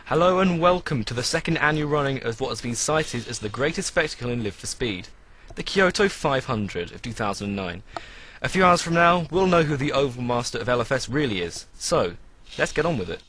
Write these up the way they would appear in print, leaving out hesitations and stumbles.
Hello and welcome to the second annual running of what has been cited as the greatest spectacle in Live for Speed, the Kyoto 500 of 2009. A few hours from now, we'll know who the Oval Master of LFS really is. So, let's get on with it.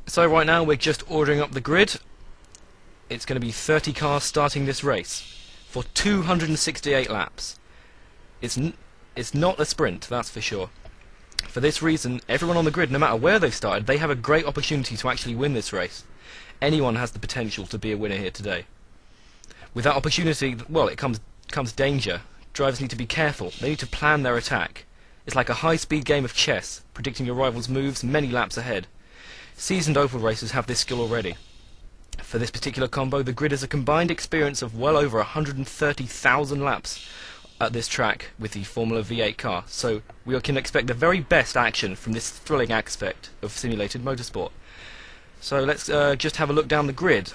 So right now we're just ordering up the grid. It's going to be 30 cars starting this race for 268 laps. It's not a sprint, that's for sure. For this reason, everyone on the grid, no matter where they've started, they have a great opportunity to actually win this race. Anyone has the potential to be a winner here today. With that opportunity, well, it comes danger. Drivers need to be careful. They need to plan their attack. It's like a high-speed game of chess, predicting your rival's moves many laps ahead. Seasoned oval racers have this skill already. For this particular combo, the grid is a combined experience of well over 130,000 laps at this track with the Formula V8 car, so we can expect the very best action from this thrilling aspect of simulated motorsport. So let's just have a look down the grid.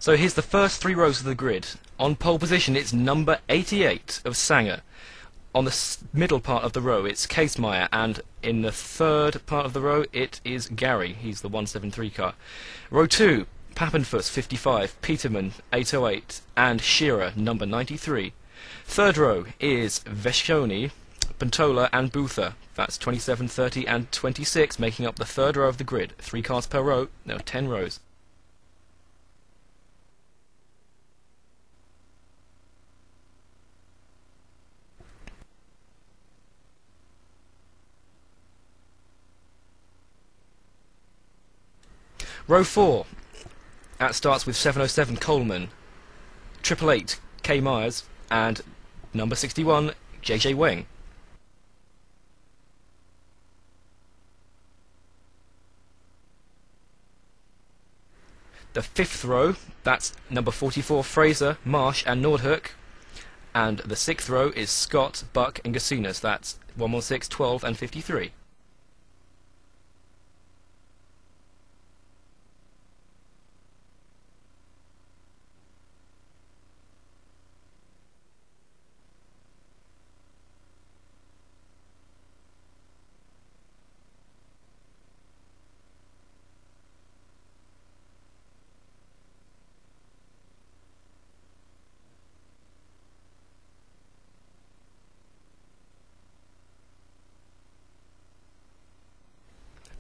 So here's the first three rows of the grid. On pole position it's number 88 of Sanger. On the middle part of the row it's Casemeyer, and in the third part of the row it is Gary, he's the 173 car. Row 2, Pappenfuss 55, Peterman 808 and Shearer number 93. Third row is Veshoni, Pantola and Buther, that's 27, 30 and 26, making up the third row of the grid. 3 cars per row, there are 10 rows. Row 4, that starts with 707 Coleman, 888 K Myers and number 61 JJ Weng. The fifth row, that's number 44 Fraser, Marsh and Nordhook, and the sixth row is Scott, Buck and Gasinas, that's 116, 12 and 53.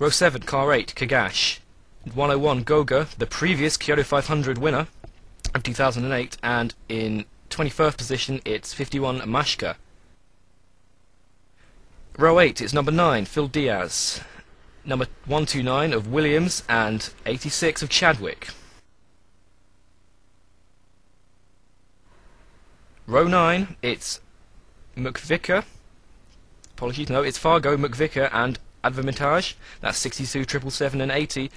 Row 7, Car 8, Kagash. 101, Goga, the previous Kyoto 500 winner of 2008, and in 21st position it's 51, Mashka. Row 8, it's number 9, Phil Diaz. Number 129 of Williams and 86 of Chadwick. Row 9, it's McVicker. Apologies, no, it's Fargo, McVicker, and Advermitage. That's 62, 777, and 80.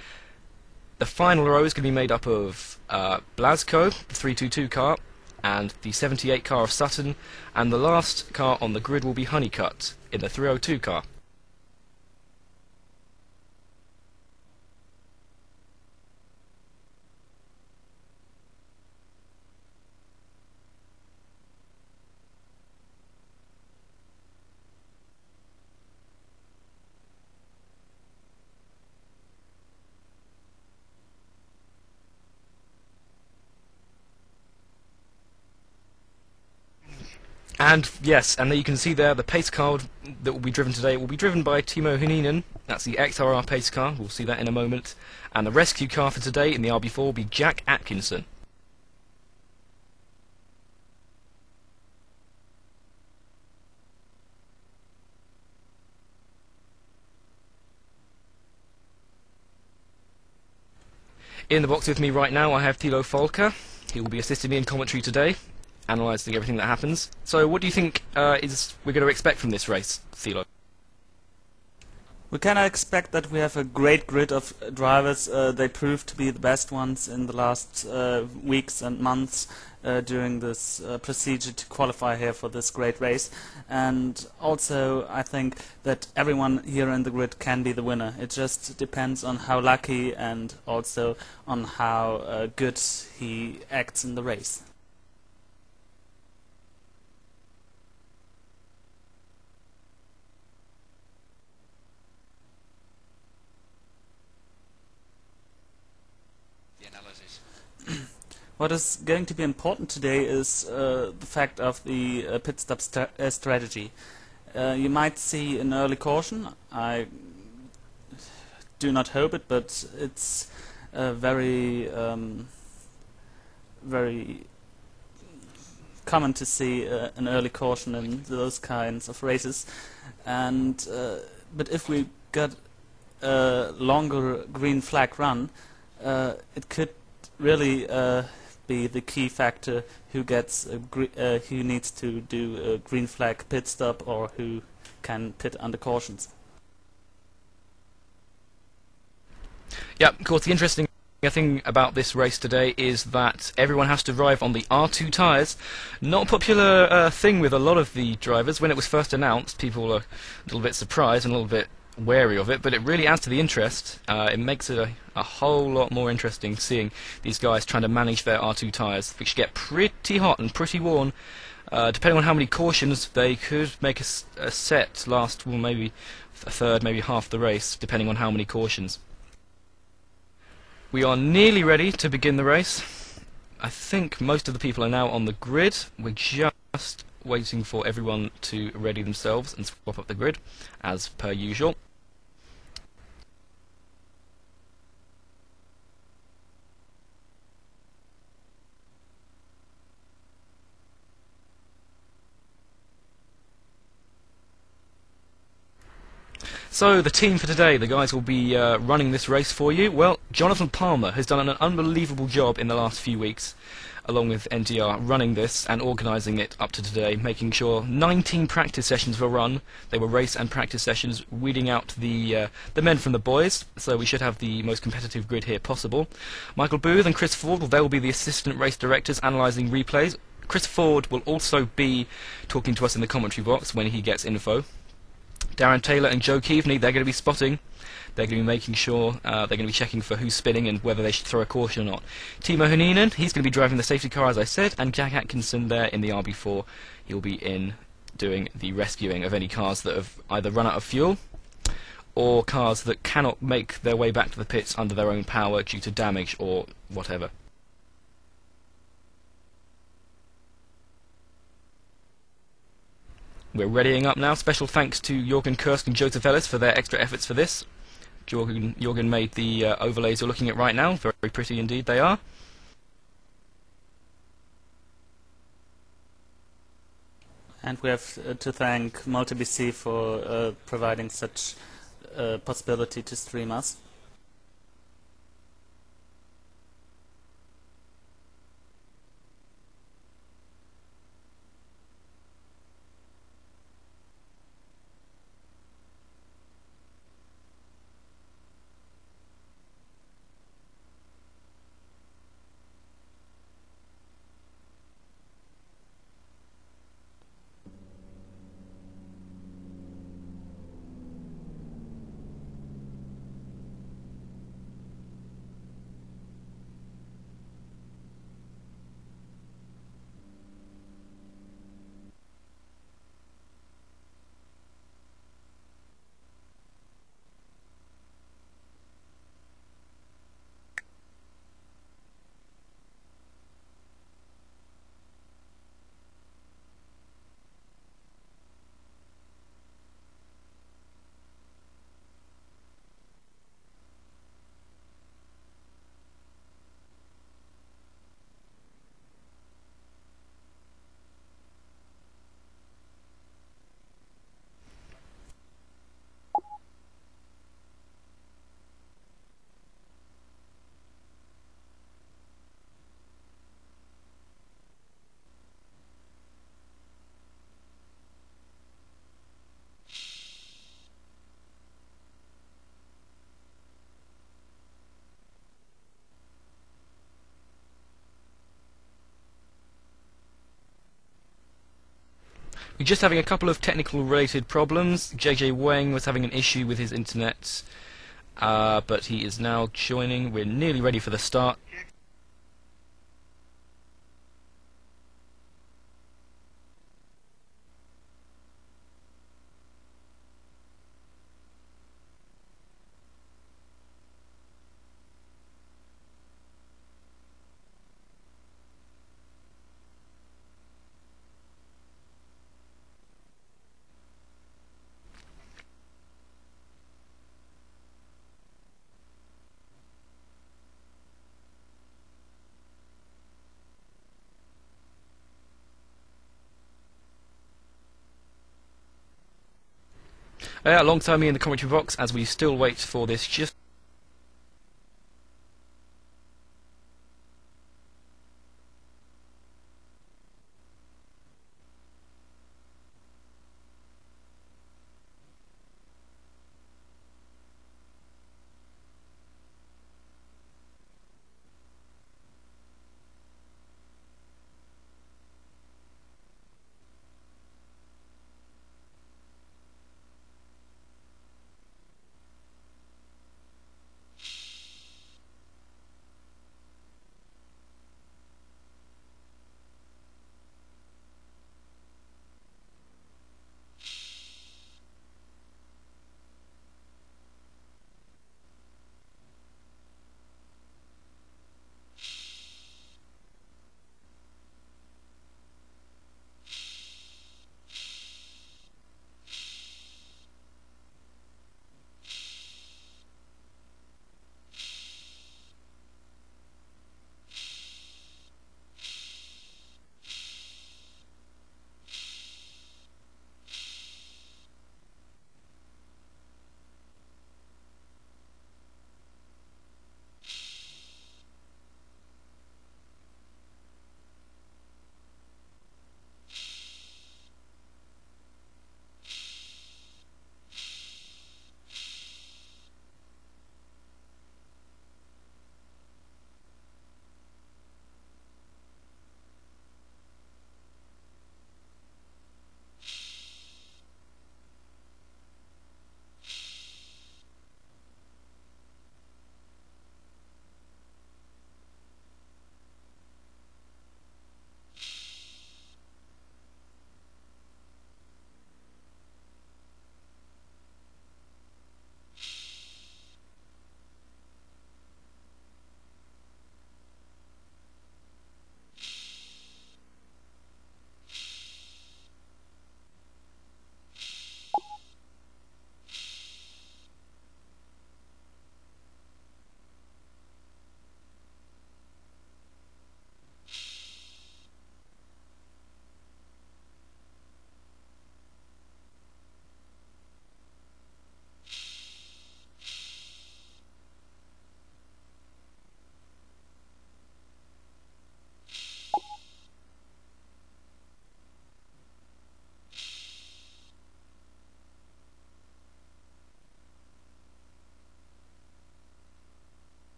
The final row is going to be made up of Blasco, the 322 car, and the 78 car of Sutton, and the last car on the grid will be Honeycutt in the 302 car. And yes, and there you can see there the pace car that will be driven today will be driven by Timo Hyninen. That's the XRR pace car, we'll see that in a moment. And the rescue car for today in the RB4 will be Jack Atkinson. In the box with me right now I have Thilo Folker. He will be assisting me in commentary today, analysing everything that happens. So what do you think we're going to expect from this race, Thilo? We can expect that we have a great grid of drivers. They proved to be the best ones in the last weeks and months during this procedure to qualify here for this great race. And also I think that everyone here in the grid can be the winner. It just depends on how lucky and also on how good he acts in the race. What is going to be important today is the fact of the pit stop strategy. You might see an early caution. I do not hope it, but it's very common to see an early caution in those kinds of races. And but if we got a longer green flag run, it could really be the key factor who gets who needs to do a green flag pit stop or who can pit under cautions. Yeah, of course, the interesting thing about this race today is that everyone has to arrive on the R2 tyres. Not a popular thing with a lot of the drivers. When it was first announced, people were a little bit surprised and a little bit wary of it, but it really adds to the interest. It makes it a whole lot more interesting seeing these guys trying to manage their R2 tyres, which get pretty hot and pretty worn. Depending on how many cautions, they could make a set last, well, maybe a third, maybe half the race, depending on how many cautions. We are nearly ready to begin the race. I think most of the people are now on the grid. We're just waiting for everyone to ready themselves and swap up the grid, as per usual. So, the team for today, the guys will be running this race for you. Well, Jonathan Palmer has done an unbelievable job in the last few weeks, along with NTR, running this and organising it up to today, making sure 19 practice sessions were run. They were race and practice sessions, weeding out the men from the boys, so we should have the most competitive grid here possible. Michael Booth and Chris Ford, they will be the assistant race directors analysing replays. Chris Ford will also be talking to us in the commentary box when he gets info. Darren Taylor and Joe Keaveney, they're going to be spotting. They're going to be making sure, they're going to be checking for who's spinning and whether they should throw a caution or not. Timo Hyninen, he's going to be driving the safety car, as I said, and Jack Atkinson there in the RB4. He'll be in doing the rescuing of any cars that have either run out of fuel or cars that cannot make their way back to the pits under their own power due to damage or whatever. We're readying up now. Special thanks to Jorgen Kursk and Joseph Ellis for their extra efforts for this. Jorgen made the overlays you're looking at right now. Very pretty indeed they are. And we have to thank MultiBC for providing such a possibility to stream us. We're just having a couple of technical related problems. JJ Wang was having an issue with his internet, but he is now joining. We're nearly ready for the start. Alongside me in the commentary box as we still wait for this shift.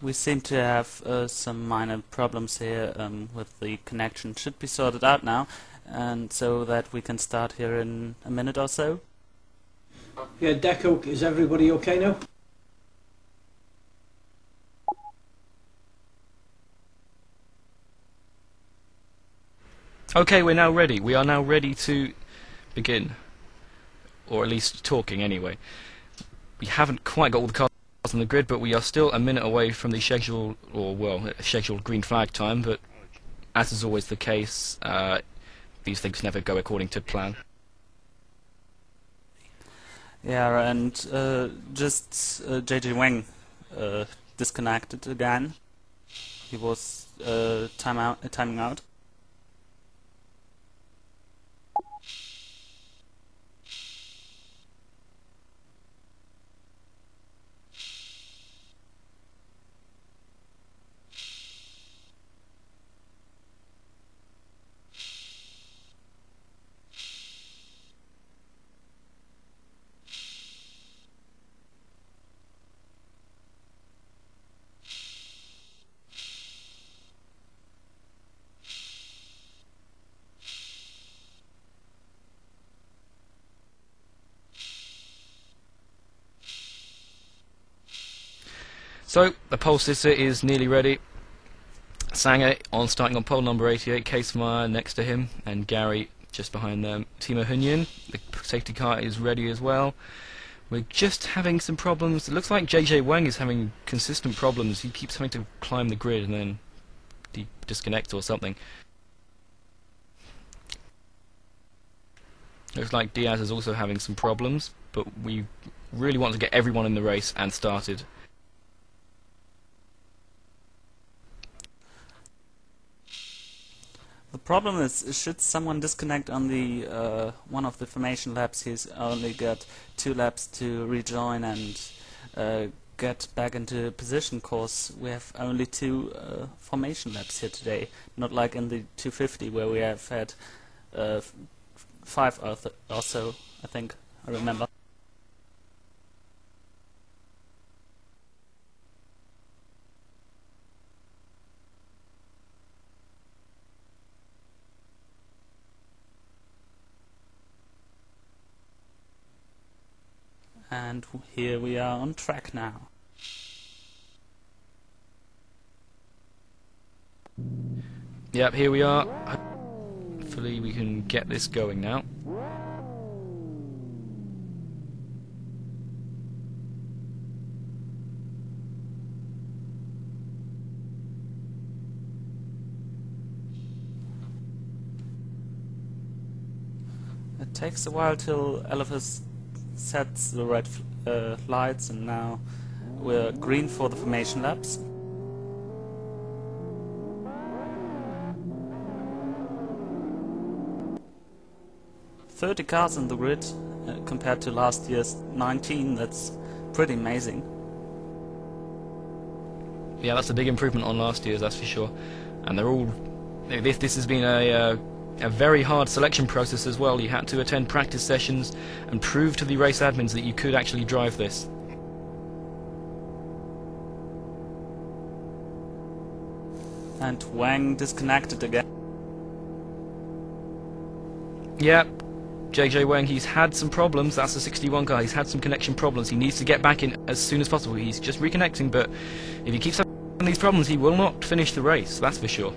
We seem to have some minor problems here with the connection. Should be sorted out now, and so that we can start here in a minute or so. Yeah, Deco, is everybody okay now? Okay, we're now ready. We are now ready to begin. Or at least talking, anyway. We haven't quite got all the cars on the grid, but we are still a minute away from the scheduled, or well, scheduled green flag time, but as is always the case, these things never go according to plan. Yeah, and just JJ Wang disconnected again. He was timing out. So, the pole sitter is nearly ready. Sanger starting on pole number 88, Casemeyer next to him, and Gary just behind them. Timo Hunyan, the safety car is ready as well. We're just having some problems. It looks like JJ Wang is having consistent problems. He keeps having to climb the grid and then disconnect or something. Looks like Diaz is also having some problems, but we really want to get everyone in the race and started. The problem is, should someone disconnect on the one of the formation laps, he's only got 2 laps to rejoin and get back into position, cause we have only 2 formation laps here today, not like in the 250 where we have had 5 or so, I think, I remember. And here we are on track now. Yep, here we are. Hopefully we can get this going now. It takes a while till Elephas sets the red lights, and now we're green for the formation laps. "30 cars in the grid compared to last year's 19, that's pretty amazing. Yeah, that's a big improvement on last year's, that's for sure. And they're all... This has been a very hard selection process as well. You had to attend practice sessions and prove to the race admins that you could actually drive this. And Wang disconnected again. Yeah, JJ Wang, he's had some problems. That's the 61 car. He's had some connection problems. He needs to get back in as soon as possible. He's just reconnecting, but if he keeps having these problems, he will not finish the race, that's for sure.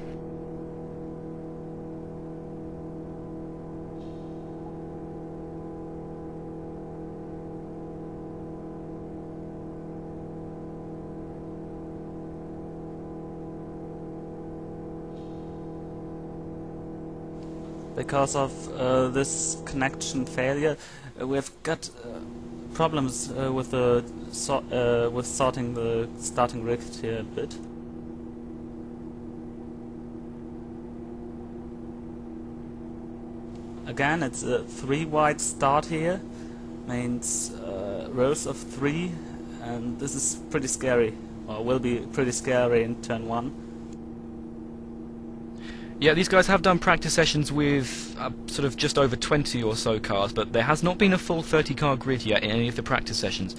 Because of this connection failure, we've got problems with the with sorting the starting rig here a bit. Again, it's a 3 wide start here, means rows of 3, and this is pretty scary, or will be pretty scary in turn 1. Yeah, these guys have done practice sessions with sort of just over 20 or so cars, but there has not been a full 30 car grid yet in any of the practice sessions.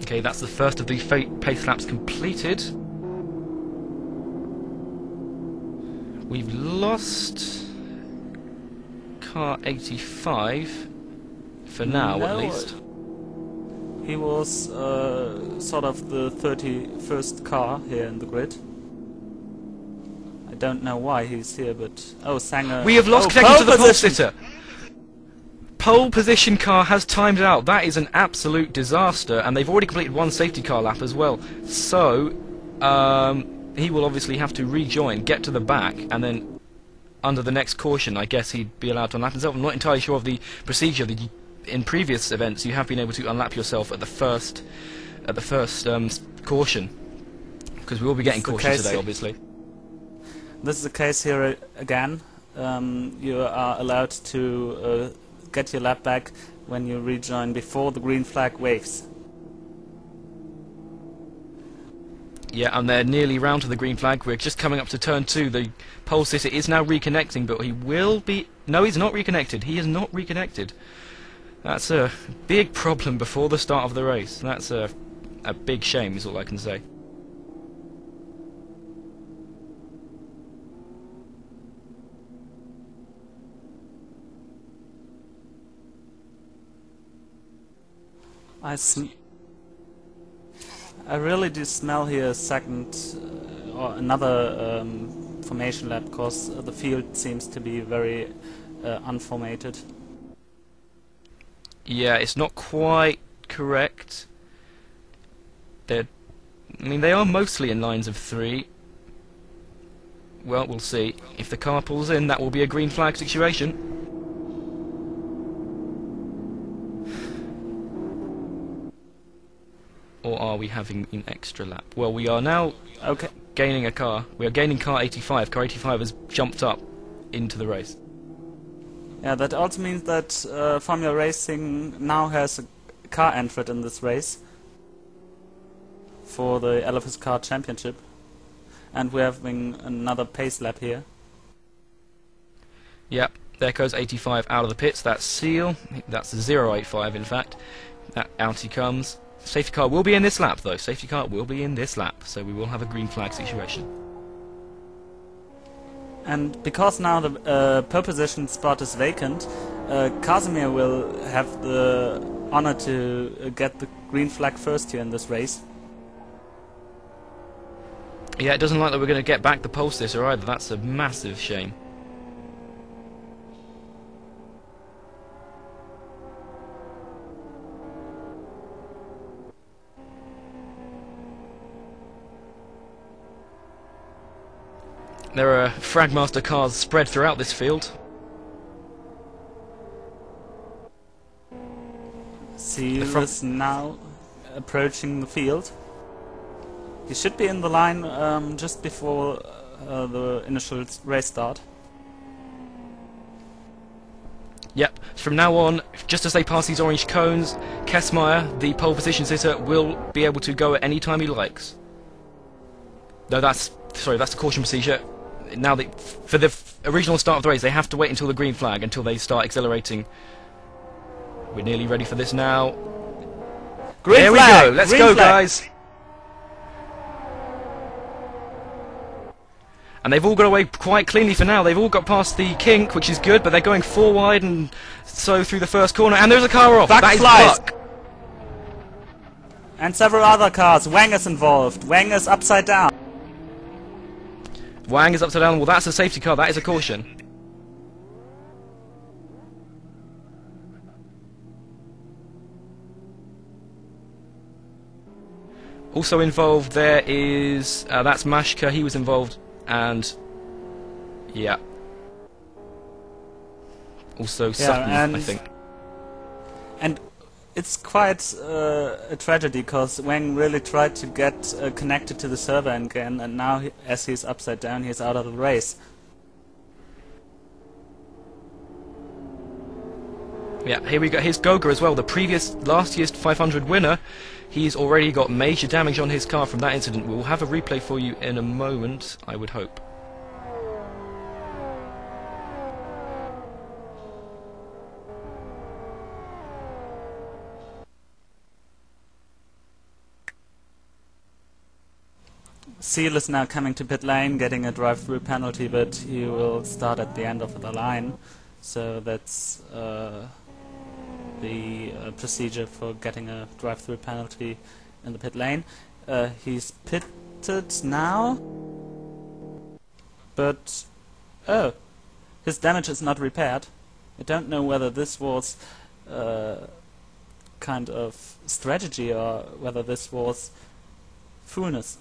Okay, that's the first of the pace laps completed. We've lost car 85 for now, at No, least. He was sort of the 31st car here in the grid. I don't know why he's here, but oh, Sanger. We have lost oh, connection to the pole position! sitter. Pole position car has timed out. That is an absolute disaster, and they've already completed one safety car lap as well. So, he will obviously have to rejoin, get to the back, and then under the next caution, I guess he'd be allowed to unlap himself. I'm not entirely sure of the procedure. In previous events, you have been able to unlap yourself at the first caution, because we will be getting caution today, obviously. This is the case here again. You are allowed to get your lap back when you rejoin before the green flag waves. Yeah, and they're nearly round to the green flag. We're just coming up to turn 2. The pole sitter is now reconnecting, but he will be... No, he's not reconnected. He is not reconnected. That's a big problem before the start of the race. That's a big shame, is all I can say. I really do smell here a second or another formation lap, because the field seems to be very unformated. Yeah, it's not quite correct. I mean, they are mostly in lines of 3. Well, we'll see. If the car pulls in, that will be a green flag situation. Or are we having an extra lap? Well, we are now gaining a car. We are gaining car 85. Car 85 has jumped up into the race. Yeah, that also means that Formula Racing now has a car entered in this race for the LFS Car Championship, and we're having another pace lap here. Yep, there goes 85 out of the pits. That's Seal. That's 085, in fact. Out he comes. Safety car will be in this lap, though. Safety car will be in this lap, so we will have a green flag situation. And because now the pole position spot is vacant, Casimir will have the honor to get the green flag first here in this race. Yeah, it doesn't look like we're going to get back the pole sitter either. That's a massive shame. There are Fragmaster cars spread throughout this field. Seal is now approaching the field. He should be in the line just before the initial race start. Yep, from now on, just as they pass these orange cones, Kessmeyer, the pole position sitter, will be able to go at any time he likes. No, that's the caution procedure. Now, for the original start of the race, they have to wait until the green flag, until they start accelerating. We're nearly ready for this now. Green there flag! We go. Let's green go, flag. guys. And they've all got away quite cleanly for now. They've all got past the kink, which is good, but they're going 4 wide and so through the first corner. And there's a car off. That is luck. And several other cars. Wang is involved. Wang is upside down. Wang is upside down. Well, that's a safety car. That is a caution. Also involved there is... that's Mashka. He was involved. And... yeah. Also Sutton, I think. And it's quite a tragedy, because Wang really tried to get connected to the server again, and now, as he's upside down, he's out of the race. Yeah, here we go. Here's Goga as well, the last year's 500 winner. He's already got major damage on his car from that incident. We'll have a replay for you in a moment, I would hope. Seal is now coming to pit lane, getting a drive-through penalty, but he will start at the end of the line. So that's the procedure for getting a drive-through penalty in the pit lane. He's pitted now, but oh, his damage is not repaired. I don't know whether this was kind of strategy or whether this was foolness.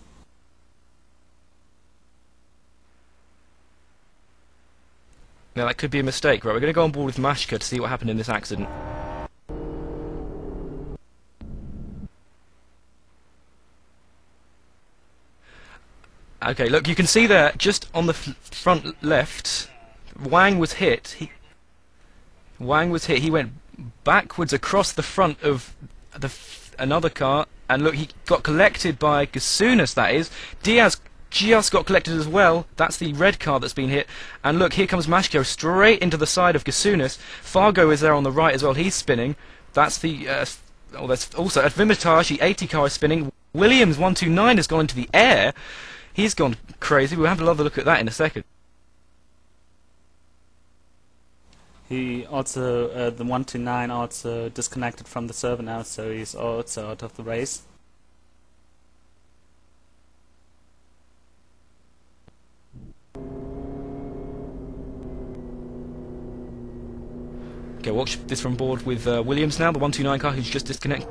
Now that could be a mistake. Right, we're going to go on board with Mashka to see what happened in this accident. Okay, look, you can see there, just on the front left, Wang was hit. Wang was hit. He went backwards across the front of another car, and look, he got collected by Gasunas, that is. Diaz just got collected as well. That's the red car that's been hit. And look, here comes Mashko straight into the side of Gasunas. Fargo is there on the right as well. He's spinning. That's the... oh, that's also... At Vimitage, the 80 car is spinning. Williams 129 has gone into the air. He's gone crazy. We'll have another look at that in a second. He also, the 129 also disconnected from the server now, so he's also out of the race. Okay, watch this from board with Williams now, the 129 car who's just disconnected.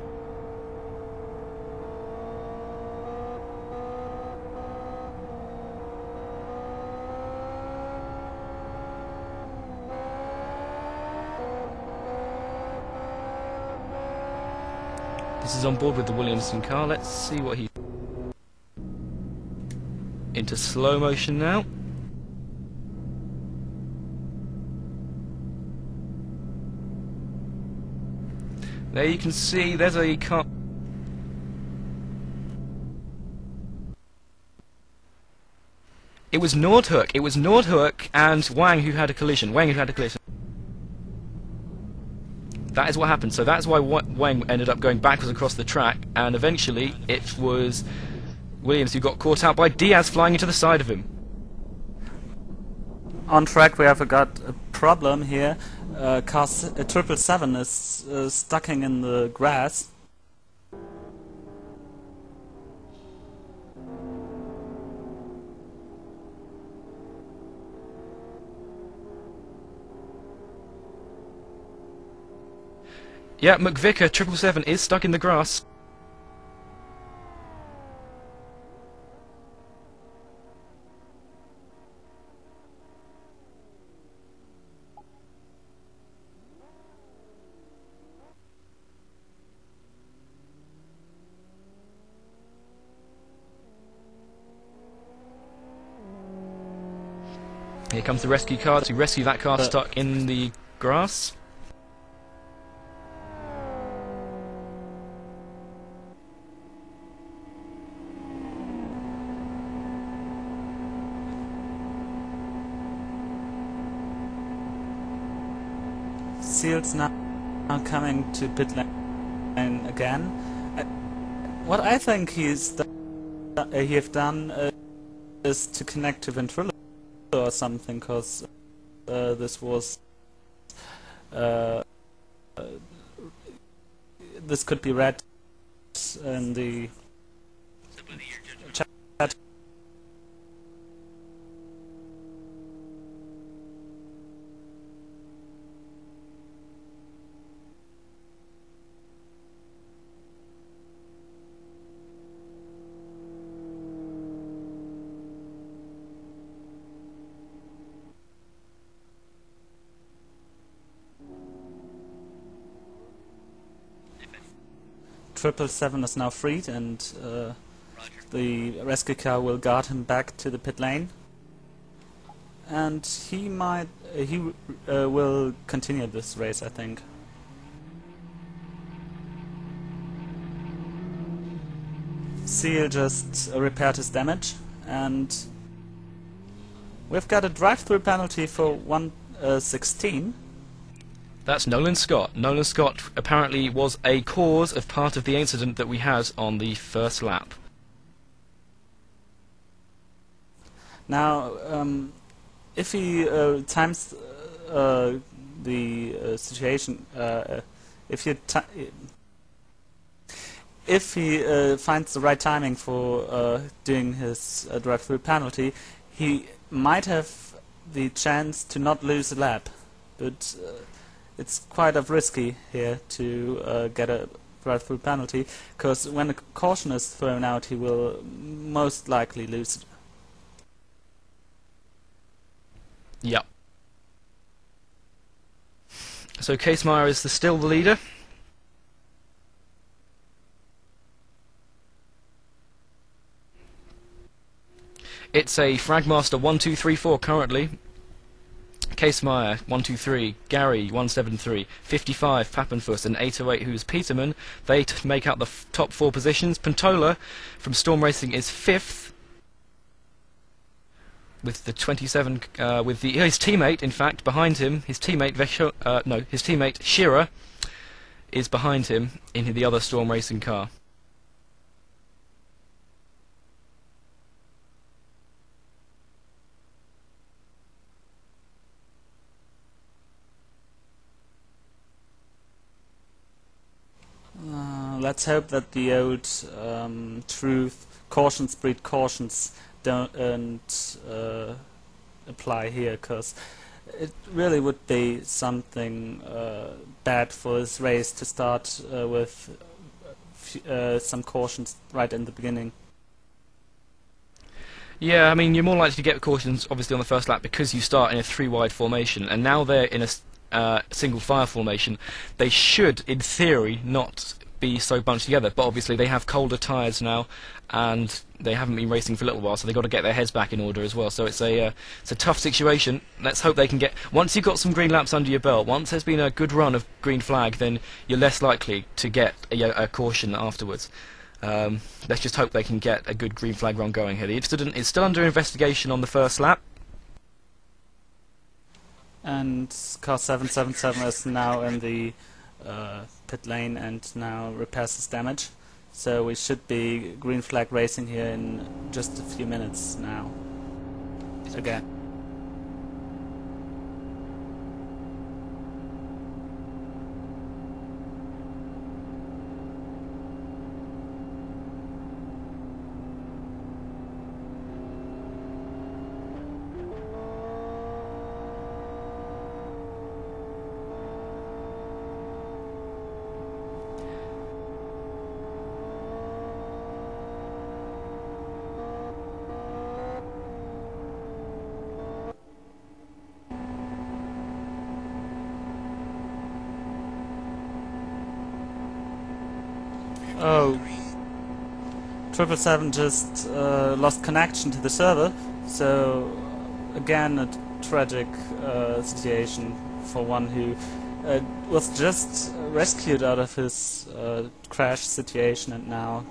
This is on board with the Williamson car. Let's see what he... Into slow motion now. There you can see, there's a car... It was Nordhook and Wang who had a collision. That is what happened. So that's why Wang ended up going backwards across the track, and eventually it was Williams who got caught out by Diaz flying into the side of him. On track we have got a problem here. Car 777 is stuck in the grass. Yeah, McVicker 777 is stuck in the grass. Here comes the rescue car to rescue that car stuck in the grass. Seals now coming to pit lane again. What I think he have done is to connect to ventriloquist or something, because this was this could be read in the chat. 777 is now freed, and the rescue car will guard him back to the pit lane, and he will continue this race, I think. Seal just repaired his damage, and we've got a drive-through penalty for 116. That's Nolan Scott. Nolan Scott apparently was a cause of part of the incident that we had on the first lap. Now, if he times the situation, if he finds the right timing for doing his drive-through penalty, he might have the chance to not lose a lap. But it's quite risky here to get a drive-through penalty, because when a caution is thrown out, he will most likely lose it. Yep. So Casemeyer is still the leader. It's a Fragmaster 1, 2, 3, 4 currently. Casemeyer 1, 2, 3, Gary 173, 55 Pappenfuss, and 808 who's Peterman. They make out the top 4 positions. Pantola from Storm Racing is 5th with the 27 with his teammate, in fact, behind him. His teammate his teammate Shearer is behind him in the other Storm Racing car. Let's hope that the old truth, cautions breed cautions, don't apply here, because it really would be something bad for this race to start with some cautions right in the beginning. Yeah, I mean, you're more likely to get cautions obviously on the first lap because you start in a 3-wide formation, and now they're in a single file formation. They should, in theory, not be so bunched together, but obviously they have colder tyres now, and they haven't been racing for a little while, so they've got to get their heads back in order as well. So it's a tough situation. Let's hope they can get, once you've got some green laps under your belt, once there's been a good run of green flag, then you're less likely to get a caution afterwards. Let's just hope they can get a good green flag run going here. The incident is still under investigation on the first lap. And car 777 is now in the pit lane and now repairs his damage. So we should be green flag racing here in just a few minutes now. Again. Oh, 777 just lost connection to the server, so again a tragic situation for one who was just rescued out of his crash situation and now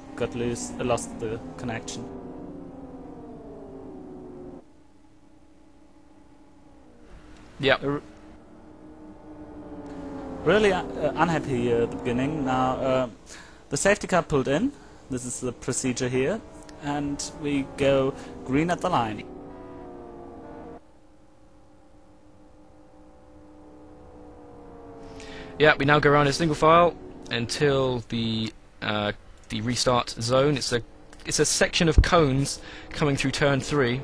lost the connection. Yeah. Really unhappy at the beginning. Now the safety car pulled in. This is the procedure here, and we go green at the line. Yeah, we now go around in single file until the restart zone. It's a section of cones coming through turn 3.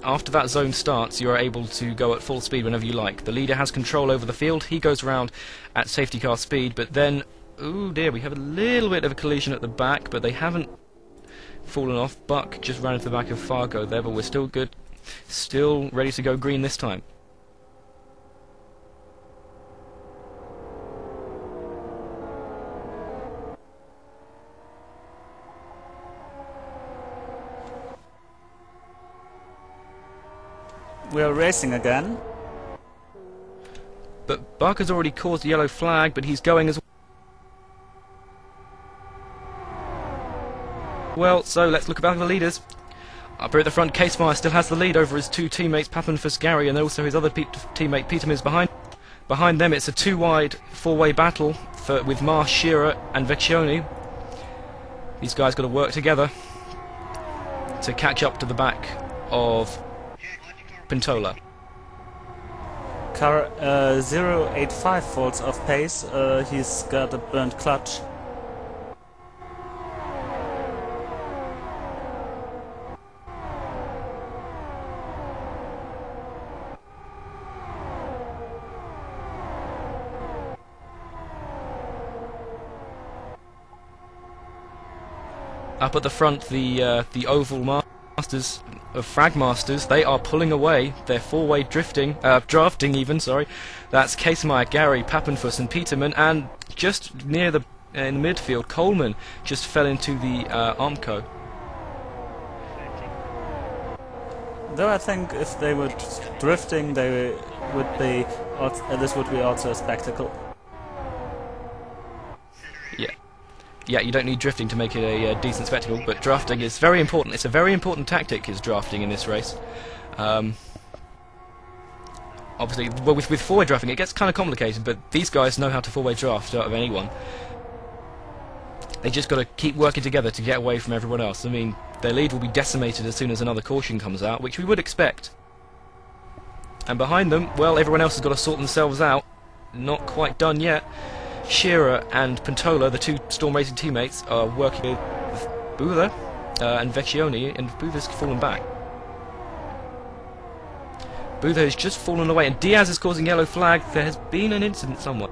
After that zone starts, you are able to go at full speed whenever you like. The leader has control over the field. He goes around at safety car speed, but then, oh dear, we have a little bit of a collision at the back, but they haven't fallen off. Buck just ran into the back of Fargo there, but we're still good. Still ready to go green this time. We are racing again. But Buck has already caused a yellow flag, but he's going as well. So let's look back at the leaders. Up here at the front, Casemeyer still has the lead over his two teammates, Pappenfuss, Gary, and also his other teammate, Peterman, is behind. Behind them, it's a two-wide, four-way battle with Marsh, Shearer, and Vecchione. These guys got to work together to catch up to the back of Pintola. Car 085 falls off pace. He's got a burnt clutch. Up at the front, the Oval Masters of Frag Masters, they are pulling away. They're four-way drafting even, sorry. That's Casemeyer, Gary, Pappenfuss and Peterman, and just near the in the midfield, Coleman just fell into the Armco. Though I think if they were drifting, they would be. This would be also a spectacle. Yeah, you don't need drifting to make it a decent spectacle, but drafting is very important. It's a very important tactic, is drafting in this race. Obviously, well, with four-way drafting, it gets kind of complicated, but these guys know how to four-way draft out of anyone. They just got to keep working together to get away from everyone else. I mean, their lead will be decimated as soon as another caution comes out, which we would expect. And behind them, well, everyone else has got to sort themselves out. Not quite done yet. Shearer and Pintola, the two Storm Racing teammates, are working with Buther and Vecchione, and Buther's fallen back. Buther has just fallen away, and Diaz is causing yellow flag. There has been an incident somewhere.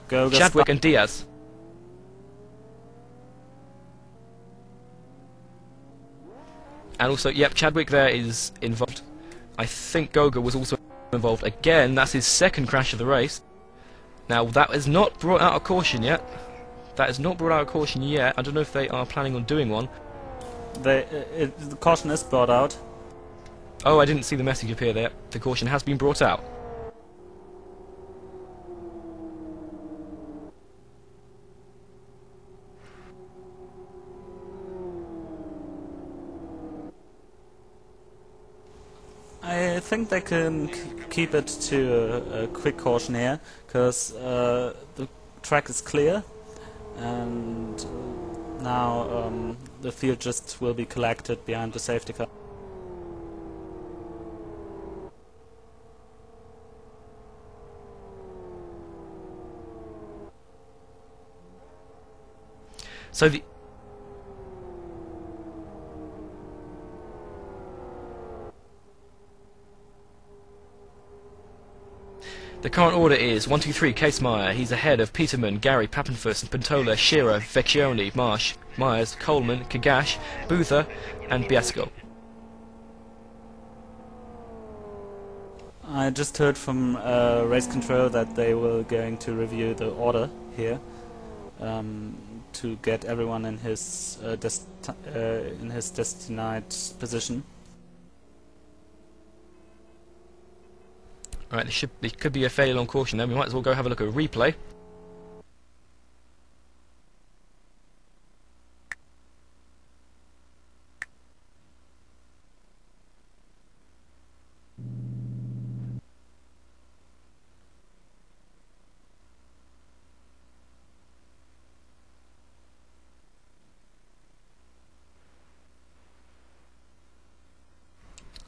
Chadwick and Diaz. And also, yep, Chadwick there is involved. I think Goga was also involved again. That's his second crash of the race. Now, that has not brought out a caution yet. That has not brought out a caution yet. I don't know if they are planning on doing one. The caution is brought out. Oh, I didn't see the message appear there. The caution has been brought out. I think they can keep it to a quick caution here, because the track is clear, and now the field just will be collected behind the safety car. So the current order is 1, 2, 3, Casemeyer. He's ahead of Peterman, Gary, Pappenfuss, Pintola, Shearer, Vecchione, Marsh, Myers, Coleman, Kagash, Buther, and Biasco. I just heard from race control that they were going to review the order here to get everyone in his destined position. Right, there could be a fairly long caution then. We might as well go have a look at a replay.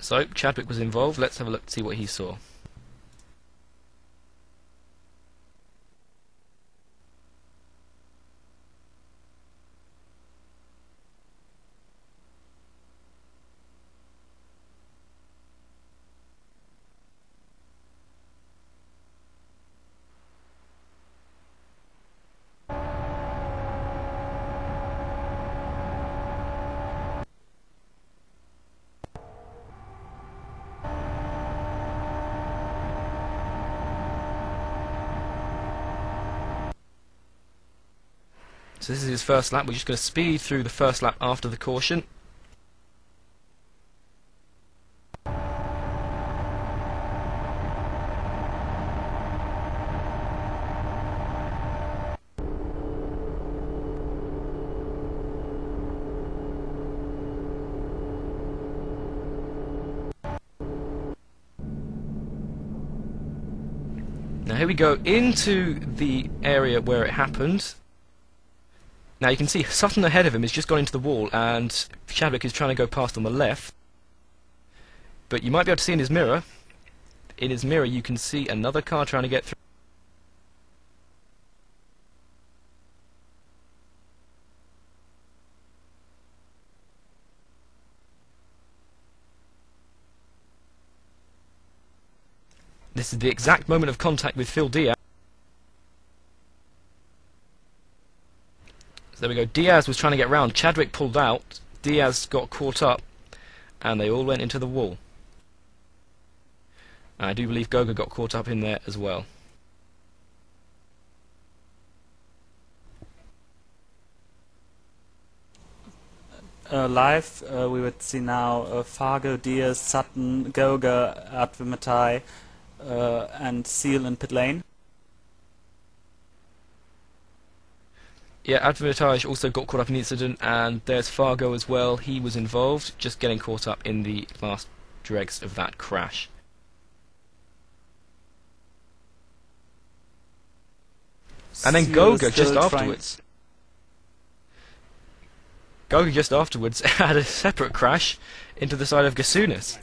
So, Chadwick was involved. Let's have a look to see what he saw. So this is his first lap. We're just going to speed through the first lap after the caution. Now here we go into the area where it happened. Now you can see Sutton ahead of him has just gone into the wall, and Chadwick is trying to go past on the left. But you might be able to see in his mirror. In his mirror, you can see another car trying to get through. This is the exact moment of contact with Phil Diaz. So there we go. Diaz was trying to get round. Chadwick pulled out. Diaz got caught up, and they all went into the wall. I do believe Goga got caught up in there as well. Live, we would see now Fargo, Diaz, Sutton, Goga, Advamatai, and Seal in pit lane. Yeah, Advertage also got caught up in the incident, and there's Fargo as well. He was involved, just getting caught up in the last dregs of that crash. And then Seal Goga is still just trying- afterwards. Goga just afterwards had a separate crash into the side of Gasunas.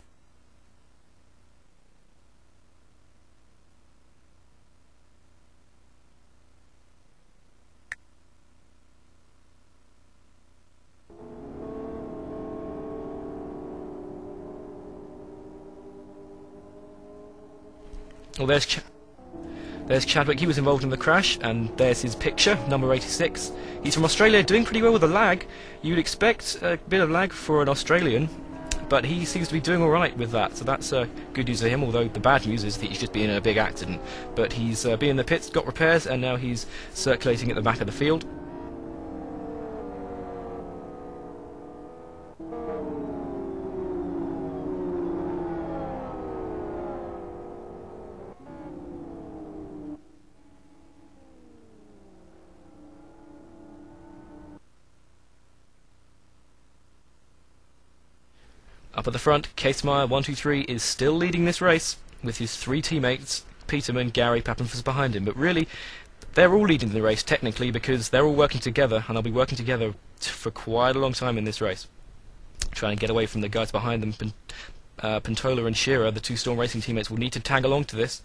Well, there's Chadwick. He was involved in the crash, and there's his picture, number 86. He's from Australia, doing pretty well with the lag. You'd expect a bit of lag for an Australian, but he seems to be doing alright with that, so that's good news for him, although the bad news is that he's just been in a big accident. But he's been in the pits, got repairs, and now he's circulating at the back of the field. Up at the front, Casemeyer 123 is still leading this race with his three teammates, Peterman, Gary, Pappenfuss behind him. But really, they're all leading the race technically because they're all working together, and they'll be working together for quite a long time in this race, trying to get away from the guys behind them. Pentola and Shearer, the two Storm Racing teammates, will need to tag along to this.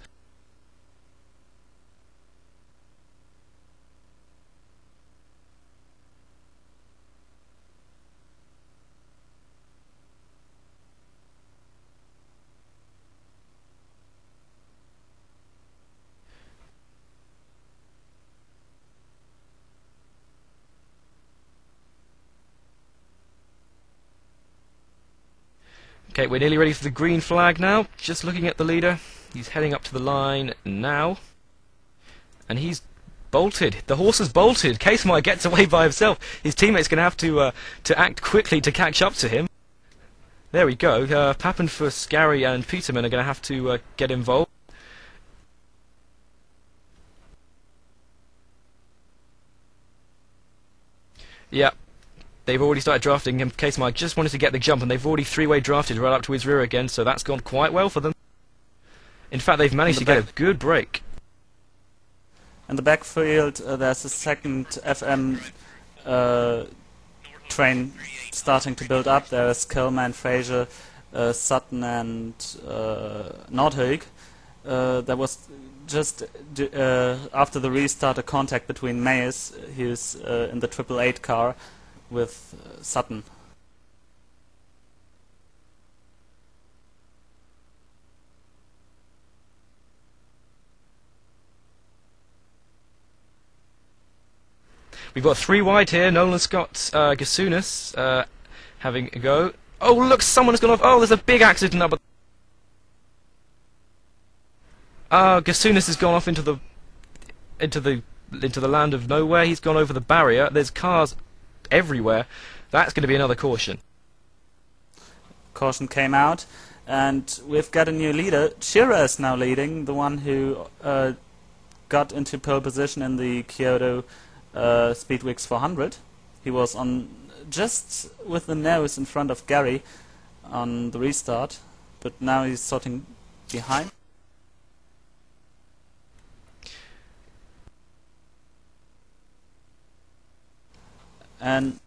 Okay, we're nearly ready for the green flag now. Just looking at the leader. He's heading up to the line now. And he's bolted. The horse has bolted. Casemeyer gets away by himself. His teammate's going to have to act quickly to catch up to him. There we go. Pappenfuss, Gary and Peterman are going to have to get involved. Yeah. They've already started drafting him. Casemeyer just wanted to get the jump, and they've already three-way drafted right up to his rear again, so that's gone quite well for them. In fact, they've managed to get a good break. In the backfield, there's a second FM train starting to build up. There's Kellman, Fraser, Sutton, and Nordhoek. There was just after the restart a contact between Mayes, who's in the 888 car, with Sutton. We've got three wide here. Nolan Scott, Gasunas having a go. Oh, look, someone has gone off. Oh, there's a big accident up. Gasunas has gone off into the land of nowhere. He's gone over the barrier. There's cars everywhere. That's going to be another caution. Caution came out, and we've got a new leader. Shearer is now leading, the one who got into pole position in the Kyoto Speedweeks 400. He was on just with the nose in front of Gary on the restart, but now he's sorting behind. And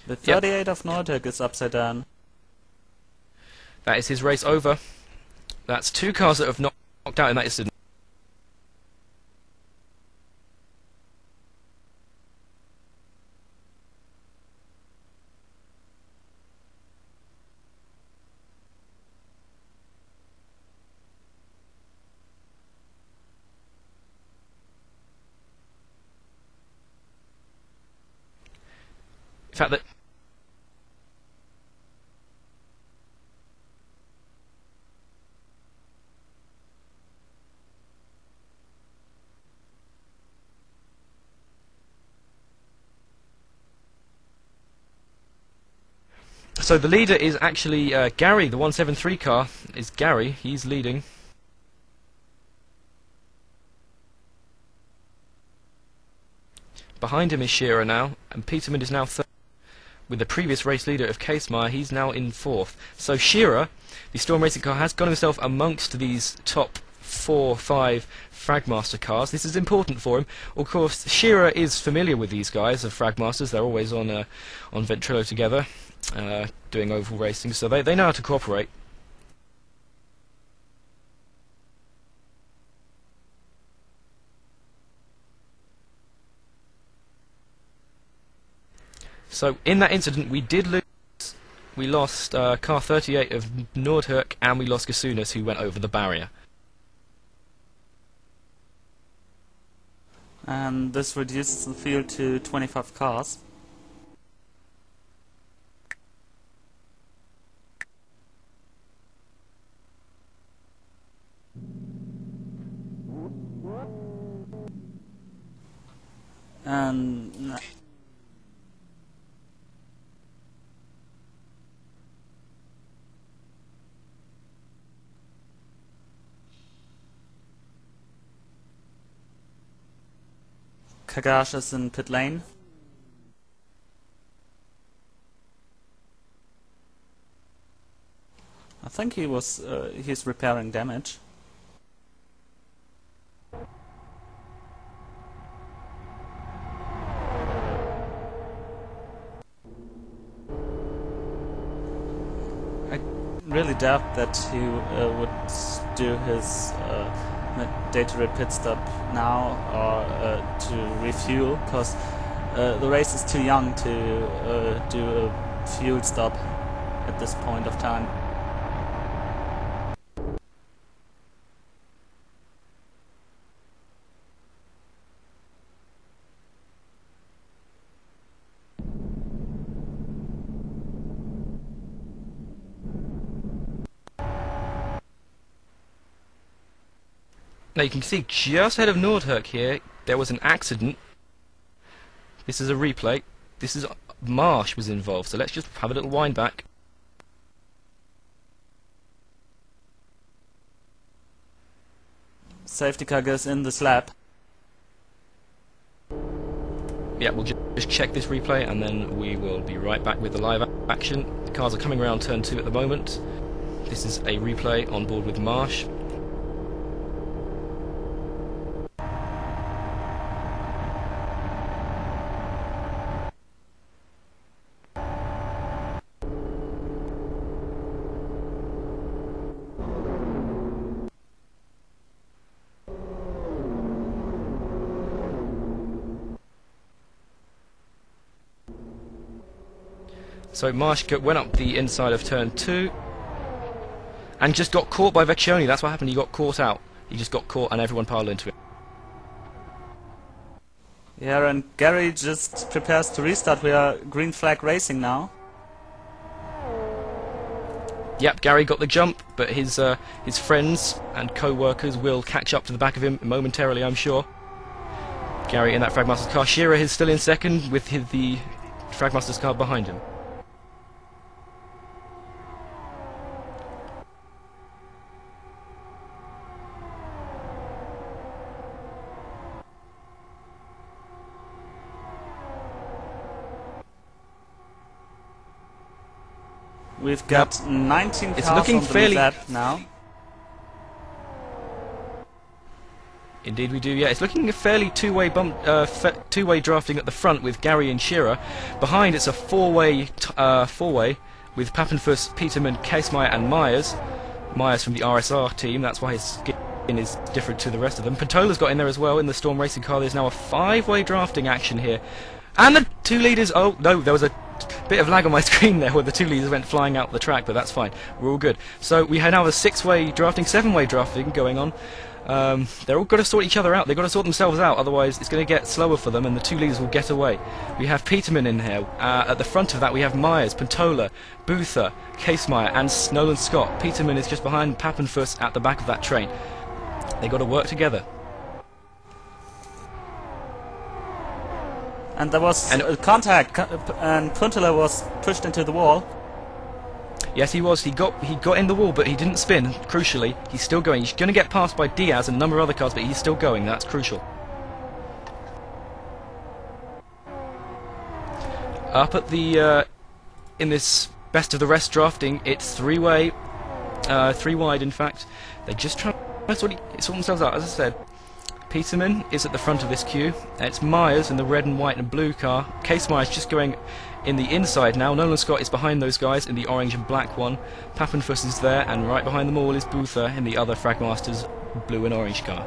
The Yep. 38 of Nordic is upside down. That is his race over. That's 2 cars that have knocked out in that incident. In fact, that so the leader is actually Gary. The 173 car is Gary. He's leading. Behind him is Shearer now, and Peterman is now third. With the previous race leader of Casemeyer, he's now in 4th. So Shearer, the Storm Racing car, has got himself amongst these top 4, 5 Fragmaster cars. This is important for him. Of course, Shearer is familiar with these guys of Fragmasters. They're always on Ventrilo together, doing oval racing, so they know how to cooperate. So in that incident, we did lose. We lost car 38 of Nordhoek, and we lost Gasunas, who went over the barrier. And this reduces the field to 25 cars. And Kagash is in pit lane. I think he's repairing damage. I really doubt that he would do his mandatory pit stop now or to refuel, because the race is too young to do a fuel stop at this point of time. Now you can see just ahead of Nordhoek here, there was an accident. This is a replay. This is Marsh was involved, so let's just have a little wind back. Safety car goes in this lap. Yeah, we'll just check this replay and then we will be right back with the live action. The cars are coming around turn 2 at the moment. This is a replay on board with Marsh. So Marsh went up the inside of turn 2 and just got caught by Vecchione. That's what happened, he got caught out. He just got caught and everyone piled into him. Yeah, and Gary just prepares to restart. We are green flag racing now. Yep, Gary got the jump, but his friends and co-workers will catch up to the back of him momentarily, I'm sure. Gary in that Fragmaster's car. Shearer is still in second with the Fragmaster's car behind him. We've got 19 It's cars looking on the fairly lap now. Indeed we do, yeah. It's looking a fairly two-way two-way drafting at the front with Gary and Shearer. Behind it's a four-way with Pappenfuss, Peterman, Casemeyer and Myers. Myers from the RSR team, that's why his skin is different to the rest of them. Pantola's got in there as well in the Storm Racing car. There's now a five-way drafting action here. And the two leaders, oh no, there was a bit of lag on my screen there where the two leaders went flying out the track, but that's fine. We're all good. So we now have a six-way drafting, seven-way drafting going on. They're all got to sort each other out. They've got to sort themselves out, otherwise it's going to get slower for them and the two leaders will get away. We have Peterman in here. At the front of that we have Myers, Pantola, Boother, Casemeyer and Nolan Scott. Peterman is just behind Pappenfuss at the back of that train. They've got to work together. And there was contact, and Pantola was pushed into the wall. Yes, he was. He got in the wall, but he didn't spin. Crucially, he's still going. He's going to get passed by Diaz and a number of other cars, but he's still going. That's crucial. Up at the in this best of the rest drafting, it's three wide, in fact. They just try to sort themselves out. As I said, Peterman is at the front of this queue. It's Myers in the red and white and blue car. Casemeyer's just going in the inside now. Nolan Scott is behind those guys in the orange and black one. Pappenfuss is there, and right behind them all is Boother in the other Fragmasters blue and orange car.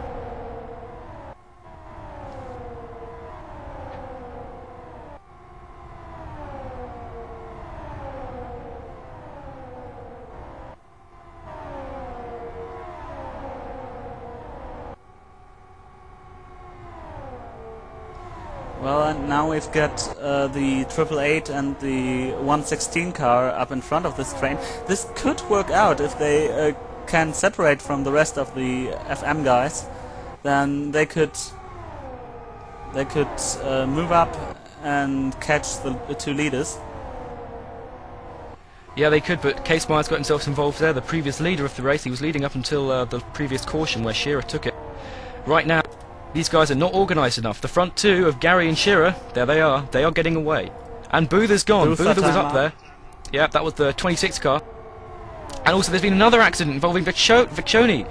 Well, and now we've got the 888 and the 116 car up in front of this train. This could work out if they can separate from the rest of the FM guys. Then they could move up and catch the two leaders. Yeah, they could, but Casemeyer's got himself involved there. The previous leader of the race, he was leading up until the previous caution where Shearer took it. Right now, these guys are not organised enough. The front two of Gary and Shearer, there they are. They are getting away. And Boother's gone. Boother was up there. Yeah, that was the 26 car. And also there's been another accident involving Vecchioni.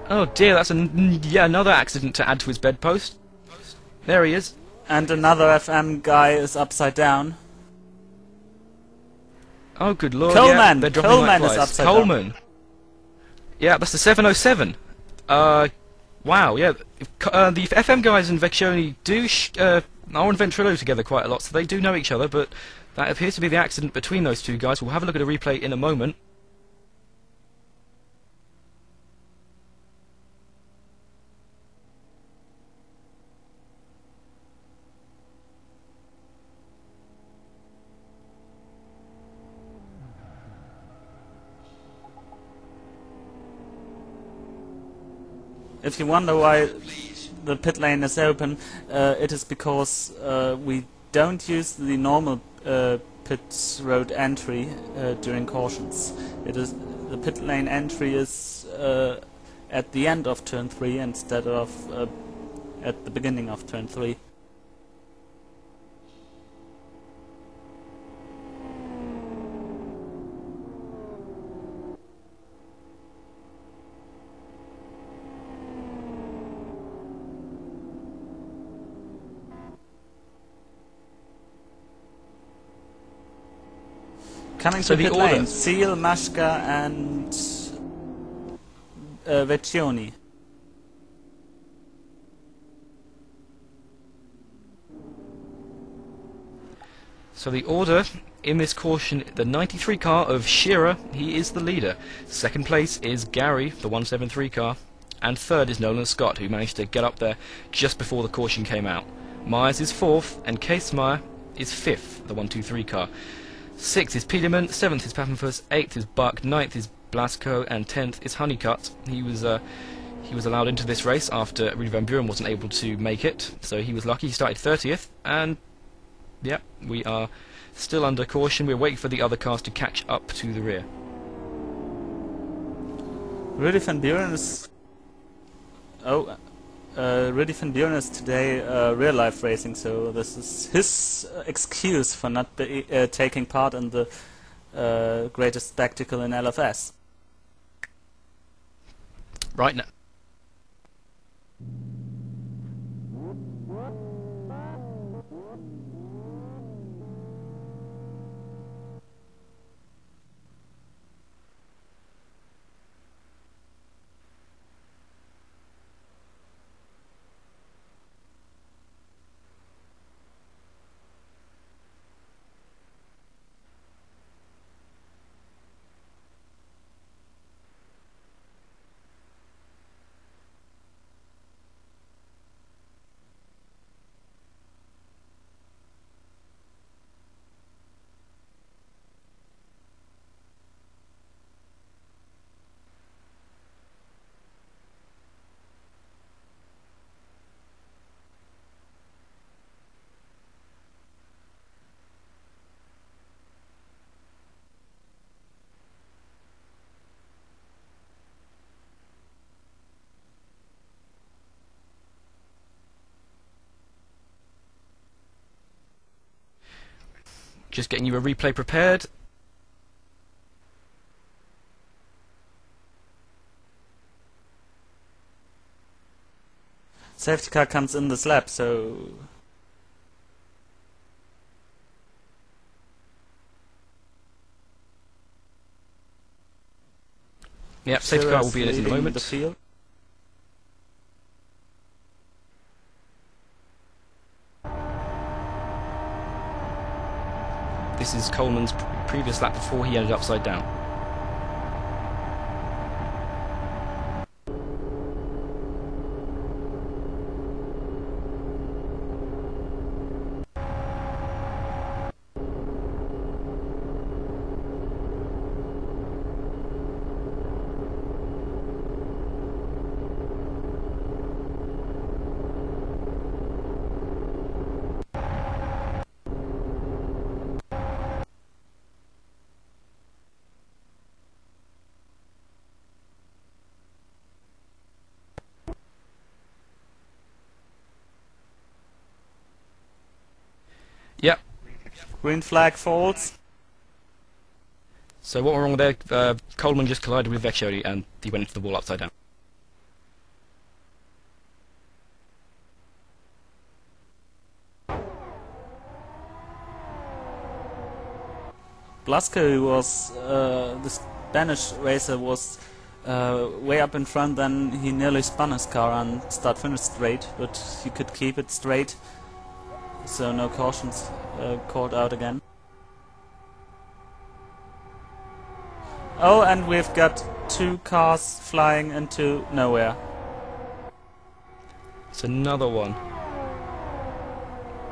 Oh dear, that's another accident to add to his bedpost. There he is. And another FM guy is upside down. Oh good lord, Coleman! Yeah, they're dropping Coleman like is flies. upside Coleman. down. Yeah, that's the 707. Wow, yeah. The FM guys and Vecchioni are on Ventrilo together quite a lot, so they do know each other, but that appears to be the accident between those two guys. We'll have a look at a replay in a moment. If you wonder why the pit lane is open, it is because we don't use the normal pit road entry during cautions. The pit lane entry is at the end of turn 3 instead of at the beginning of turn 3. Coming to pit lane, Seal, Mashka and Vecchioni. So the order in this caution, the 93 car of Shearer, he is the leader. Second place is Gary, the 173 car. And third is Nolan Scott, who managed to get up there just before the caution came out. Myers is fourth, and Casemeyer is fifth, the 123 car. 6th is Peterman, 7th is Pappenfuss, 8th is Buck, 9th is Blasco, and 10th is Honeycutt. He was allowed into this race after Rudy Van Buren wasn't able to make it, so he was lucky. He started 30th, and yeah, we are still under caution. We're waiting for the other cars to catch up to the rear. Rudy Van Buren is... Rudy Van Buren is today real life racing, so this is his excuse for not taking part in the greatest spectacle in LFS. Right now. Just getting you a replay prepared. Safety car comes in this lap, so Yep, safety car will be in it in a leading moment. the field. This is Coleman's previous lap before he ended upside down. Yep. Green flag falls. So what went wrong there? Coleman just collided with Vecchioli and he went into the wall upside down. Blasco, who was the Spanish racer, was way up in front. Then he nearly spun his car and start-finish straight, but he could keep it straight, so no cautions called out again. Oh, and we've got two cars flying into nowhere. It's another one.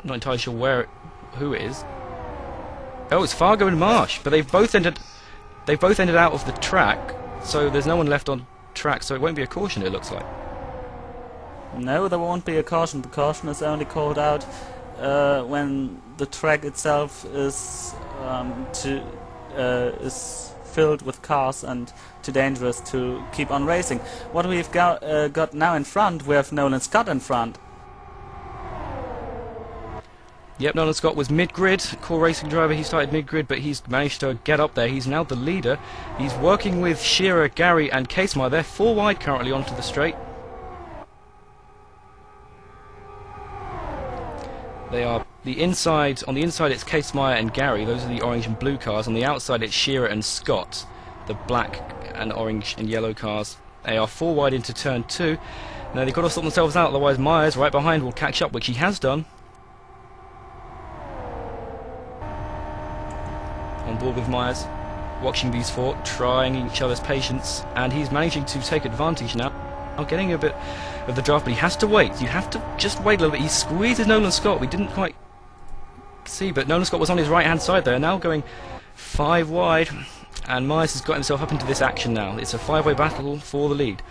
Not entirely sure who it is. Oh, it's Fargo and Marsh, but they've both ended out of the track, so there's no one left on track, so it won't be a caution, it looks like. No, there won't be a caution. The caution is only called out when the track itself is filled with cars and too dangerous to keep on racing. What we've got now in front, we have Nolan Scott in front. Yep, Nolan Scott was mid-grid, core racing driver. He started mid-grid, but he's managed to get up there. He's now the leader. He's working with Shearer, Gary and Casemeyer. They're 4 wide currently onto the straight. They are the inside. On the inside it's Casemeyer and Gary. Those are the orange and blue cars. On the outside it's Shearer and Scott, the black and orange and yellow cars. They are 4 wide into turn 2. Now they've got to sort themselves out, otherwise Myers right behind will catch up, which he has done. On board with Myers, watching these 4, trying each other's patience, and he's managing to take advantage now. Getting a bit of the draft, but he has to wait. You have to just wait a little bit. He squeezes Nolan Scott. We didn't quite see, but Nolan Scott was on his right-hand side there. Now going 5 wide, and Myers has got himself up into this action now. It's a 5-way battle for the lead.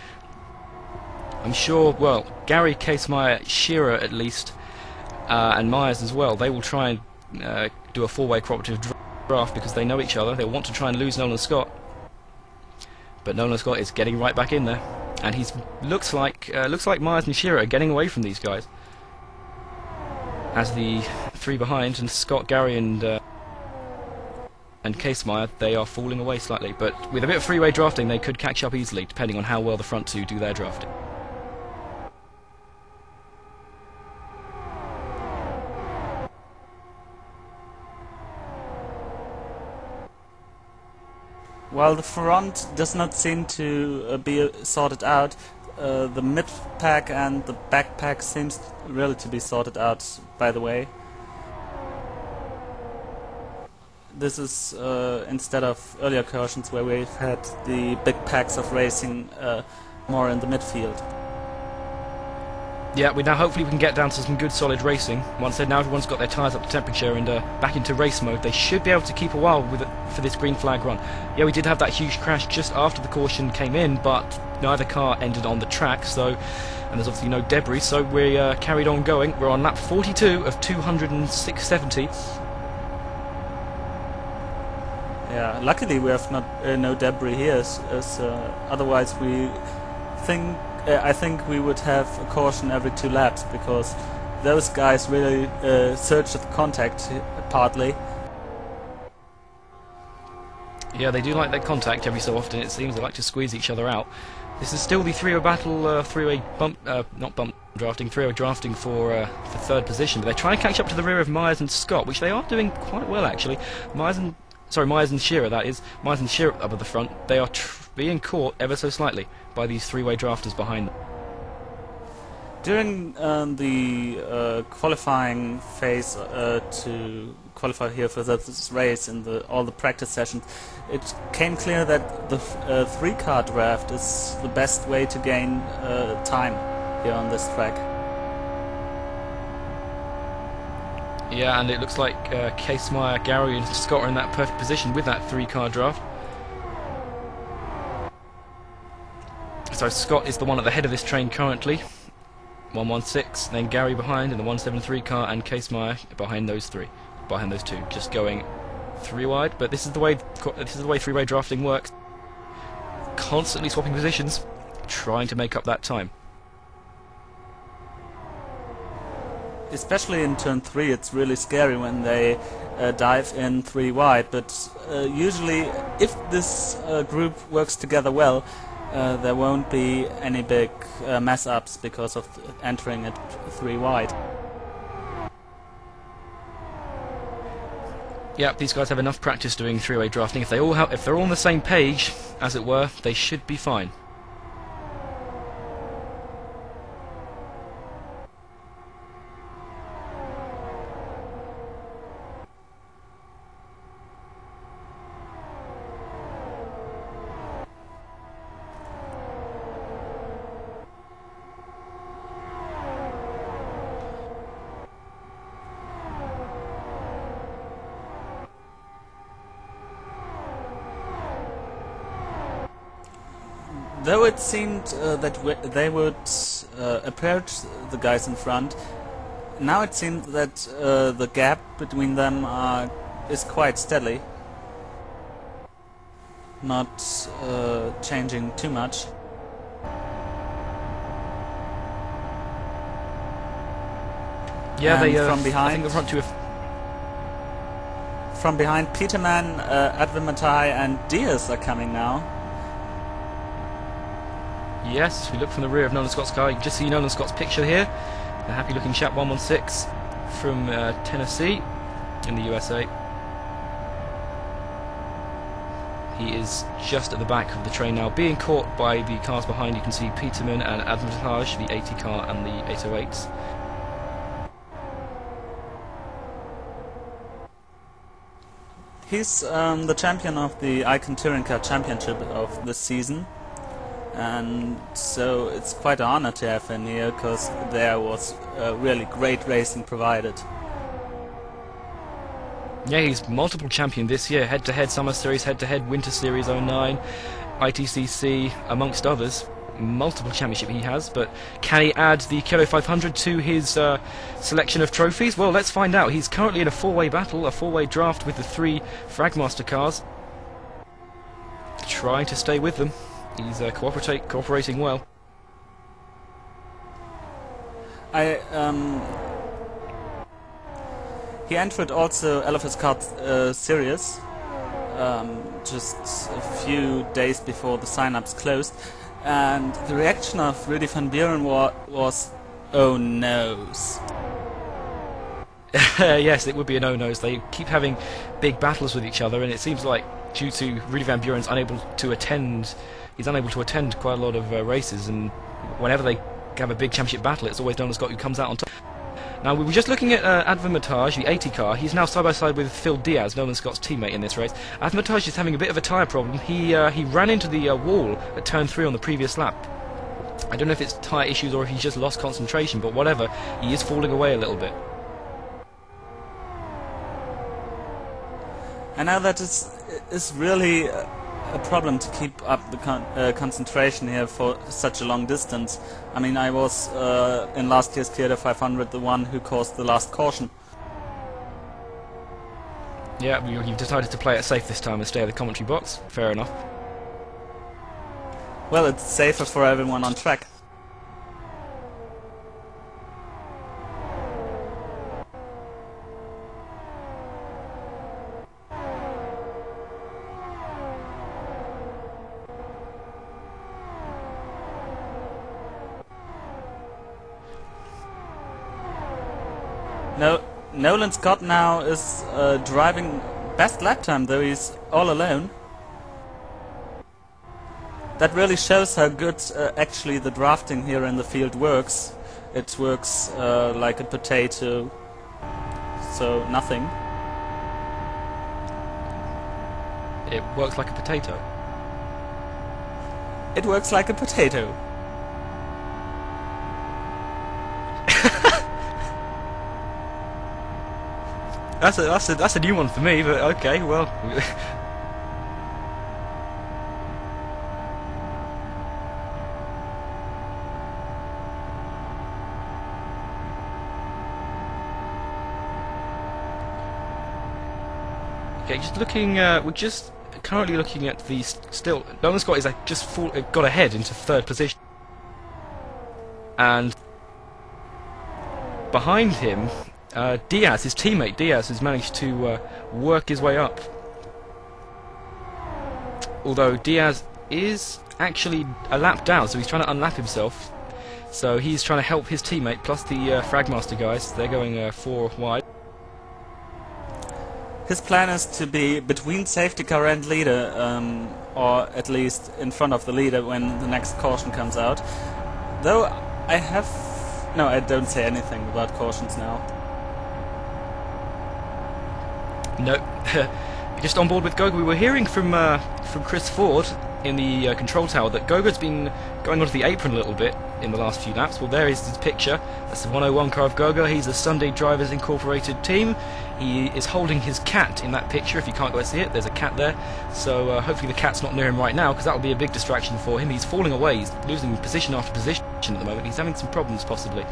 I'm sure, well, Gary, Casemeyer, Shearer at least, and Myers as well, they will try and do a 4-way cooperative draft because they know each other. They want to try and lose Nolan Scott, but Nolan Scott is getting right back in there. And he's looks like Myers and Shearer are getting away from these guys. As the 3 behind, and Scott, Gary, and Casemeyer, they are falling away slightly. But with a bit of freeway drafting, they could catch up easily, depending on how well the front 2 do their drafting. While the front does not seem to be sorted out, the mid pack and the back pack seems really to be sorted out, by the way. This is instead of earlier cautions where we've had the big packs of racing more in the midfield. Yeah, hopefully we can get down to some good solid racing. Once now everyone's got their tyres up to temperature and back into race mode, they should be able to keep a while with it for this green flag run. Yeah, we did have that huge crash just after the caution came in, but neither car ended on the track, so, and there's obviously no debris, so we carried on going. We're on lap 42 of 206.70. Yeah, luckily we have no debris here, as otherwise I think we would have a caution every 2 laps, because those guys really searched the contact partly. Yeah, they do like that contact every so often. It seems they like to squeeze each other out. This is still the three-way battle, three-way bump, not bump drafting, three-way drafting for third position. But they're trying to catch up to the rear of Myers and Scott, which they are doing quite well actually. Myers and Shearer, that is. Myers and Shearer up at the front. They are being caught ever so slightly by these three-way drafters behind them. During the qualifying phase to qualify here for this race in all the practice sessions, it came clear that the three-car draft is the best way to gain time here on this track. Yeah, and it looks like Casemeyer, Gary and Scott are in that perfect position with that three-car draft. So Scott is the one at the head of this train currently. 116, then Gary behind in the 173 car, and Casemeyer behind those two, just going three wide. But this is the way three-way drafting works. Constantly swapping positions, trying to make up that time. Especially in turn 3, it's really scary when they dive in three wide. But usually, if this group works together well, there won't be any big mess-ups because of entering it three wide. Yeah, these guys have enough practice doing three-way drafting. If they're all on the same page, as it were, they should be fine. Though it seemed that they would approach the guys in front, now it seems that the gap between them is quite steady, not changing too much. Yeah, and they from behind. I think the front two From behind, Peterman, Advamatai and Diaz are coming now. Yes, if we look from the rear of Nolan Scott's car, you can just see Nolan Scott's picture here. The happy-looking chap 116 from Tennessee in the USA. He is just at the back of the train now, being caught by the cars behind. You can see Peterman and Advantage, the 80 car and the 808s. He's the champion of the Icon Touring Car Championship of this season. And so it's quite an honor to have him here, because there was really great racing provided. Yeah, he's multiple champion this year, head-to-head Summer Series, head-to-head Winter Series 09, ITCC, amongst others. Multiple championship he has, but can he add the Kyoto 500 to his selection of trophies? Well, let's find out. He's currently in a four-way battle, a four-way draft with the three Fragmaster cars. Trying to stay with them. He's cooperating well. He entered also LFS Kart Series just a few days before the sign-ups closed, and the reaction of Rudy van Buren was, "Oh noes." Yes, it would be a no-nos. They keep having big battles with each other, and it seems like due to Rudy van Buren's he's unable to attend quite a lot of races, and whenever they have a big championship battle, it's always Nolan Scott who comes out on top. Now, we were just looking at Advantage, the 80 car. He's now side by side with Phil Diaz, Nolan Scott's teammate in this race. Advantage is having a bit of a tyre problem. He ran into the wall at turn 3 on the previous lap. I don't know if it's tyre issues or if he's just lost concentration, but whatever, he is falling away a little bit. And now that is really a problem to keep up the concentration here for such a long distance. I mean, I was in last year's Kyoto 500 the one who caused the last caution. Yeah, you've decided to play it safe this time and stay at the commentary box. Fair enough. Well, it's safer for everyone on track. No, Nolan Scott now is driving best lap time, though he's all alone. That really shows how good actually the drafting here in the field works. It works like a potato, so nothing. It works like a potato. It works like a potato. That's a new one for me, but okay, well. Okay, just looking. We're just currently looking at the still. Nolan Scott is just got ahead into third position, and behind him, Diaz, his teammate Diaz, has managed to work his way up. Although Diaz is actually a lap down, so he's trying to unlap himself. So he's trying to help his teammate, plus the Fragmaster guys. They're going 4 wide. His plan is to be between safety car and leader, or at least in front of the leader when the next caution comes out. Though I have... No, I don't say anything about cautions now. No, just on board with Goga. We were hearing from Chris Ford in the control tower that Goga's been going onto the apron a little bit in the last few laps. Well, there is his picture. That's the 101 car of Goga. He's the Sunday Drivers Incorporated team. He is holding his cat in that picture. If you can't go see it, there's a cat there. So hopefully the cat's not near him right now, because that will be a big distraction for him. He's falling away. He's losing position after position at the moment. He's having some problems, possibly.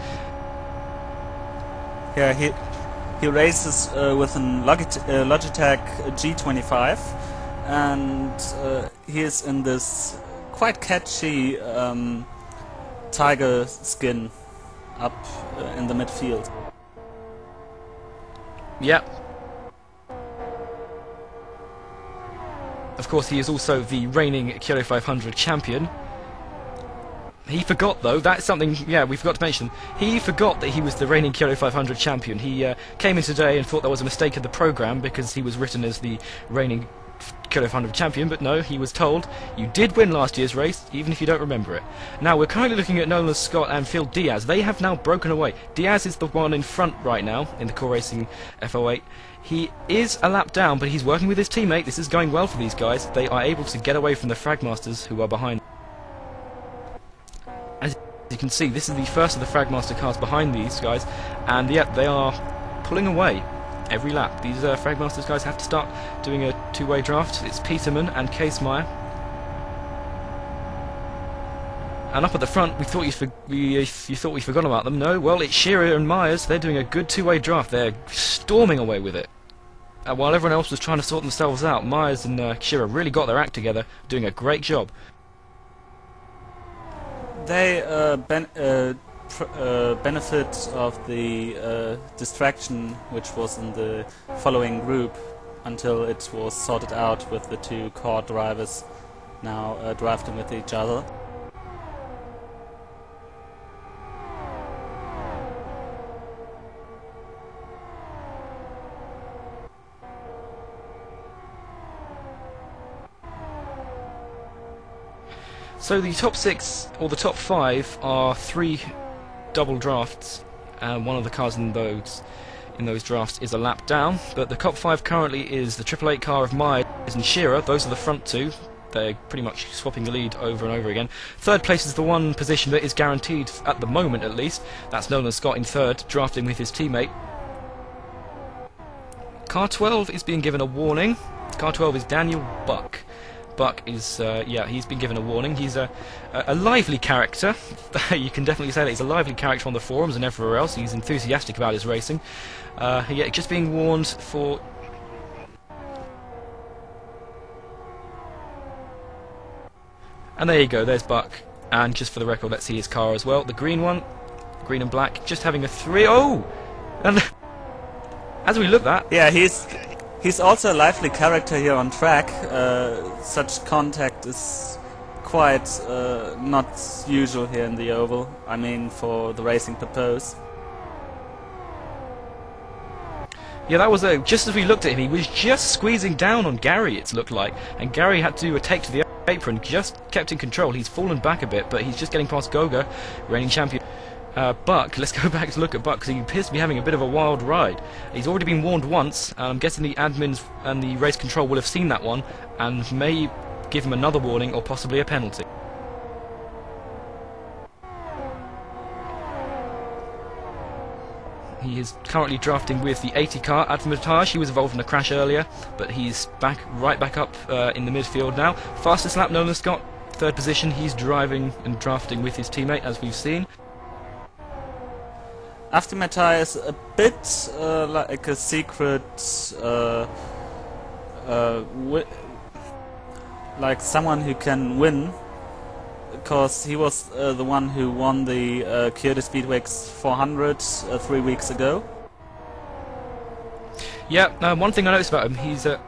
Yeah, he races with a Logitech G25, and he is in this quite catchy tiger skin up in the midfield. Yep. Of course, he is also the reigning Kyoto 500 champion. He forgot, though, that's something, yeah, we forgot to mention. He forgot that he was the reigning Kyoto 500 champion. He came in today and thought there was a mistake in the programme because he was written as the reigning Kyoto 500 champion, but no, he was told, you did win last year's race, even if you don't remember it. Now, we're currently looking at Nolan Scott and Phil Diaz. They have now broken away. Diaz is the one in front right now in the Core Racing FO8. He is a lap down, but he's working with his teammate. This is going well for these guys. They are able to get away from the Fragmasters, who are behind. As you can see, this is the first of the Fragmaster cars behind these guys, and yet they are pulling away every lap. These Fragmasters guys have to start doing a two-way draft. It's Peterman and Casemeyer. And up at the front, we thought you thought we forgot about them. No, well, it's Shearer and Myers. They're doing a good two-way draft. They're storming away with it. While everyone else was trying to sort themselves out, Myers and Shearer really got their act together, doing a great job. They benefit of the distraction which was in the following group until it was sorted out with the two car drivers now drafting with each other. So the top 6, or the top 5, are 3 double drafts. One of the cars in those drafts is a lap down, but the top 5 currently is the 888 car of Myers and Shearer. Those are the front 2. They're pretty much swapping the lead over and over again. Third place is the one position that is guaranteed, at the moment at least. That's Nolan Scott in third, drafting with his teammate. Car 12 is being given a warning. Car 12 is Daniel Buck. Buck is, yeah, he's been given a warning. He's a lively character. You can definitely say that he's a lively character on the forums and everywhere else. He's enthusiastic about his racing. Yeah, just being warned for... And there you go, there's Buck. And just for the record, let's see his car as well. The green one, green and black, just having a 3... Oh! And as we look at that... Yeah, he's also a lively character here on track. Such contact is quite not usual here in the oval. I mean, for the racing purpose. Yeah, that was just as we looked at him, he was just squeezing down on Gary, it looked like, and Gary had to do a take to the apron, just kept in control. He's fallen back a bit, but he's just getting past Goga, reigning champion. Buck, let's go back to look at Buck, because he appears to be having a bit of a wild ride. He's already been warned once, and I'm guessing the admins and the race control will have seen that one, and may give him another warning, or possibly a penalty. He is currently drafting with the 80 car, Advantage. He was involved in a crash earlier, but he's right back up in the midfield now. Fastest lap, Nolan Scott, third position. He's driving and drafting with his teammate, as we've seen. Aftermath is a bit like a secret, like someone who can win, because he was the one who won the Kyoto Speedway's 400 3 weeks ago. Yeah, one thing I noticed about him, he's a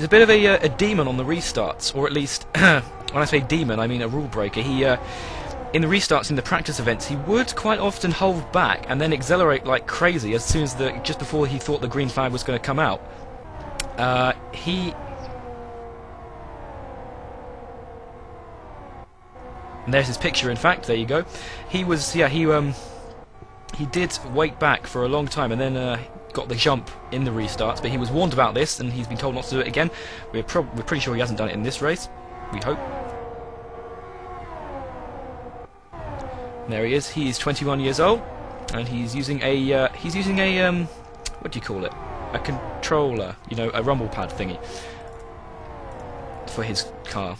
bit of a demon on the restarts, or at least, when I say demon, I mean a rule breaker. He, in the restarts in the practice events, he would quite often hold back and then accelerate like crazy as soon as just before he thought the green flag was going to come out. And there's his picture, in fact, there you go. He was, yeah, he did wait back for a long time and then got the jump in the restarts, but he was warned about this and he's been told not to do it again. We're pretty sure he hasn't done it in this race, we hope. There he is. He is 21 years old, and he's using a what do you call it? A controller, you know, a rumble pad thingy for his car,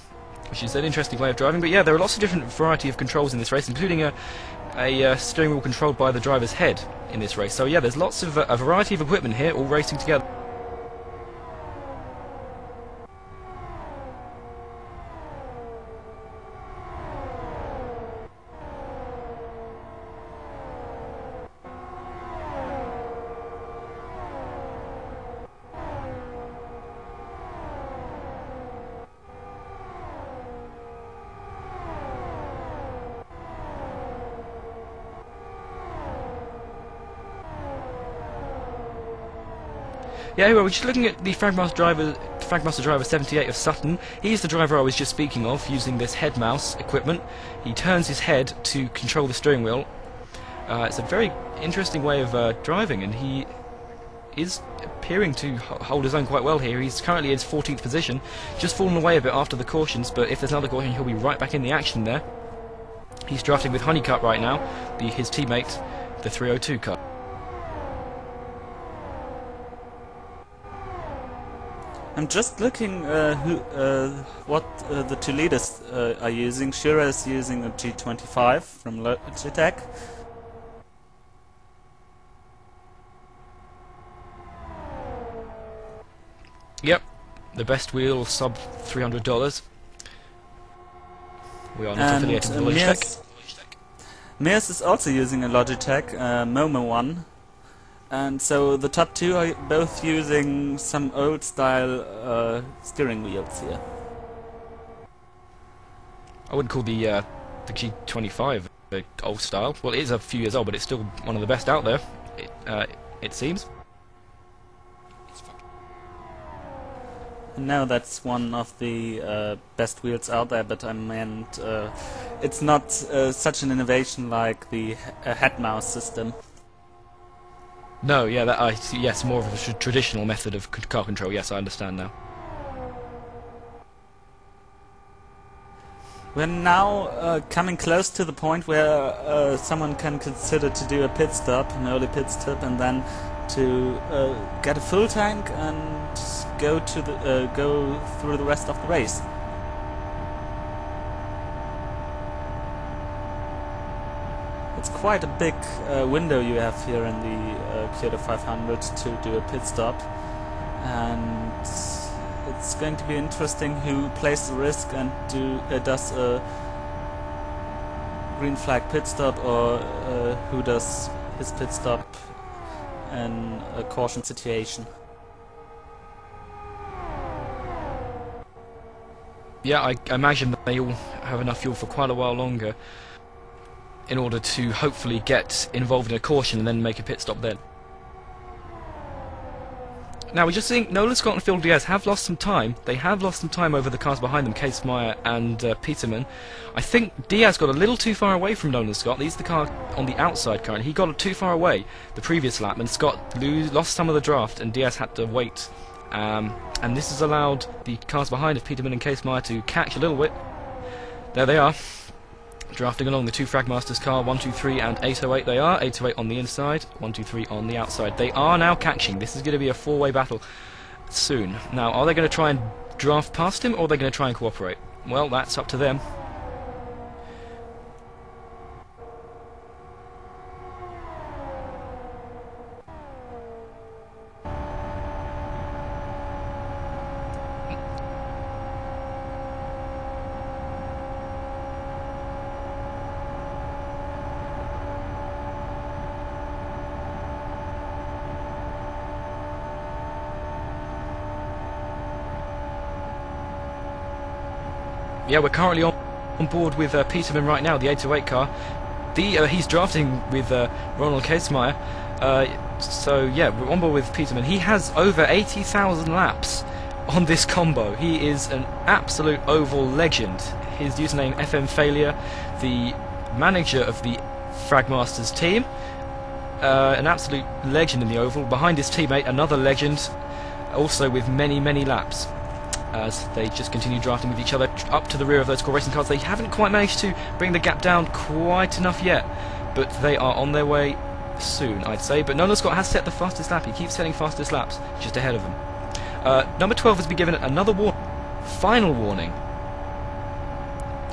which is an interesting way of driving. But yeah, there are lots of different variety of controls in this race, including a steering wheel controlled by the driver's head in this race. So yeah, there's lots of a variety of equipment here, all racing together. Yeah, anyway, we're just looking at the Fragmaster driver 78 of Sutton. He's the driver I was just speaking of, using this head mouse equipment. He turns his head to control the steering wheel. It's a very interesting way of driving, and he is appearing to hold his own quite well here. He's currently in his 14th position, just fallen away a bit after the cautions, but if there's another caution, he'll be right back in the action there. He's drafting with Honeycutt right now, his teammate, the 302 car. I'm just looking what the two leaders are using. Shira is using a G25 from Logitech. Yep, the best wheel, sub $300. We are not affiliated with Logitech. Mears is also using a Logitech Momo one. And so the top two are both using some old style steering wheels here. I wouldn't call the G25 old style. Well, it is a few years old, but it's still one of the best out there, it seems. No, that's one of the best wheels out there, but I meant it's not such an innovation like the head mouse system. No, yeah, yes, more of a traditional method of car control. Yes, I understand now. We're now coming close to the point where someone can consider to do a pit stop, an early pit stop, and then to get a full tank and go through the rest of the race. It's quite a big window you have here in the Kyoto 500 to do a pit stop, and it's going to be interesting who plays the risk and does a green flag pit stop, or who does his pit stop in a caution situation. Yeah, I imagine that they all have enough fuel for quite a while longer. in order to hopefully get involved in a caution and then make a pit stop then. Now we're just seeing Nolan Scott and Phil Diaz have lost some time. They have lost some time over the cars behind them, Case Meyer and Peterman. I think Diaz got a little too far away from Nolan Scott. He's the car on the outside currently. He got too far away the previous lap, and Scott lost some of the draft, and Diaz had to wait. And this has allowed the cars behind of Peterman and Case Meyer to catch a little bit. There they are, drafting along the two Fragmasters car, 1, 2, 3 and 808 they are. 808 on the inside, 1, 2, 3 on the outside. They are now catching. This is going to be a four-way battle soon. Now, are they going to try and draft past him, or are they going to try and cooperate? Well, that's up to them. Yeah, we're currently on board with Peterman right now, the 808 car. He's drafting with Ronald Casemeyer. So yeah, we're on board with Peterman. He has over 80,000 laps on this combo. He is an absolute oval legend. His username FM Failure, the manager of the Fragmasters team. An absolute legend in the oval. Behind his teammate, another legend, also with many, many laps. As they just continue drafting with each other up to the rear of those core racing cars. They haven't quite managed to bring the gap down quite enough yet, but they are on their way soon, I'd say. But Nolan Scott has set the fastest lap. He keeps setting fastest laps just ahead of them. Number 12 has been given another final warning.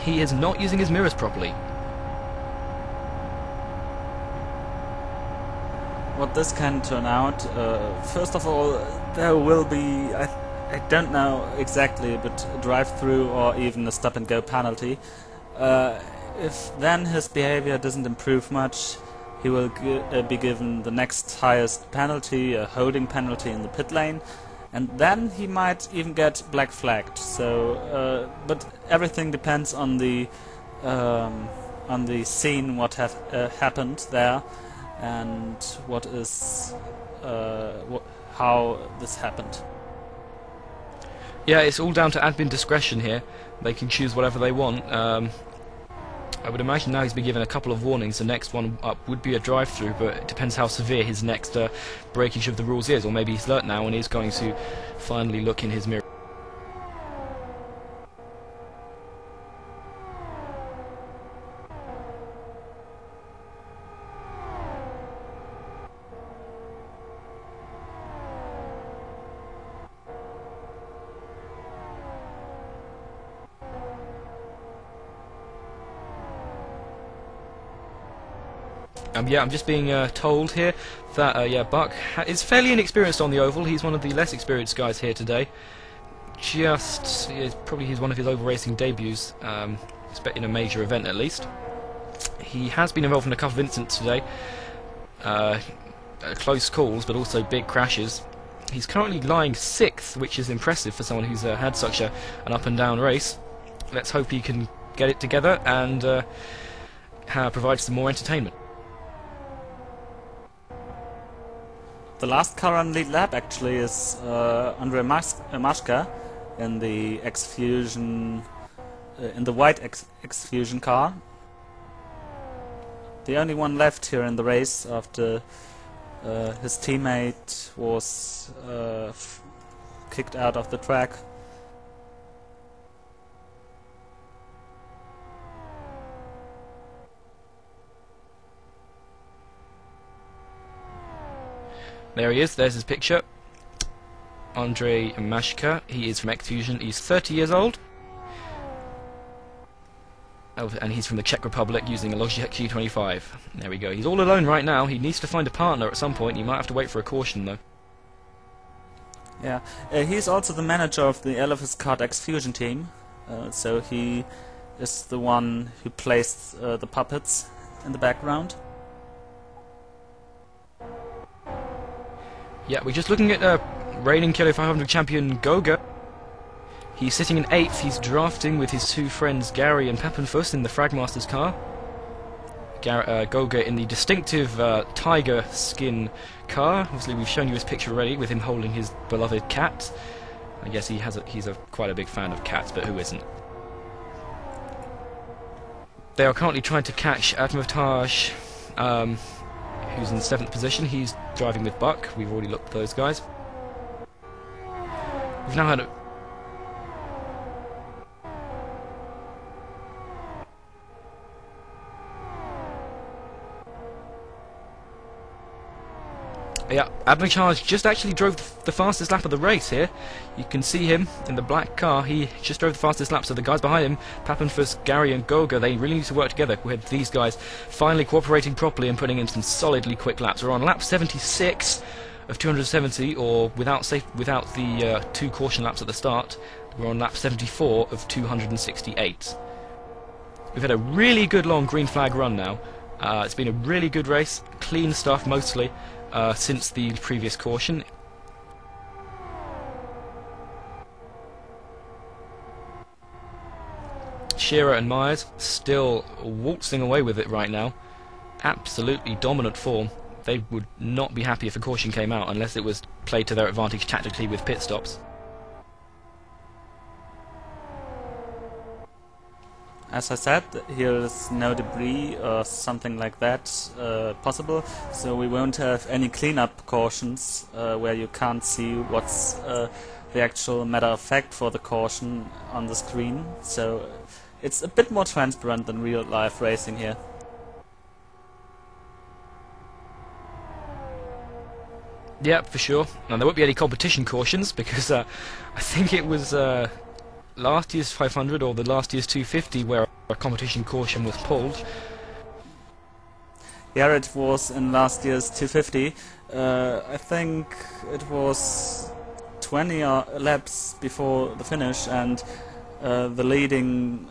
He is not using his mirrors properly. What this can turn out, first of all, there will be, I don't know exactly, but a drive-through or even a stop-and-go penalty. If then his behavior doesn't improve much, he will be given the next highest penalty, a holding penalty in the pit lane, and then he might even get black flagged. So, but everything depends on the scene, what have happened there, and what is how this happened. Yeah, it's all down to admin discretion here. They can choose whatever they want. I would imagine now he's been given a couple of warnings. The next one up would be a drive-through, but it depends how severe his next breakage of the rules is. Or maybe he's learnt now and is going to finally look in his mirror. Yeah, I'm just being told here that yeah, Buck is fairly inexperienced on the oval. He's one of the less experienced guys here today. Probably he's one of his oval racing debuts, in a major event at least. He has been involved in a couple of incidents today, close calls, but also big crashes. He's currently lying 6th, which is impressive for someone who's had such an up and down race. Let's hope he can get it together and provide some more entertainment. The last car on lead lap actually is Andrei Mashka in the X-Fusion, in the white X-Fusion car. The only one left here in the race after his teammate was kicked out of the track. There he is, there's his picture. Andrei Mashka, he is from X-Fusion, he's 30 years old. Oh, and he's from the Czech Republic using a Logitech G25. There we go, he's all alone right now. He needs to find a partner at some point. He might have to wait for a caution though. Yeah, he's also the manager of the Elephas Kart X-Fusion team. So he is the one who placed the puppets in the background. Yeah, we're just looking at reigning Kyoto 500 champion Goga. He's sitting in 8th, he's drafting with his two friends Gary and Peppenfuss in the Fragmasters car. Golga in the distinctive tiger skin car. Obviously, we've shown you his picture already with him holding his beloved cat. I guess he's quite a big fan of cats, but who isn't? They are currently trying to catch Atmataj, who's in 7th position. He's driving with Buck. We've already looked at those guys. We've now had a... Yeah, Atmataj just actually drove the fastest lap of the race here. You can see him in the black car. He just drove the fastest lap, so the guys behind him, Papenfuss, Gary and Golga, they really need to work together with these guys finally cooperating properly and putting in some solidly quick laps. We're on lap 76 of 270, or without the 2 caution laps at the start, we're on lap 74 of 268. We've had a really good long green flag run now. It's been a really good race, clean stuff mostly. Since the previous caution. Shearer and Myers still waltzing away with it right now. Absolutely dominant form. They would not be happy if a caution came out unless it was played to their advantage tactically with pit stops. As I said, here is no debris or something like that possible, so we won't have any cleanup cautions where you can't see what's the actual matter of fact for the caution on the screen. So it's a bit more transparent than real life racing here. Yeah, for sure. And there won't be any competition cautions because I think it was last year's 500 or the last year's 250 where a competition caution was pulled. Yeah, it was in last year's 250. I think it was 20 laps before the finish, and the leading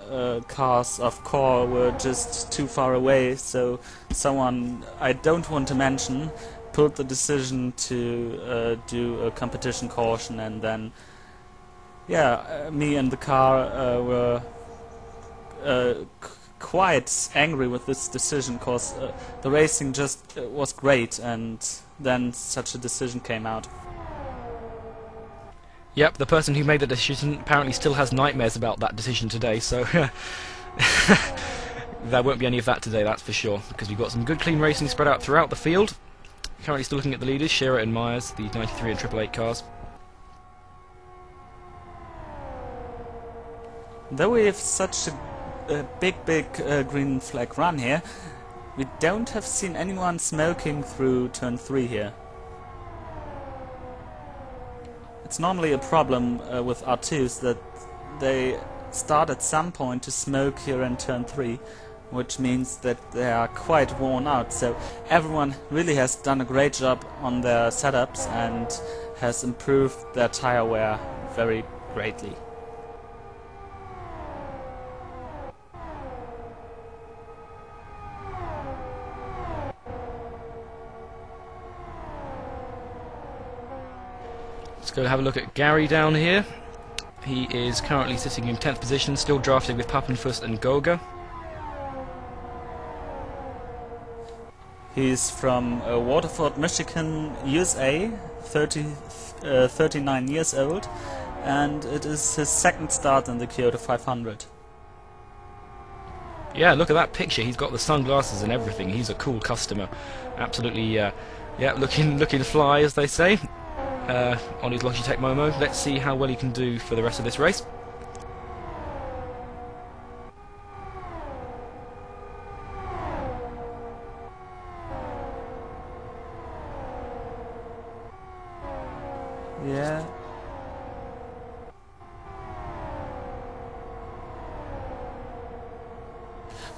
cars of core were just too far away, so someone I don't want to mention pulled the decision to do a competition caution, and then me and the car were quite angry with this decision, because the racing just was great, and then such a decision came out. Yep, the person who made the decision apparently still has nightmares about that decision today, so there won't be any of that today, that's for sure, because we've got some good clean racing spread out throughout the field. Currently still looking at the leaders, Shearer and Myers, the 93 and 888 cars. Though we have such a big green flag run here, we don't have seen anyone smoking through turn 3 here. It's normally a problem with R2s that they start at some point to smoke here in turn 3, which means that they are quite worn out. So everyone really has done a great job on their setups and has improved their tire wear very greatly. Let's go have a look at Gary down here. He is currently sitting in 10th position, still drafting with Papenfuss and Golga. He's from Waterford, Michigan, USA, 39 years old, and it is his second start in the Kyoto 500. Yeah, look at that picture. He's got the sunglasses and everything. He's a cool customer. Absolutely, yeah, looking fly, as they say, on his Logitech Momo. Let's see how well he can do for the rest of this race. Yeah.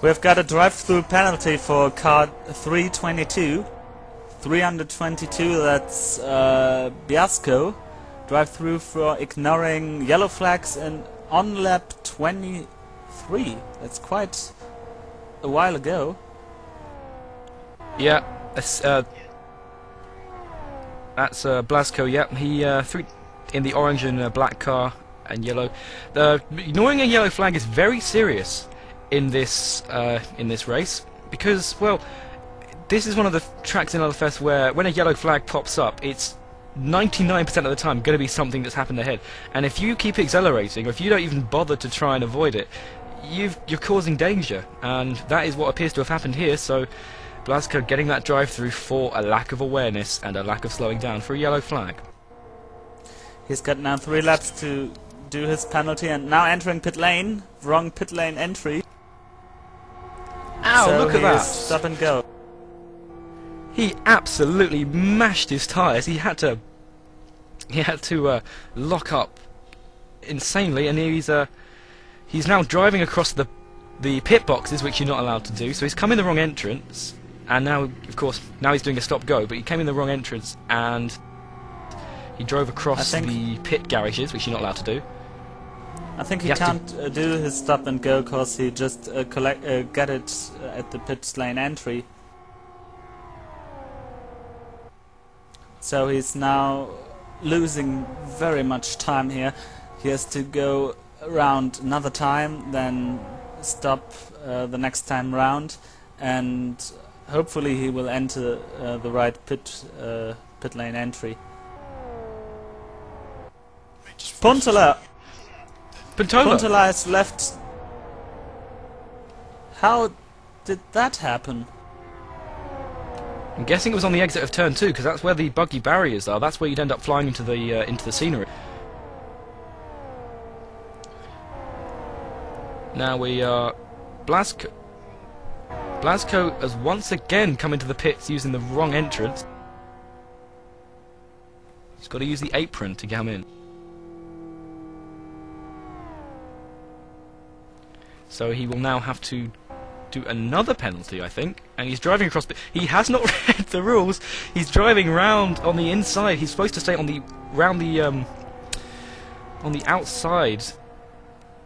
We've got a drive-through penalty for car 322. 322, that's Biasco. Drive-through for ignoring yellow flags on lap 23. That's quite a while ago. Yeah, that's Blasco. Yep, he threw in the orange and black car and yellow. Ignoring a yellow flag is very serious in this race, because, well, this is one of the tracks in LFS where when a yellow flag pops up, it's 99% of the time going to be something that's happened ahead. And if you keep accelerating, or if you don't even bother to try and avoid it, you're causing danger. And that is what appears to have happened here, so Blasco getting that drive through for a lack of awareness and a lack of slowing down for a yellow flag. He's got now 3 laps to do his penalty, and now entering pit lane. Wrong pit lane entry. Ow, so look at he that. is stop and go. He absolutely mashed his tyres. He had to lock up insanely, and he's now driving across the pit boxes, which you're not allowed to do. So he's come in the wrong entrance, and now, of course, now he's doing a stop-go. But he came in the wrong entrance, and he drove across the pit garages, which you're not allowed to do. I think he can't do his stop and go because he just got it at the pit lane entry. So he's now losing very much time here. He has to go around another time, then stop the next time round, and hopefully he will enter the right pit lane entry. Puntola is left. How did that happen? I'm guessing it was on the exit of turn 2, because that's where the buggy barriers are. That's where you'd end up flying into the scenery. Now we are Blasco has once again come into the pits using the wrong entrance. He's got to use the apron to come in. So he will now have to do another penalty, I think, and he's driving across. He has not read the rules. He's driving round on the inside. He's supposed to stay on the outside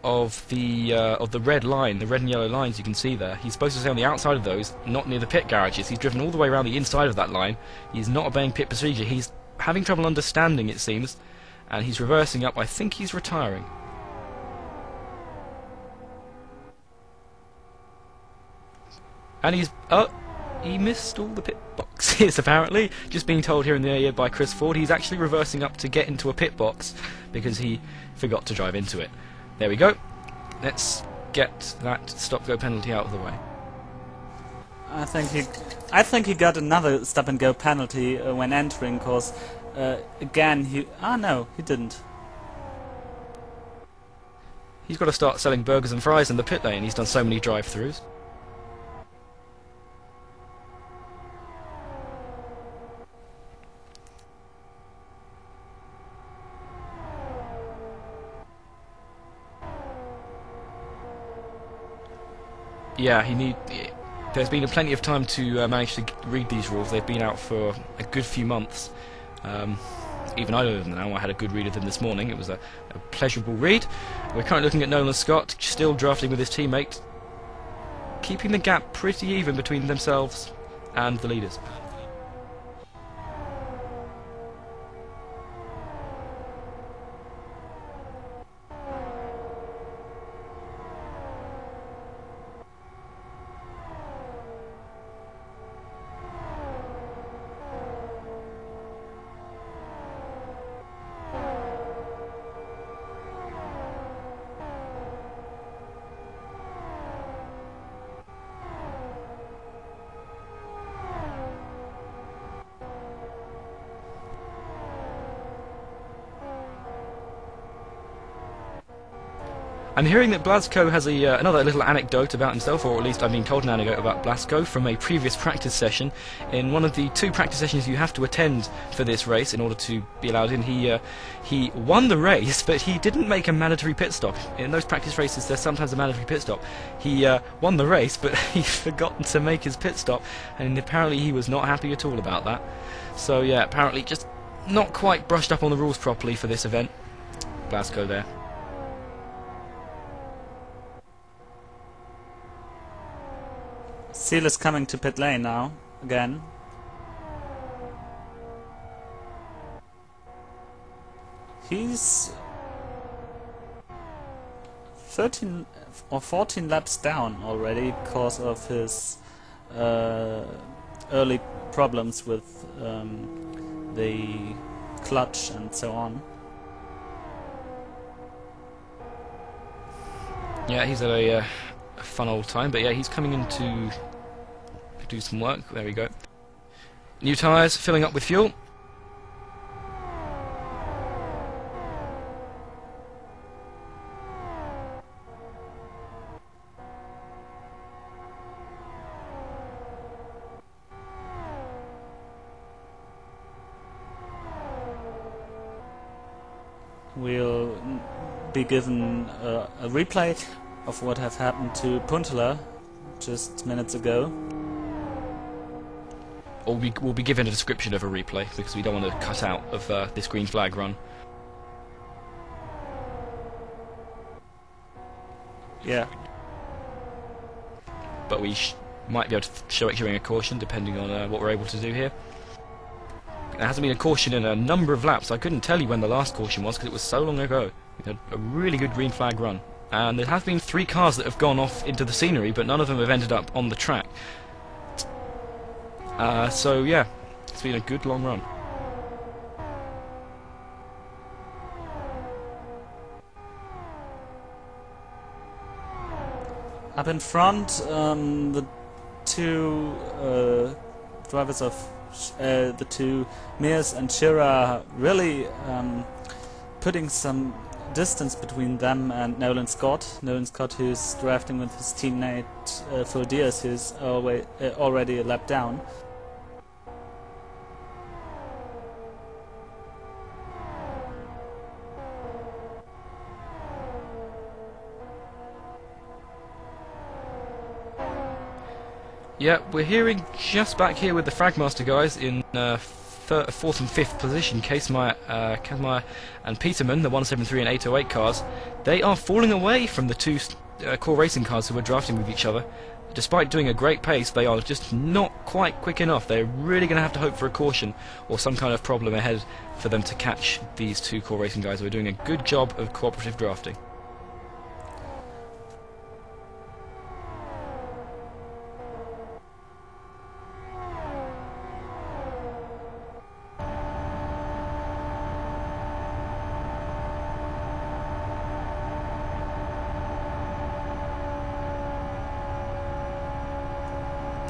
of the red line, the red and yellow lines you can see there. He's supposed to stay on the outside of those, not near the pit garages. He's driven all the way around the inside of that line. He's not obeying pit procedure. He's having trouble understanding, it seems, and he's reversing up. I think he's retiring. And he missed all the pit boxes, apparently. Just being told here in the ear by Chris Ford, he's actually reversing up to get into a pit box because he forgot to drive into it. There we go. Let's get that stop-go penalty out of the way. I think he got another stop-and-go penalty when entering, cause again he... no, he didn't. He's got to start selling burgers and fries in the pit lane. He's done so many drive-thrus. Yeah, there's been plenty of time to manage to read these rules. They've been out for a good few months. Even I know them now. I had a good read of them this morning. It was a pleasurable read. We're currently looking at Nolan Scott, still drafting with his teammate, keeping the gap pretty even between themselves and the leaders. I'm hearing that Blasco has another little anecdote about himself, or at least I've been told an anecdote about Blasco from a previous practice session. In one of the 2 practice sessions you have to attend for this race in order to be allowed in, he won the race, but he didn't make a mandatory pit stop. In those practice races there's sometimes a mandatory pit stop. He won the race, but he'd forgotten to make his pit stop, and apparently he was not happy at all about that. So yeah, apparently just not quite brushed up on the rules properly for this event. Blasco there. Seal is coming to pit lane now, again. He's 13 or 14 laps down already because of his early problems with the clutch and so on. Yeah, he's had a fun old time, but yeah, he's coming in to do some work. There we go. New tyres, filling up with fuel. We'll be given a replay of what have happened to Puntela just minutes ago. Or we'll be given a description of a replay, because we don't want to cut out of this green flag run. Yeah. But we might be able to show it during a caution, depending on what we're able to do here. There hasn't been a caution in a number of laps. I couldn't tell you when the last caution was, because it was so long ago. We had a really good green flag run. And there have been 3 cars that have gone off into the scenery, but none of them have ended up on the track. So yeah, it's been a good long run. Up in front, the two drivers of the two Mears and Shira really putting some distance between them and Nolan Scott. Nolan Scott, who's drafting with his teammate Phil Diaz, who's already a lap down. Yeah, we're hearing just back here with the Fragmaster guys in 4th and 5th position, Kasemeyer and Peterman, the 173 and 808 cars. They are falling away from the 2 core racing cars who are drafting with each other. Despite doing a great pace, they are just not quite quick enough. They're really going to have to hope for a caution or some kind of problem ahead for them to catch these 2 core racing guys who are doing a good job of cooperative drafting.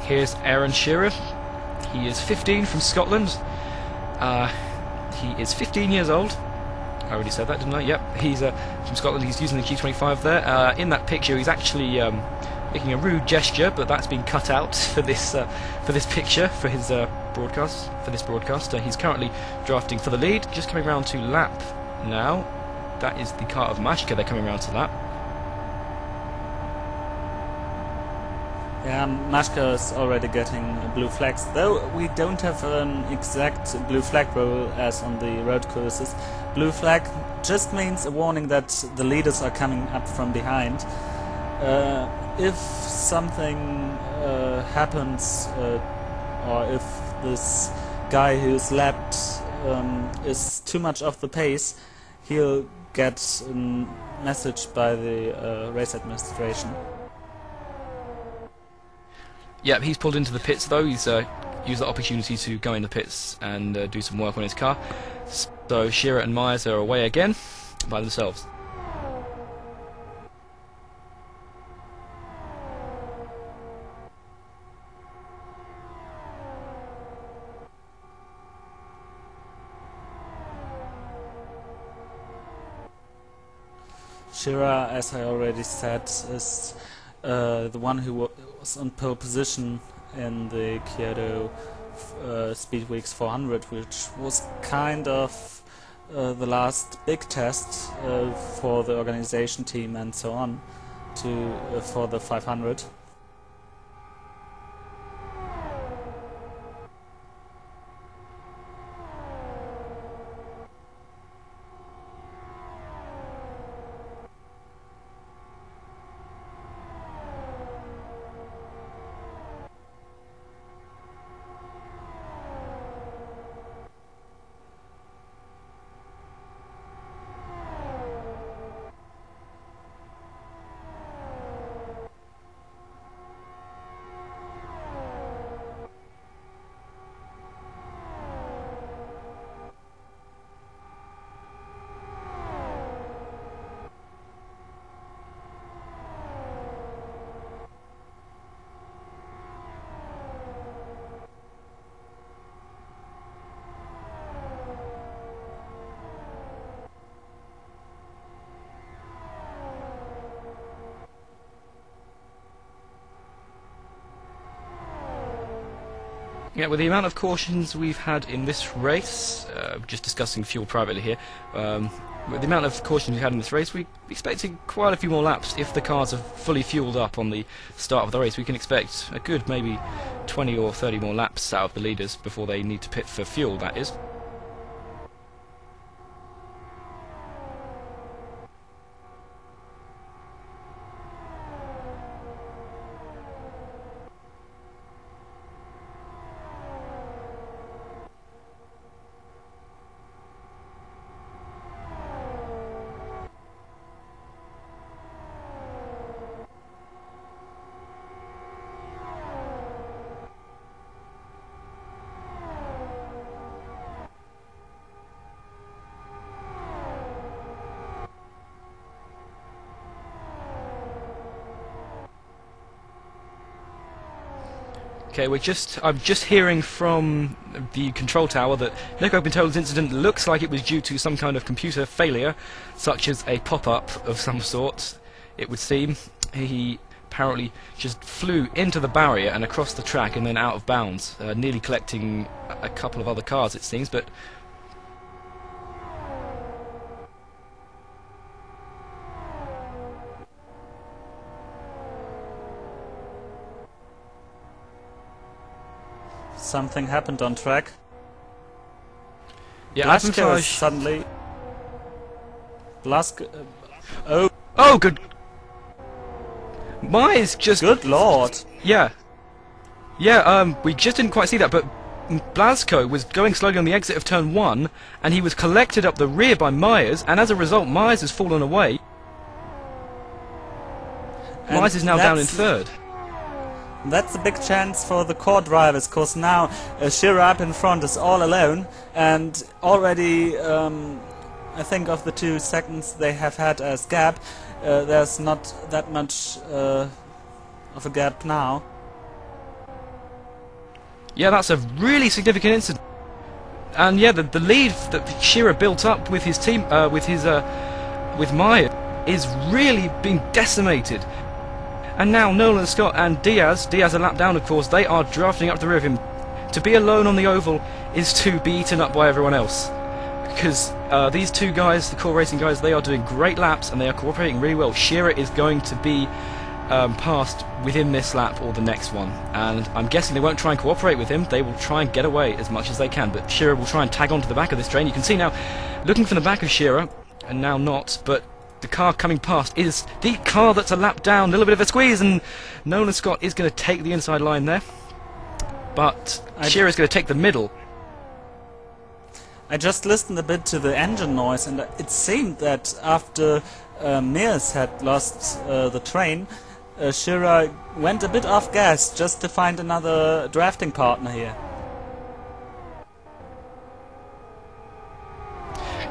Here's Aaron Shearer. He is 15 from Scotland. He is 15 years old. I already said that, didn't I? Yep, he's from Scotland. He's using the Q25 there. In that picture, he's actually making a rude gesture, but that's been cut out for this picture, for his broadcast. For this broadcast, he's currently drafting for the lead. Just coming round to lap now. That is the car of Mashka. They're coming round to lap. Yeah, Mashka is already getting blue flags, though we don't have an exact blue flag rule as on the road courses. Blue flag just means a warning that the leaders are coming up from behind. If something happens, or if this guy who's lapped is too much off the pace, he'll get a message by the race administration. Yep, he's pulled into the pits though. He's used the opportunity to go in the pits and do some work on his car. So Shearer and Myers are away again by themselves. Shearer, as I already said, is the one who was on pole position in the Kyoto Speed Weeks 400, which was kind of the last big test for the organization team and so on for the 500. Yeah, with the amount of cautions we've had in this race, just discussing fuel privately here, with the amount of cautions we've had in this race, we're expecting quite a few more laps. If the cars are fully fueled up on the start of the race, we can expect a good maybe 20 or 30 more laps out of the leaders before they need to pit for fuel, that is. Okay, I'm just hearing from the control tower that Nico Pintola's incident looks like it was due to some kind of computer failure, such as a pop-up of some sort, it would seem. He apparently just flew into the barrier and across the track and then out of bounds, nearly collecting a couple of other cars, it seems, but Something happened on track. yeah, Blasco Attentage. is suddenly... Blasco... oh, Oh, good. Myers just. good lord! Yeah. Yeah, we just didn't quite see that, but Blasco was going slowly on the exit of turn 1, and he was collected up the rear by Myers, and as a result, Myers has fallen away. And Myers is now down in that's- third. That's a big chance for the core drivers, cause now Shearer up in front is all alone, and already I think of the 2 seconds they have had as gap, there's not that much of a gap now. Yeah, that's a really significant incident. And yeah, the lead that Shearer built up with his team, with Myers, is really being decimated. And now Nolan Scott and Diaz a lap down of course, they are drafting up the rear of him. To be alone on the oval is to be eaten up by everyone else. Because these 2 guys, the core racing guys, they are doing great laps and they are cooperating really well. Shearer is going to be passed within this lap or the next one. And I'm guessing they won't try and cooperate with him, they will try and get away as much as they can. But Shearer will try and tag onto the back of this train. You can see now, looking for the back of Shearer, and now not, but the car coming past is the car that's a lap down, a little bit of a squeeze, and Nolan Scott is going to take the inside line there, but Shearer's going to take the middle. I just listened a bit to the engine noise, and it seemed that after Mears had lost the train, Shearer went a bit off gas just to find another drafting partner here.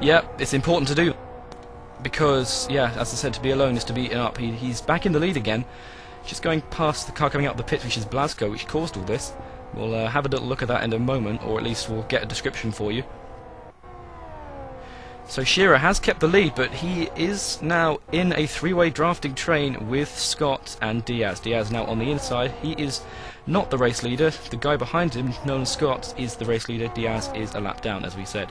Yeah, it's important to do, because, yeah, as I said, to be alone is to be eaten up. He's back in the lead again, just going past the car coming out of the pit, which is Blasco, which caused all this. We'll have a little look at that in a moment, or at least we'll get a description for you. So Shearer has kept the lead, but he is now in a 3-way drafting train with Scott and Diaz. Diaz now on the inside. He is not the race leader. The guy behind him, Nolan Scott, is the race leader. Diaz is a lap down, as we said.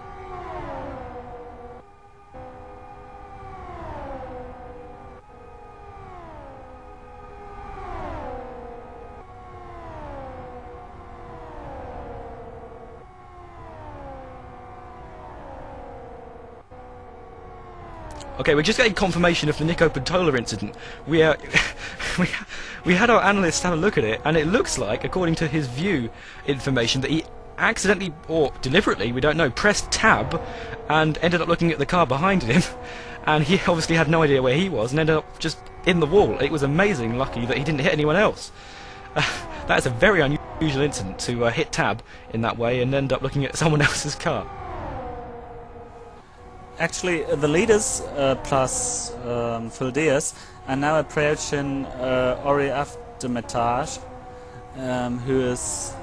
Okay, we're just getting confirmation of the Nico Pintola incident. We had our analysts have a look at it, and it looks like, according to his view information, that he accidentally, or deliberately, we don't know, pressed tab and ended up looking at the car behind him, and he obviously had no idea where he was and ended up just in the wall. It was amazing, lucky that he didn't hit anyone else. That is a very unusual incident, to hit tab in that way and end up looking at someone else's car. Actually, the leaders plus Phil Diaz are now approaching Ori Aftermatage, who is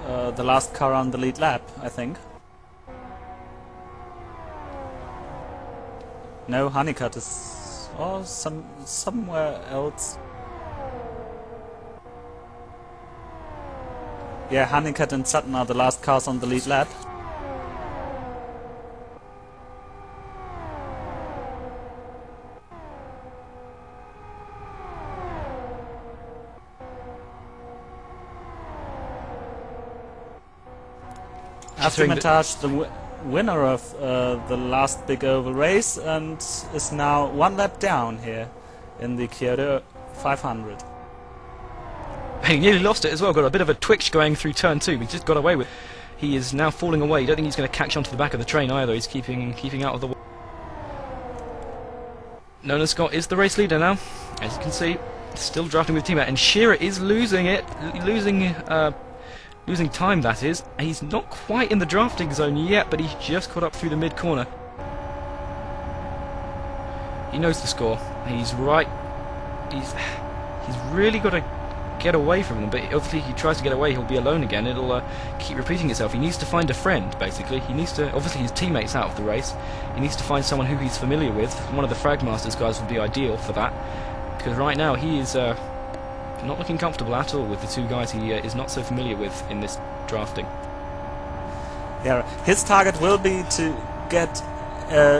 the last car on the lead lap, I think. No, Honeycutt is somewhere else. Yeah, Honeycutt and Sutton are the last cars on the lead lap. After Armitage, the winner of the last big oval race, and is now one lap down here in the Kyoto 500. He nearly lost it as well, got a bit of a twitch going through turn 2, he just got away with it. He is now falling away, you don't think he's going to catch onto the back of the train either, he's keeping out of the way. Nona Scott is the race leader now, as you can see, still drafting with teammate, and Shearer is losing it, losing time, that is. He's not quite in the drafting zone yet, but he's just caught up through the mid-corner. He knows the score. He's right. He's really got to get away from them, but obviously if he tries to get away, he'll be alone again. It'll keep repeating itself. He needs to find a friend, basically. He needs to... Obviously his teammate's out of the race. He needs to find someone who he's familiar with. One of the Fragmasters guys would be ideal for that, because right now he is... not looking comfortable at all with the two guys he is not so familiar with in this drafting. Yeah, his target will be to get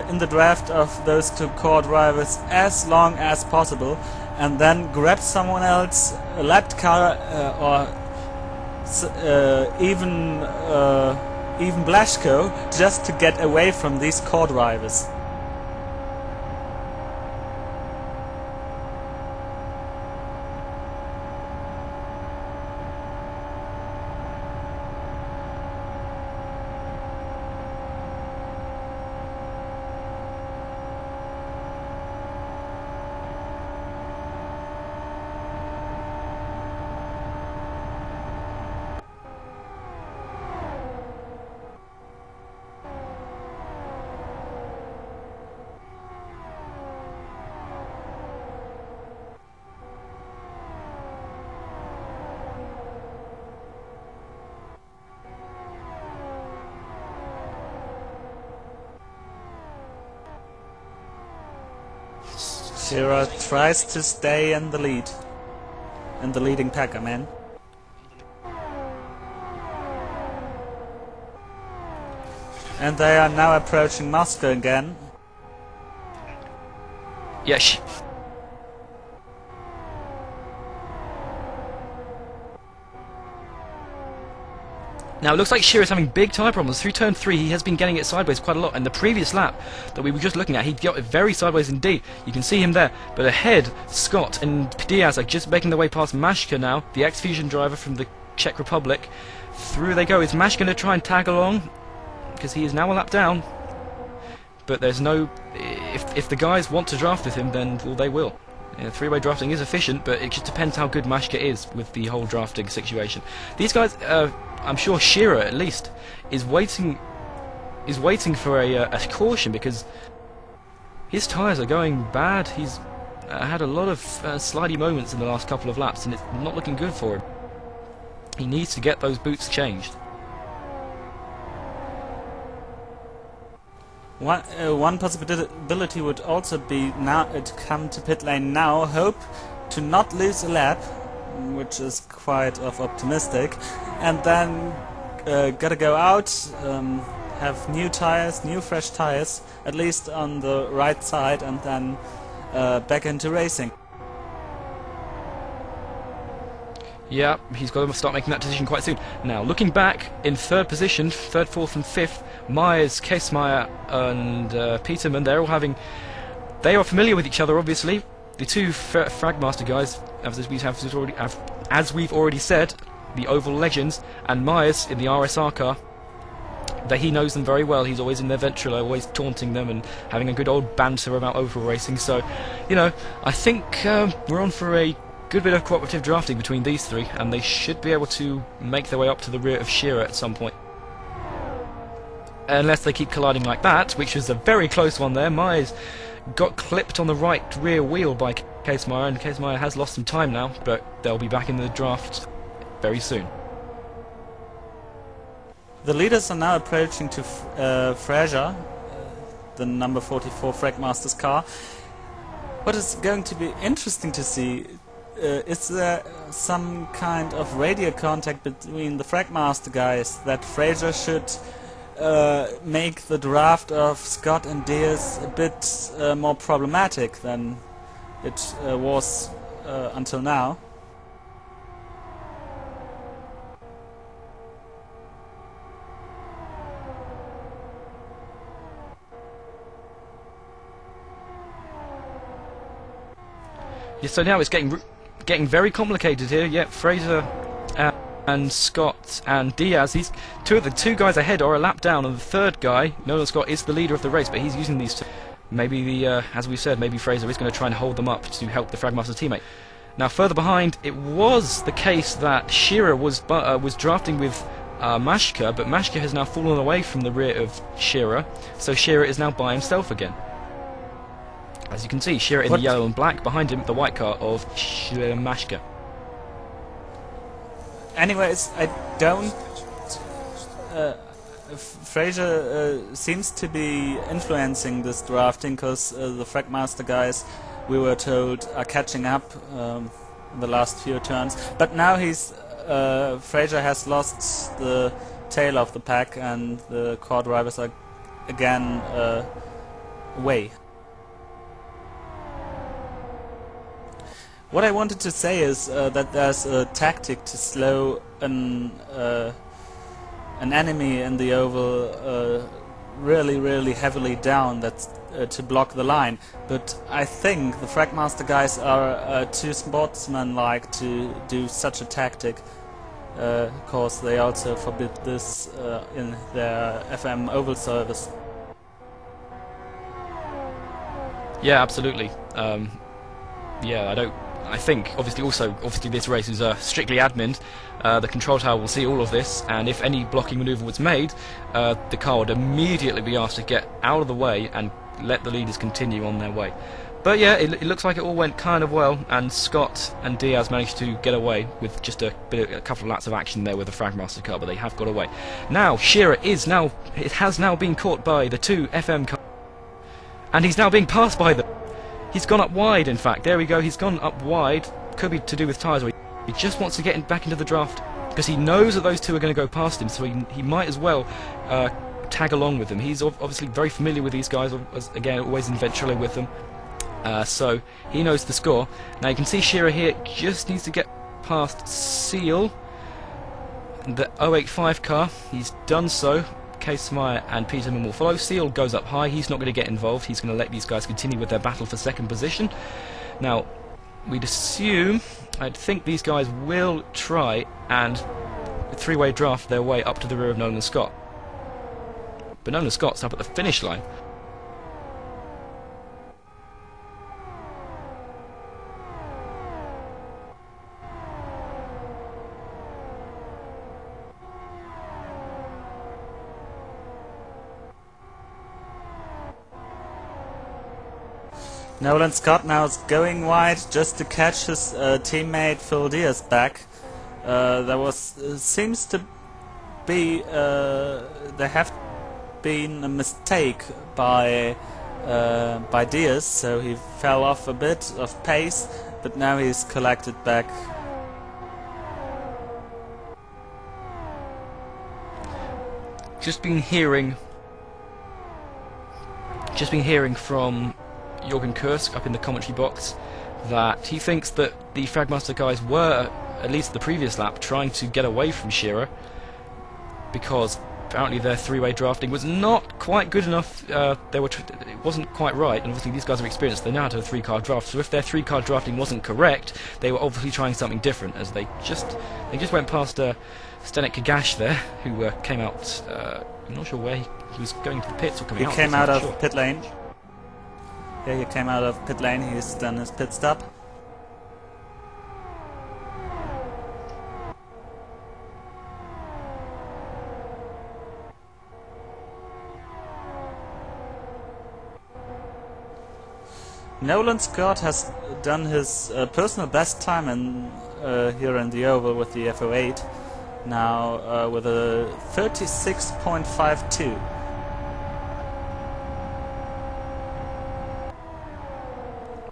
in the draft of those two core drivers as long as possible, and then grab someone else, a lapped car, or even Blaschko, just to get away from these core drivers. Shearer tries to stay in the lead, in the leading pack, I mean. And they are now approaching Moscow again. Yes. Now it looks like Shearer's having big tyre problems. Through turn 3 he has been getting it sideways quite a lot, and the previous lap that we were just looking at, he got it very sideways indeed. You can see him there, but ahead Scott and Diaz are just making their way past Mashka now, the ex-Fusion driver from the Czech Republic. Through they go. Is Mashka going to try and tag along? Because he is now a lap down. But there's no... If the guys want to draft with him, then well, they will. Three-way drafting is efficient, but it just depends how good Mashka is with the whole drafting situation. These guys, I'm sure Shearer at least, is waiting for a caution, because his tyres are going bad. He's had a lot of slidey moments in the last couple of laps, and it's not looking good for him. He needs to get those boots changed. One possibility would also be now to come to pit lane now, hope to not lose a lap, which is quite optimistic, and then gotta go out, have new tires, new fresh tires, at least on the right side, and then back into racing. Yeah, he's got to start making that decision quite soon. Now, looking back, in third position, third, fourth and fifth, Myers, Kasemeyer and Peterman, they are familiar with each other, obviously. The two Fragmaster guys, as we've already said, the Oval Legends, and Myers in the RSR car, that he knows them very well. He's always in their Ventrilo, always taunting them and having a good old banter about oval racing. So, you know, I think we're on for a good bit of cooperative drafting between these three, and they should be able to make their way up to the rear of Shearer at some point. Unless they keep colliding like that, which was a very close one there. Myers got clipped on the right rear wheel by Kasemeyer, and Kasemeyer has lost some time now, but they'll be back in the draft very soon. The leaders are now approaching to Fraser, the number 44 Fragmaster's car. What is going to be interesting to see is there some kind of radio contact between the Fragmaster guys that Fraser should make the draft of Scott and Diaz a bit more problematic than it was until now? Yeah, so now it's getting very complicated here. Yeah, Fraser and Scott and Diaz. He's the two guys ahead are a lap down, and the third guy, Nolan Scott, is the leader of the race, but he's using these two. Maybe as we said, maybe Fraser is going to try and hold them up to help the Fragmaster teammate. Now, further behind, it was the case that Shearer was drafting with Mashka, but Mashka has now fallen away from the rear of Shearer, so Shearer is now by himself again. As you can see, Shearer in the yellow and black, behind him the white car of Mashka. Anyways, I don't... Fraser seems to be influencing this drafting, because the Fragmaster guys, we were told, are catching up in the last few turns. But now Fraser has lost the tail of the pack, and the car drivers are again away. What I wanted to say is that there's a tactic to slow an enemy in the oval really heavily down, that's to block the line. But I think the Fragmaster guys are too sportsmanlike to do such a tactic, because they also forbid this in their FM oval service. Yeah, absolutely. Yeah, I think obviously this race is strictly admin. The control tower will see all of this, and if any blocking manoeuvre was made, the car would immediately be asked to get out of the way and let the leaders continue on their way. But yeah, it looks like it all went kind of well, and Scott and Diaz managed to get away with just a couple of laps of action there with the Fragmaster car, but they have got away. Now Shearer has now been caught by the two FM cars, and he's now being passed by them. He's gone up wide, in fact. There we go, he's gone up wide. Could be to do with tyres. He just wants to get back into the draft, because he knows that those two are going to go past him, so he might as well tag along with them. He's obviously very familiar with these guys, again, always in Ventrilo with them. So he knows the score. Now you can see Shearer here just needs to get past Seal, the 085 car. He's done so. Case Meyer and Peterman will follow. Seal goes up high, he's not going to get involved, he's going to let these guys continue with their battle for second position. Now, we'd assume, I'd think these guys will try and three-way draft their way up to the rear of Nolan Scott. But Nolan Scott's up at the finish line. Nolan Scott now is going wide just to catch his teammate Phil Diaz back. There seems to be there have been a mistake by Diaz, so he fell off a bit of pace, but now he's collected back. Just been hearing from Jorgen Kursk up in the commentary box that he thinks that the Fragmaster guys were, at least the previous lap, trying to get away from Shearer, because apparently their three-way drafting was not quite good enough. It wasn't quite right, and obviously these guys are experienced. They know how to three-car draft, so if their three-car drafting wasn't correct, they were obviously trying something different, as they just went past Zdenek Kagash there, who came out. I'm not sure where he was going to the pits or coming out. He came out of pit lane. Yeah, he came out of pit lane, he's done his pit stop. Nolan Scott has done his personal best time here in the oval with the FO8, now with a 36.52.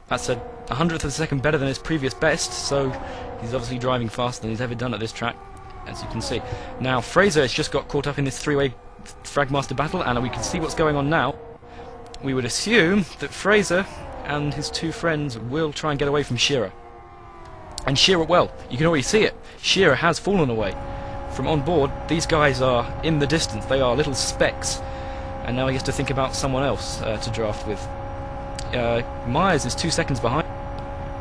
That's a a hundredth of a second better than his previous best, so he's obviously driving faster than he's ever done at this track, as you can see. Now Fraser has just got caught up in this three-way Fragmaster battle, and we can see what's going on now. We would assume that Fraser and his two friends will try and get away from Shearer. And Shearer, well, you can already see it. Shearer has fallen away. From on board, these guys are in the distance. They are little specks. And now he has to think about someone else to draft with. Myers is 2 seconds behind,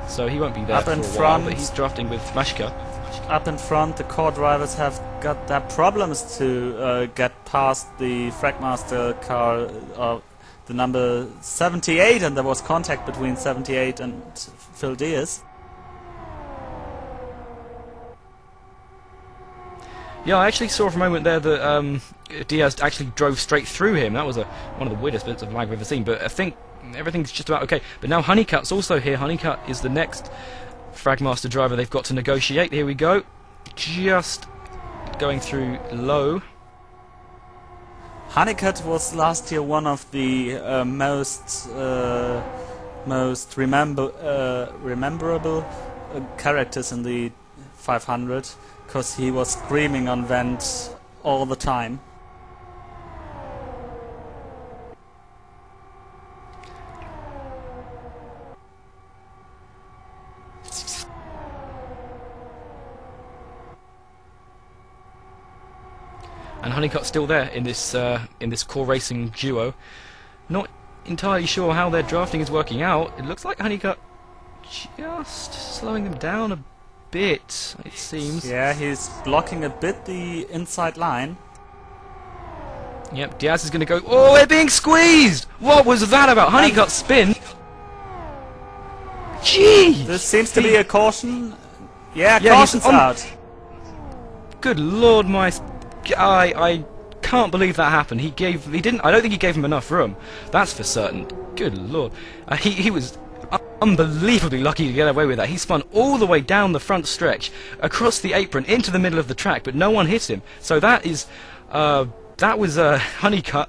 so he won't be there Up for a in while, front. but he's drafting with Mashka. Up in front, the core drivers have got their problems to get past the Fragmaster car, the number 78, and there was contact between 78 and Phil Diaz. Yeah, I actually saw for a moment there that Diaz actually drove straight through him. That was one of the weirdest bits of lag I've ever seen, but I think everything's just about okay. But now Honeycutt's also here. Honeycutt is the next Fragmaster driver they've got to negotiate. Here we go. Just going through low. Honeycutt was last year one of the most rememberable characters in the 500, because he was screaming on vent all the time. And Honeycutt's still there in this core racing duo. Not entirely sure how their drafting is working out. It looks like Honeycutt just slowing them down a bit, it seems. Yeah, he's blocking a bit the inside line. Yep, Diaz is going to go. Oh, we're being squeezed! What was that about? Honeycutt spin. Gee! This seems to be a caution. Yeah, Yeah, caution's out. Good lord, I can't believe that happened. He didn't. I don't think he gave him enough room. That's for certain. Good lord, he was unbelievably lucky to get away with that. He spun all the way down the front stretch, across the apron, into the middle of the track, but no one hit him. So that was Honeycutt.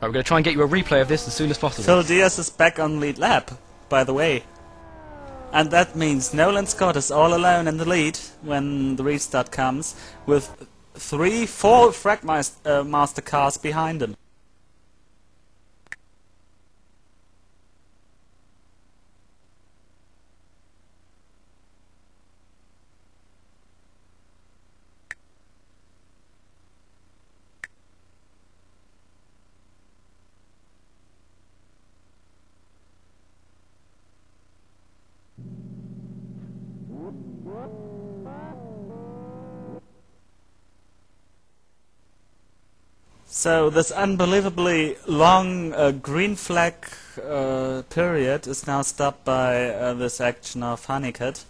Right, we're going to try and get you a replay of this as soon as possible. Phil Diaz is back on lead lap, by the way. And that means Nolan Scott is all alone in the lead when the restart comes, with 4 Fragmaster cars behind him. So this unbelievably long green flag period is now stopped by this action of Honeycutt.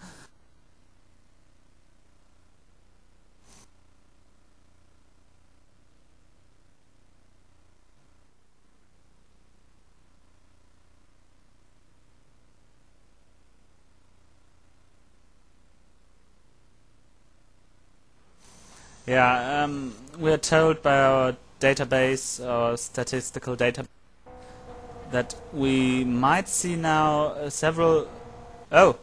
Yeah, we are told by our database or statistical data that we might see now several. Oh,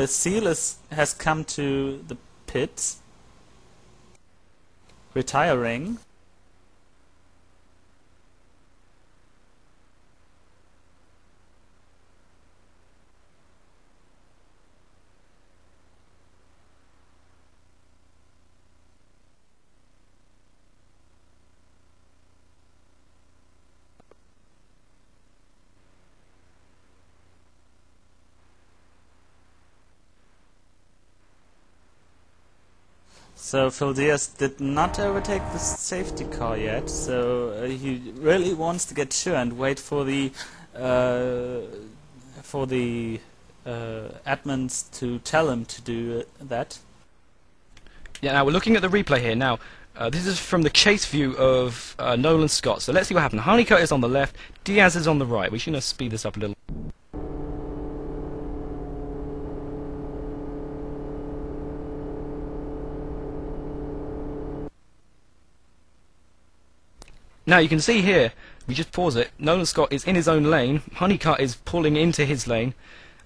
Seal has come to the pits, retiring. So Phil Diaz did not overtake the safety car yet, so he really wants to get sure and wait for the admins to tell him to do that. Yeah, now we're looking at the replay here. Now, this is from the chase view of Nolan Scott. So let's see what happened. Honeycutt is on the left, Diaz is on the right. We should speed this up a little. Now you can see here, we just pause it, Nolan Scott is in his own lane, Honeycutt is pulling into his lane.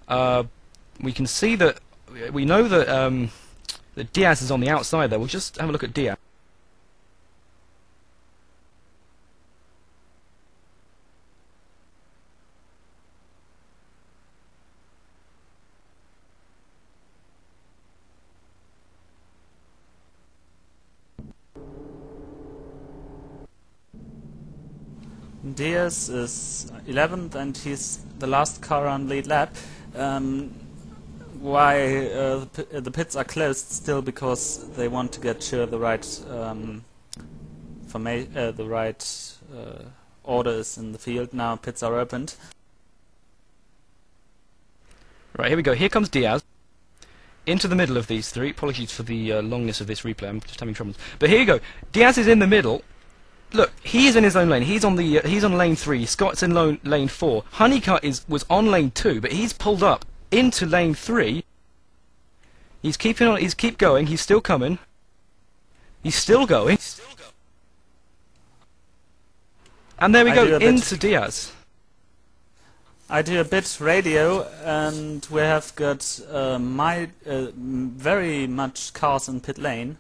We can see that, we know that, that Diaz is on the outside there. We'll just have a look at Diaz. Diaz is 11th and he's the last car on lead lap. Why the pits are closed still, because they want to get sure the right order is in the field. Now pits are opened. Right, here we go. Here comes Diaz. Into the middle of these three. Apologies for the longness of this replay. I'm just having troubles. But here you go. Diaz is in the middle. Look, he is in his own lane. He's on lane 3. Scott's in lane 4. Honeycutt was on lane 2, but he's pulled up into lane 3. He's keeping on. He's keep going. He's still coming. He's still going. And there we go into Diaz. I do a bit radio, and we have got very much cars in pit lane.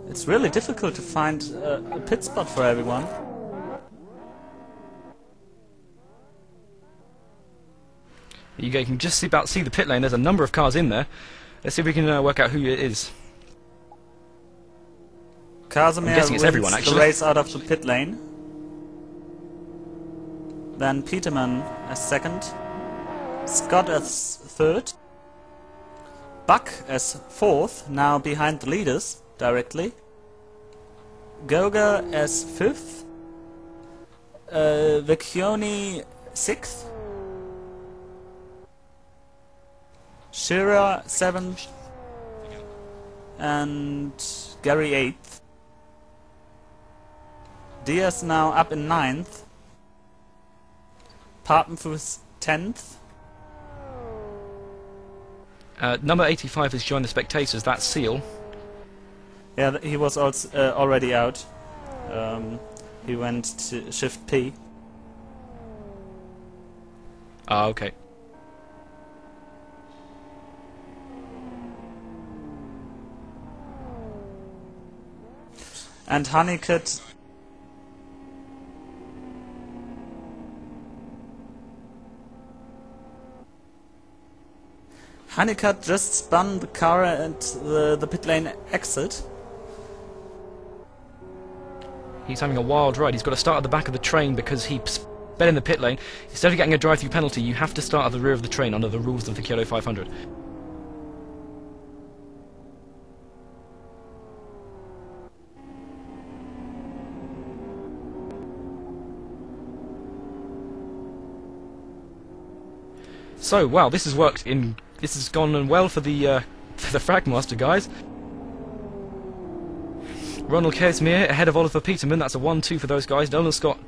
It's really difficult to find a pit spot for everyone. You can just about see the pit lane. There's a number of cars in there. Let's see if we can work out who it is. Casimir guessing it's wins everyone, actually. the race out of the pit lane. Then Peterman as second. Scott as third. Buck as fourth, now behind the leaders directly. Goga as fifth. Vecchioni sixth. Shearer seventh. And Gary eighth. Diaz now up in ninth. Papenfuss 10th. Number 85 has joined the spectators. That's Seal. Yeah, he was also already out. He went to shift P. Ah, okay. And Honeycutt just spun the car at the pit lane exit. He's having a wild ride. He's got to start at the back of the train because he sped in the pit lane. Instead of getting a drive-through penalty, you have to start at the rear of the train under the rules of the Kyoto 500. So, wow, this has worked in. This has gone well for the Fragmaster guys. Ronald Casimir ahead of Oliver Peterman. That's a 1-2 for those guys. Nolan Scott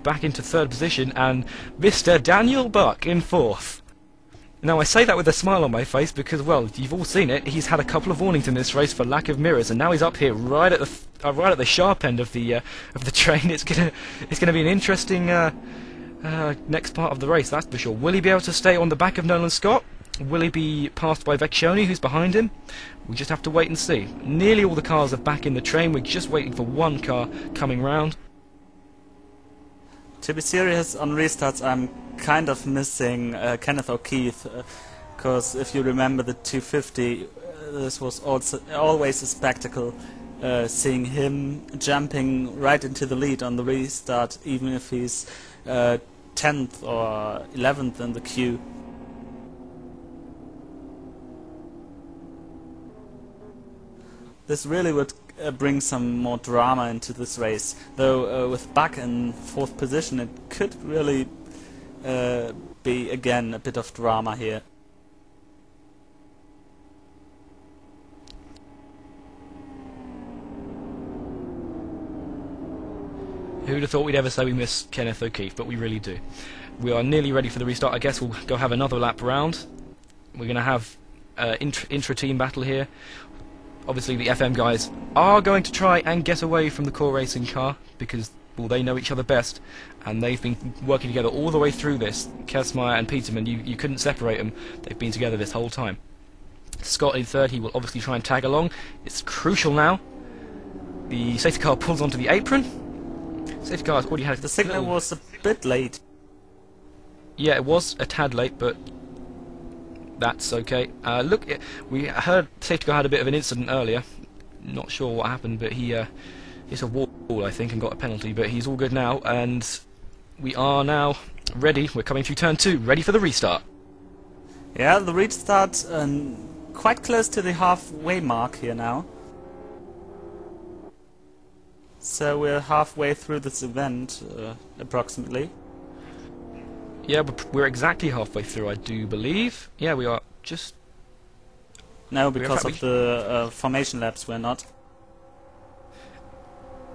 back into third position, and Mr. Daniel Buck in fourth. Now I say that with a smile on my face because, well, you've all seen it. He's had a couple of warnings in this race for lack of mirrors, and now he's up here right at the sharp end of the train. It's gonna be an interesting next part of the race, that's for sure. Will he be able to stay on the back of Nolan Scott? Will he be passed by Vecchioni, who's behind him? We just have to wait and see. Nearly all the cars are back in the train. We're just waiting for one car coming round. To be serious, on restarts I'm kind of missing Kenneth O'Keefe, because if you remember the 250, this was also always a spectacle, seeing him jumping right into the lead on the restart, even if he's 10th or 11th in the queue. This really would bring some more drama into this race, though with Buck in 4th position it could really be again a bit of drama here. Who'd have thought we'd ever say we miss Kenneth O'Keefe, but we really do. We are nearly ready for the restart. I guess we'll go have another lap round. We're going to have intra-team battle here. obviously the FM guys are going to try and get away from the core racing car because, well, they know each other best, and they've been working together all the way through this. Kesmeyer and Peterman, you couldn't separate them. They've been together this whole time. Scott in third, he will obviously try and tag along. It's crucial now. The safety car pulls onto the apron. Safety car has already had... The signal was a bit late. Yeah, it was a tad late, but that's okay. Look, we heard safety car had a bit of an incident earlier. Not sure what happened, but he hit a wall, I think, and got a penalty. But he's all good now, and we are now ready. We're coming through turn 2, ready for the restart. Yeah, the restart quite close to the halfway mark here now. So we're halfway through this event, approximately. Yeah, we're exactly halfway through, I do believe. Yeah, we are just... No, because of the formation laps we're not.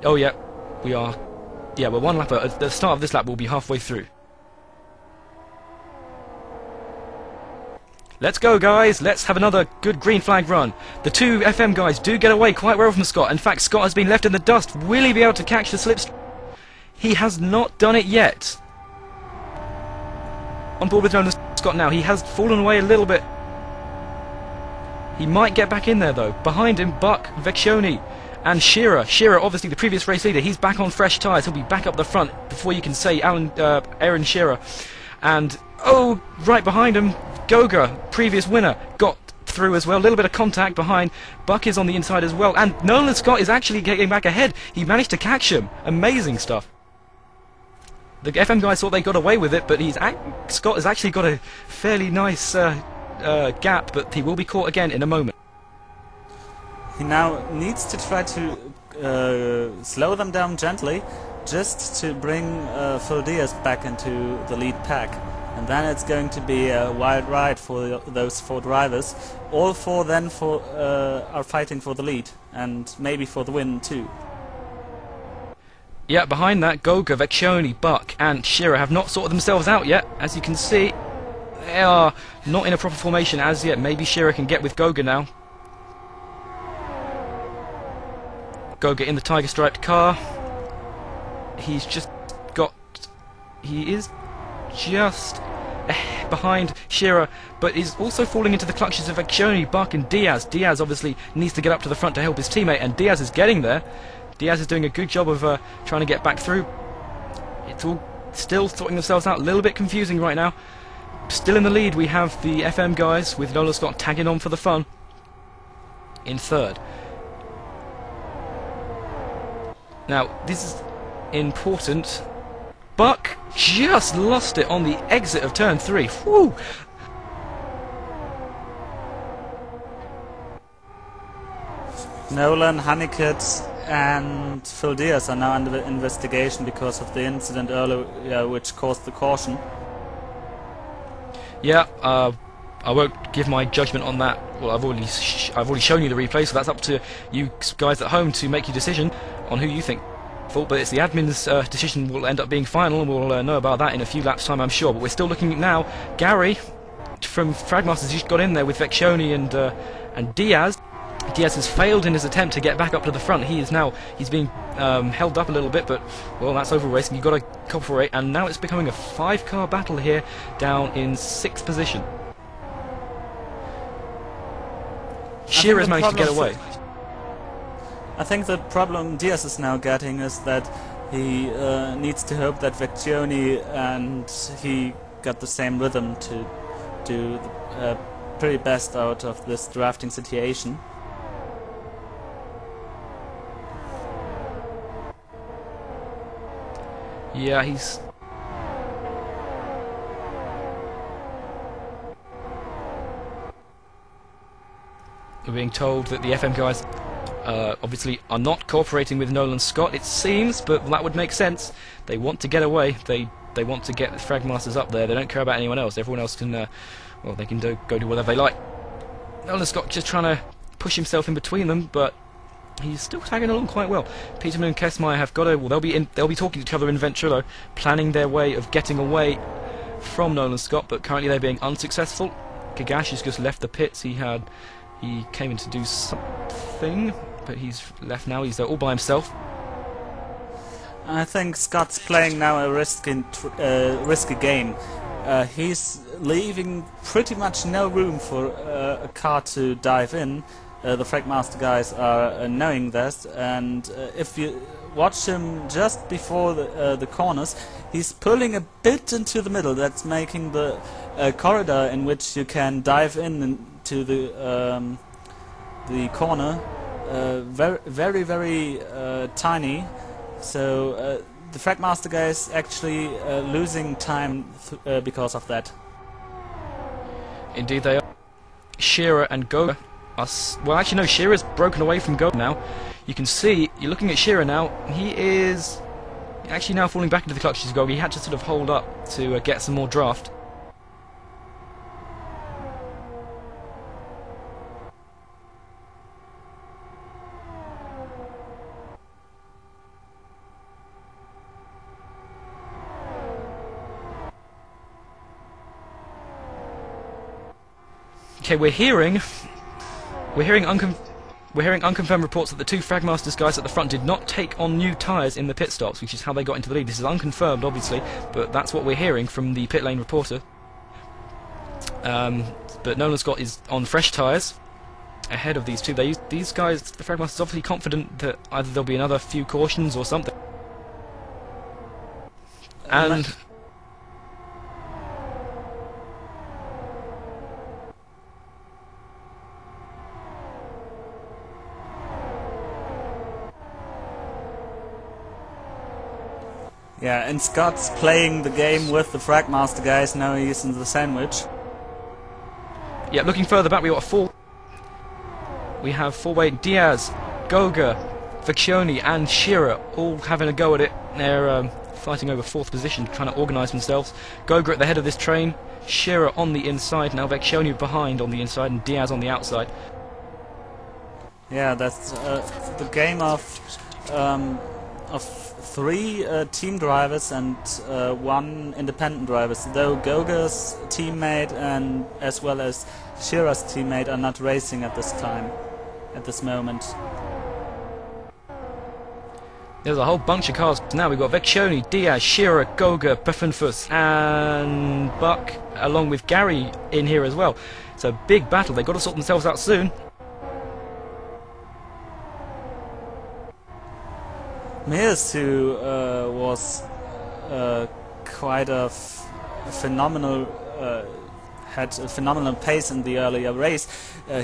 Oh yeah, we are. Yeah, we're one lap. At the start of this lap, we'll be halfway through. Let's go, guys. Let's have another good green flag run. The two FM guys do get away quite well from Scott. In fact, Scott has been left in the dust. Will he be able to catch the slipstream? He has not done it yet. On board with Nolan Scott now. He has fallen away a little bit. He might get back in there, though. Behind him, Buck, Vecchione, and Shearer. Shearer, obviously the previous race leader. He's back on fresh tyres. He'll be back up the front before you can say Aaron Shearer. And, oh, right behind him, Goga, previous winner, got through as well. A little bit of contact behind. Buck is on the inside as well. And Nolan Scott is actually getting back ahead. He managed to catch him. Amazing stuff. The FM guys thought they got away with it, but Scott has actually got a fairly nice gap, but he will be caught again in a moment. He now needs to try to slow them down gently, just to bring Phil Diaz back into the lead pack. And then it's going to be a wild ride for those four drivers. All four then are fighting for the lead, and maybe for the win too. Yeah, behind that, Goga, Vecchione, Buck and Shearer have not sorted themselves out yet. As you can see, they are not in a proper formation as yet. Maybe Shearer can get with Goga now. Goga in the tiger striped car. He is just behind Shearer, but is also falling into the clutches of Vecchione, Buck and Diaz. Diaz obviously needs to get up to the front to help his teammate, and Diaz is getting there. Diaz is doing a good job of trying to get back through. It's all still sorting themselves out. A little bit confusing right now. Still in the lead, we have the FM guys with Nolan Scott tagging on for the fun in third. Now, this is important. Buck just lost it on the exit of turn 3. Whew! Nolan, Honeycutt and Phil Diaz are now under investigation because of the incident earlier which caused the caution. Yeah, I won't give my judgment on that. Well, I've already shown you the replay, so that's up to you guys at home to make your decision on who you think fault. But it's the admin's decision will end up being final, and we'll know about that in a few laps' time, I'm sure. But we're still looking at now. Gary from Fragmasters just got in there with Vecchione and Diaz. Diaz has failed in his attempt to get back up to the front. He's being held up a little bit, but well, that's over racing. You've got to cooperate, and now it's becoming a 5-car battle here, down in 6th position. Shearer's managed to get away. I think the problem Diaz is now getting is that he needs to hope that Vecchione and he got the same rhythm to do the pretty best out of this drafting situation. Yeah, he's... We're being told that the FM guys obviously are not cooperating with Nolan Scott, it seems, but that would make sense. They want to get away. They want to get the Fragmasters up there. They don't care about anyone else. Everyone else can, well, they can go do whatever they like. Nolan Scott just trying to push himself in between them, but he's still tagging along quite well. Peterman and Kesmeyer have got to... Well, they'll be talking to each other in Ventrilo, planning their way of getting away from Nolan Scott, but currently they're being unsuccessful. Kagash has just left the pits. He had He came in to do something, but he's left now. He's all by himself. I think Scott's playing now a risky game. He's leaving pretty much no room for a car to dive in. The Fragmaster guys are knowing this, and if you watch him just before the corners, he's pulling a bit into the middle. That's making the corridor in which you can dive in into the corner very tiny. So the Fragmaster guys actually losing time because of that. Indeed they are. Shearer and Goga are... well, actually no, Shearer's broken away from Goga now. You can see, you're looking at Shearer now, he is actually now falling back into the clutches of Goga. He had to sort of hold up to get some more draft. Okay, we're hearing unconfirmed reports that the two Fragmasters guys at the front did not take on new tyres in the pit stops, which is how they got into the lead. This is unconfirmed, obviously, but that's what we're hearing from the pit lane reporter. But Nolan Scott is on fresh tyres ahead of these two. These guys, the Fragmasters, obviously confident that either there'll be another few cautions or something. And... yeah, and Scott's playing the game with the Fragmaster guys. Now he's in the sandwich. yeah, looking further back, we have four-way Diaz, Goga, Vecchioni and Shearer all having a go at it. They're fighting over fourth position, trying to organise themselves. Goga at the head of this train, Shearer on the inside, now Vecchioni behind on the inside and Diaz on the outside. Yeah, that's the game of three team drivers and one independent driver. Though Goga's teammate and as well as Shearer's teammate are not racing at this time, at this moment. There's a whole bunch of cars. Now we've got Vecchioni, Diaz, Shearer, Goga, Pfeffenfuss and Buck, along with Gary in here as well. It's a big battle. They've got to sort themselves out soon. Mears, who was quite a phenomenal, had a phenomenal pace in the earlier race,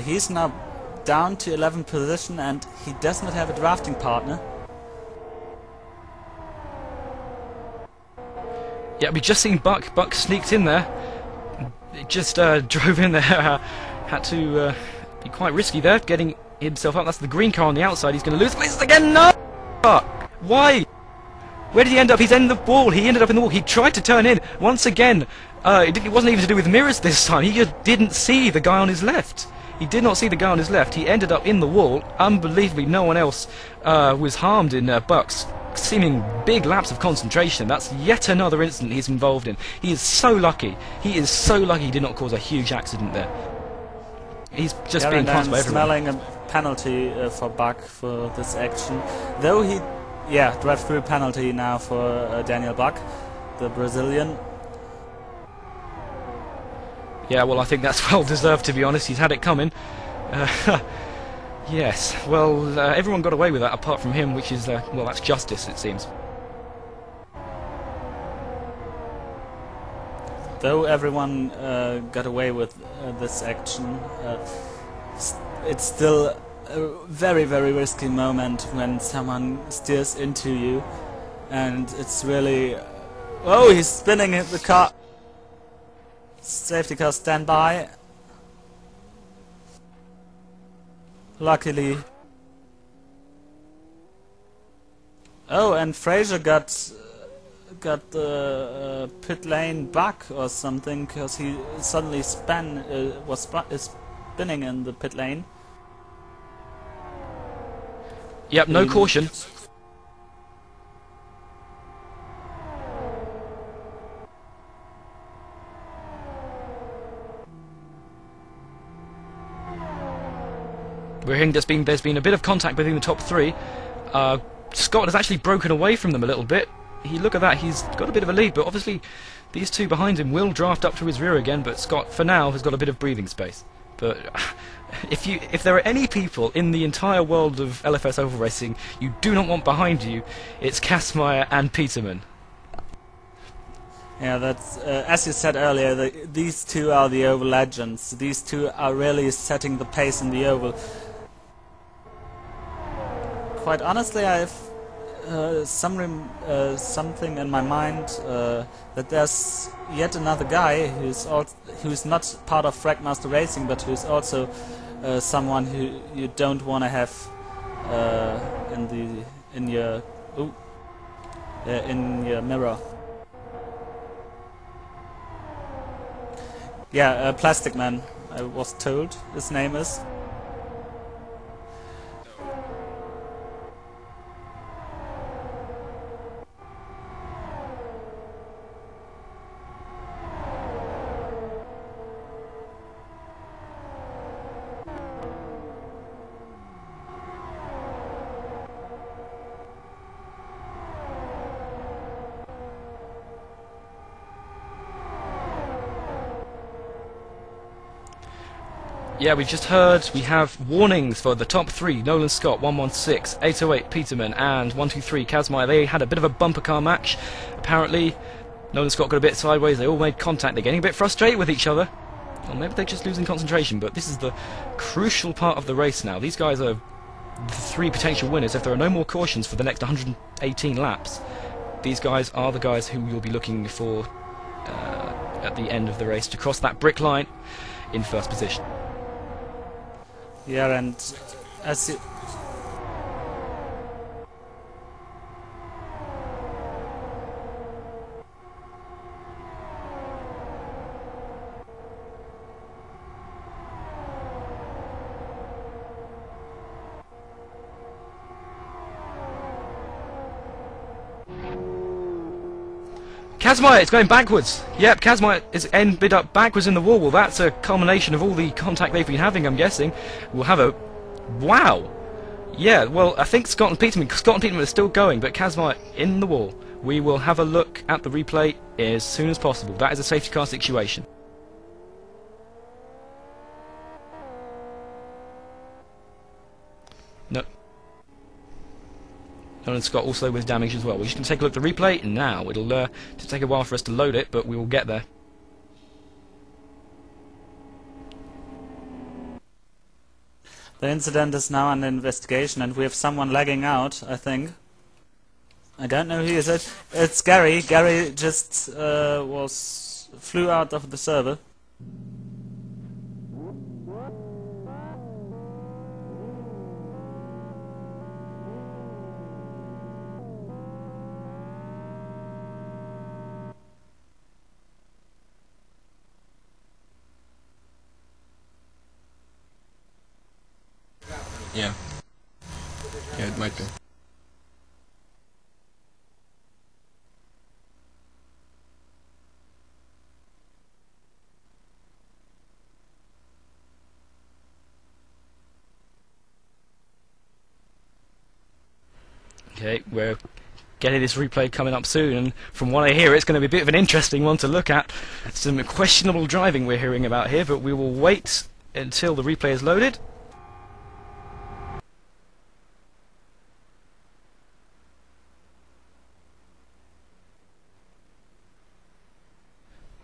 he's now down to 11th position and he does not have a drafting partner. Yeah, we just seen Buck. Buck sneaked in there. Just drove in there. Had to be quite risky there, getting himself up. That's the green car on the outside. He's going to lose places again. No! Why? Where did he end up? He's in the wall. He ended up in the wall. He tried to turn in once again. It wasn't even to do with mirrors this time. He just didn't see the guy on his left. He did not see the guy on his left. He ended up in the wall. Unbelievably, no one else was harmed in Buck's seeming big lapse of concentration. That's yet another incident he's involved in. He is so lucky. He is so lucky he did not cause a huge accident there. He's just being passed by everyone. Smelling a penalty for Buck for this action. Though he, yeah, drive-through penalty now for Daniel Buck, the Brazilian. Yeah, well, I think that's well deserved, to be honest. He's had it coming. Yes, well, everyone got away with that apart from him, which is, well, that's justice, it seems. Though everyone got away with this action, it's still a very risky moment when someone steers into you, and it's really... oh, he's spinning the car. Safety car stand by. Luckily. Oh, and Fraser got the pit lane back or something because he suddenly was spinning in the pit lane. Yep, no caution. We're hearing there's been a bit of contact between the top three. Scott has actually broken away from them a little bit. Look at that, he's got a bit of a lead, but obviously these two behind him will draft up to his rear again, but Scott, for now, has got a bit of breathing space. But if there are any people in the entire world of LFS oval racing you do not want behind you, it's Kazmaier and Peterman. Yeah, that's as you said earlier. These two are the oval legends. These two are really setting the pace in the oval. Quite honestly, I've something in my mind that there's yet another guy who's not part of Fragmaster Racing, but who's also someone who you don't want to have in your mirror. Yeah, Plastic Man, I was told his name is. Yeah, we've just heard we have warnings for the top three: Nolan Scott 116, 808 Peterman, and 123 Kazmaier. They had a bit of a bumper car match. Apparently, Nolan Scott got a bit sideways. They all made contact. They're getting a bit frustrated with each other. Or maybe they're just losing concentration. But this is the crucial part of the race now. These guys are the three potential winners. If there are no more cautions for the next 118 laps, these guys are the guys who you'll be looking for at the end of the race to cross that brick line in first position. Yeah, and as you... Kazmaier, it's going backwards. Yep, Kazmaier is ended up backwards in the wall. Well, that's a culmination of all the contact they've been having, I'm guessing. We'll have a... Wow! Yeah, well, I think Scott and Peterman are still going, but Kazmaier in the wall. We will have a look at the replay as soon as possible. That is a safety car situation. No. Nolan Scott also with damage as well. We're just going to take a look at the replay now. It'll take a while for us to load it, but we will get there. The incident is now under investigation, and we have someone lagging out, I think. I don't know who is it. It's Gary. Gary just flew out of the server. Yeah. Yeah, it might be. Okay, we're getting this replay coming up soon, and from what I hear, it's going to be a bit of an interesting one to look at. Some questionable driving we're hearing about here, but we will wait until the replay is loaded.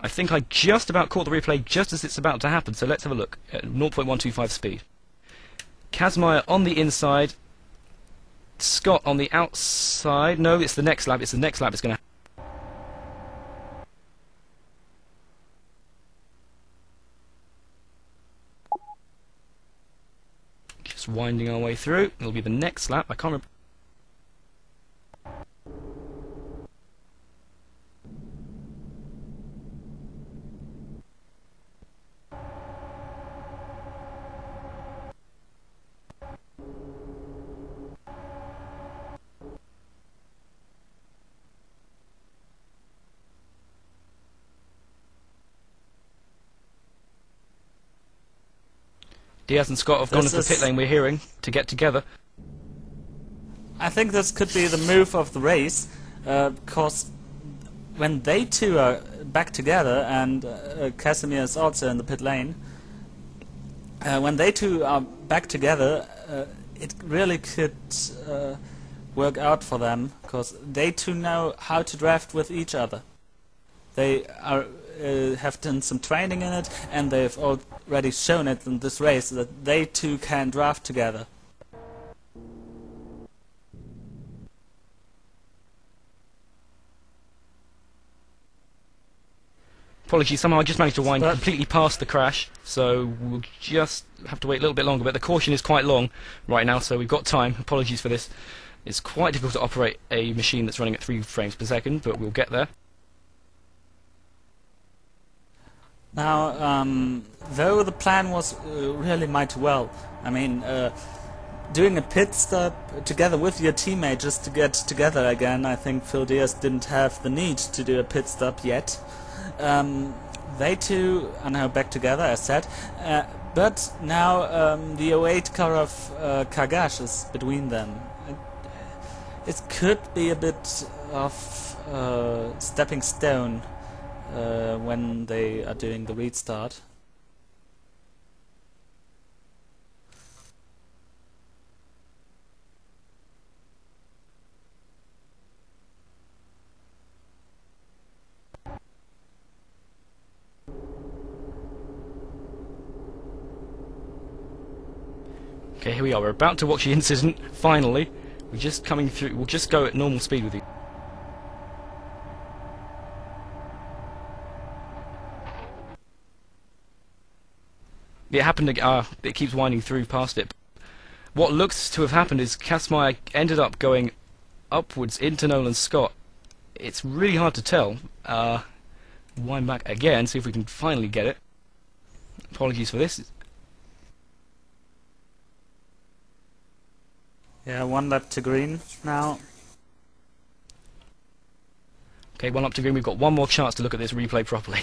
I think I just about caught the replay just as it's about to happen, so let's have a look at 0.125 speed. Kazmaier on the inside, Scott on the outside. No, it's the next lap. It's the next lap. It's going to. Just winding our way through. It'll be the next lap. I can't remember. Diaz and Scott have gone into the pit lane, we're hearing, to get together. I think this could be the move of the race, because when they two are back together, and Casimir is also in the pit lane, when they two are back together, it really could work out for them, because they two know how to draft with each other. They are have done some training in it, and they've already shown it in this race that they two can draft together. Apologies, somehow I just managed to wind completely past the crash, so we'll just have to wait a little bit longer, but the caution is quite long right now, so we've got time. Apologies for this. It's quite difficult to operate a machine that's running at 3 frames per second, but we'll get there. Now, though the plan was really mighty well, I mean, doing a pit stop together with your teammate just to get together again, I think Phil Diaz didn't have the need to do a pit stop yet. They two are now back together, as said, but now the 08 car of Kagash is between them. It could be a bit of stepping stone when they are doing the restart. Okay, here we are. We're about to watch the incident. Finally, we're just coming through. We'll just go at normal speed with you. It happened. It keeps winding through past it. What looks to have happened is Kasmai ended up going upwards into Nolan Scott. It's really hard to tell. Wind back again, see if we can finally get it. Apologies for this. Yeah, 1 lap to green now. Okay, 1 up to green. We've got one more chance to look at this replay properly.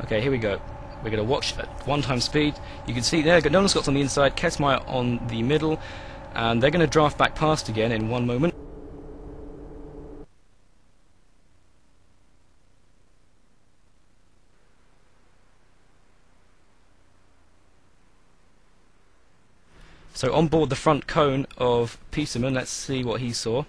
Okay, here we go. We're going to watch at 1 times speed. You can see there, Nolan Scott's on the inside, Kesmeyer on the middle, and they're going to draft back past again in 1 moment. So on board the front cone of Peterman, let's see what he saw.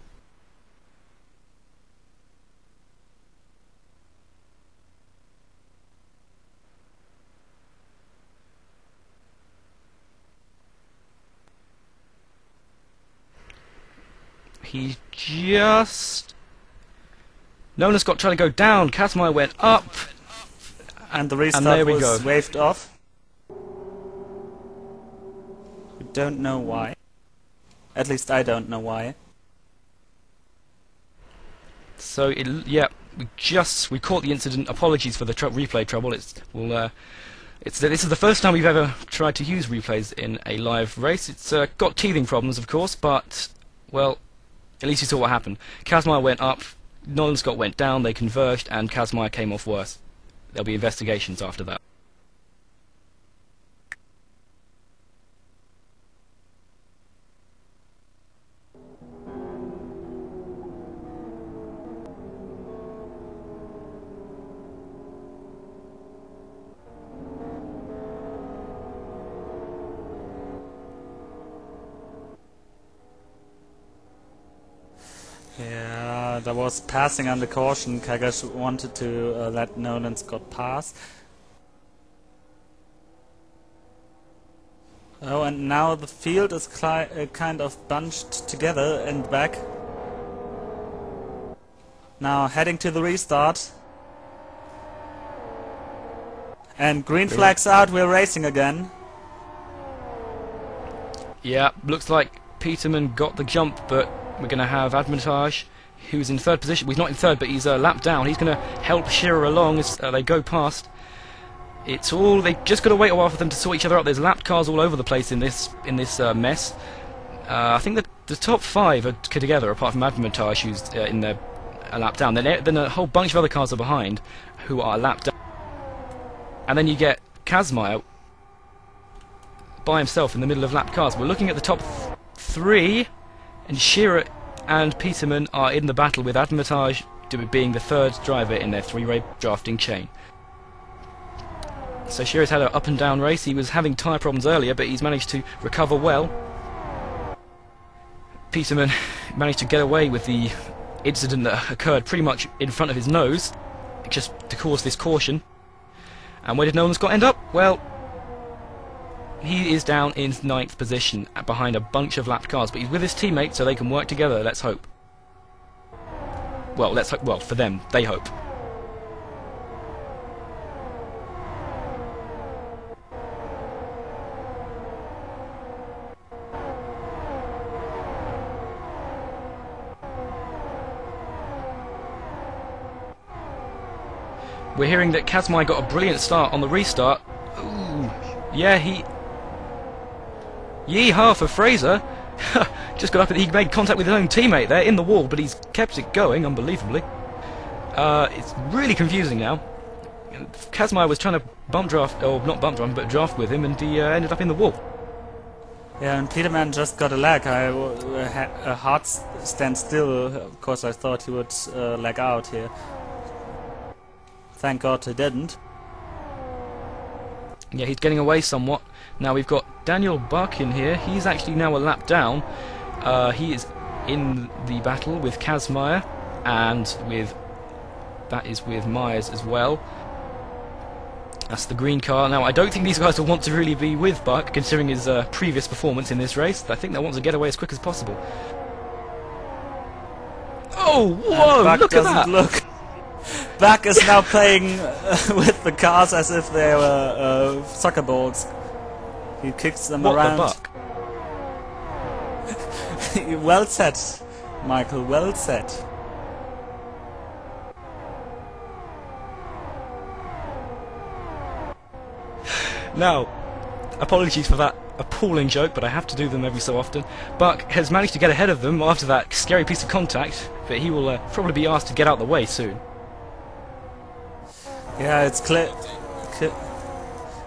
He just... Nolan Scott trying to go down, Kasmeyer went up, and the restart was waved off. We don't know why. At least I don't know why. So, yeah, we caught the incident. Apologies for the replay trouble. This is the first time we've ever tried to use replays in a live race. It's got teething problems, of course, but, well, at least you saw what happened. Kasmeyer went up, Nolan Scott went down, they converged, and Kasmeyer came off worse. There'll be investigations after that. Yeah, there was passing under caution. Kagash wanted to let Nolan Scott pass. Oh, and now the field is kind of bunched together and back. Now heading to the restart. And green flags out, we're racing again. Yeah, looks like Peterman got the jump, but we're going to have Admontage, who's in third position. Well, he's not in third, but he's a lap down. He's going to help Shearer along as they go past. It's all, they just got to wait a while for them to sort each other out. There's lapped cars all over the place in this mess. I think that the top 5 are together, apart from Admontage, who's in their a lap down. Then a whole bunch of other cars are behind, who are lapped down. And then you get Kazmaier by himself in the middle of lapped cars. We're looking at the top 3, and Shearer and Peterman are in the battle with Admontage being the third driver in their 3-way drafting chain. So Shearer's had an up and down race. He was having tyre problems earlier, but he's managed to recover well. Peterman managed to get away with the incident that occurred pretty much in front of his nose, just to cause this caution. And where did Nolan Scott end up? Well, he is down in 9th position behind a bunch of lapped cars, but he's with his teammate, so they can work together. Let's hope. Well, let's hope. Well, for them, they hope. We're hearing that Kazmaier got a brilliant start on the restart. Ooh, yeah, Yeehaw for Fraser! Just got up and he made contact with his own teammate there in the wall, but he's kept it going, unbelievably. It's really confusing now. Kazmaier was trying to bump draft, or not bump draft, but draft with him, and he ended up in the wall. Yeah, and Peterman just got a lag. I had a hard stand still. Of course, I thought he would lag out here. Thank God he didn't. Yeah, he's getting away somewhat. Now we've got Daniel Buck in here. He's actually now a lap down. He is in the battle with Kazmaier, and that is with Myers as well. That's the green car. Now I don't think these guys will want to really be with Buck, considering his previous performance in this race. I think they want to get away as quick as possible. Oh, whoa! Look at that! Buck is now playing with the cars as if they were soccer balls. He kicks them around. What the Buck? Well said, Michael, well said. Now, apologies for that appalling joke, but I have to do them every so often. Buck has managed to get ahead of them after that scary piece of contact, but he will probably be asked to get out of the way soon. Yeah, it's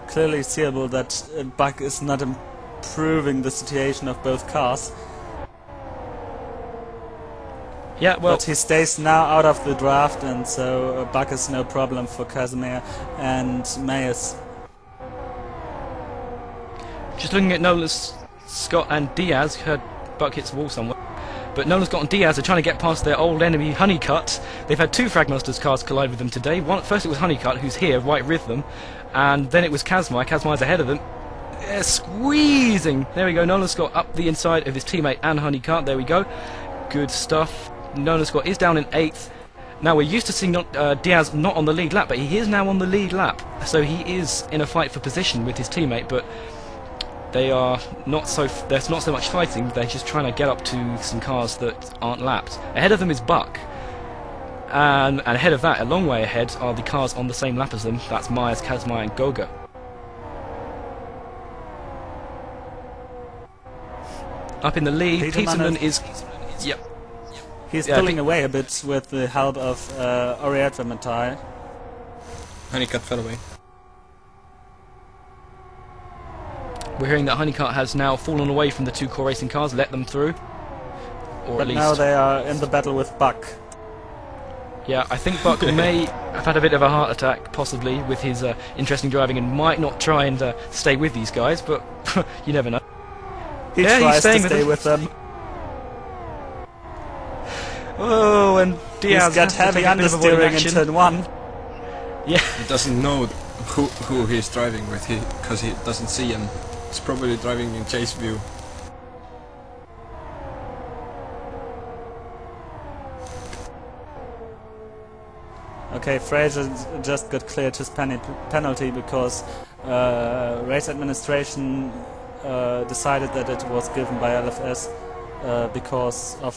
clearly seeable that Buck is not improving the situation of both cars. Yeah, well, but he stays now out of the draft, and so Buck is no problem for Kazmaier and Mayes. Just looking at Nolan Scott and Diaz, heard Buck hits the wall somewhere. But Nolan Scott and Diaz are trying to get past their old enemy Honeycutt. They've had 2 Fragmasters cars collide with them today. First it was Honeycutt, who's here, right with them, and then it was Kazmaier. Kazmaier's ahead of them. They're squeezing! There we go, Nolan Scott up the inside of his teammate and Honeycutt. There we go. Good stuff. Nolan Scott is down in 8th. Now we're used to seeing Diaz not on the lead lap, but he is now on the lead lap. So he is in a fight for position with his teammate, but they are not so. There's not so much fighting. They're just trying to get up to some cars that aren't lapped. Ahead of them is Buck, and ahead of that, a long way ahead, are the cars on the same lap as them. That's Myers, Kazmaier, and Goga. Up in the lead, Peterman is. Yep. He's pulling away a bit with the help of Orietta Matai. Honeycutt fell away. We're hearing that Honeycutt has now fallen away from the 2 core racing cars, let them through. Or but at least. Now they are in the battle with Buck. Yeah, I think Buck may have had a bit of a heart attack, possibly, with his interesting driving, and might not try and stay with these guys, but you never know. He tries to stay with them. Oh, and Diaz He's got heavy understeering in turn 1. Yeah. He doesn't know who he's driving with, because he doesn't see him. He's probably driving in chase view. Okay, Fraser just got cleared his penalty because race administration decided that it was given by LFS. because of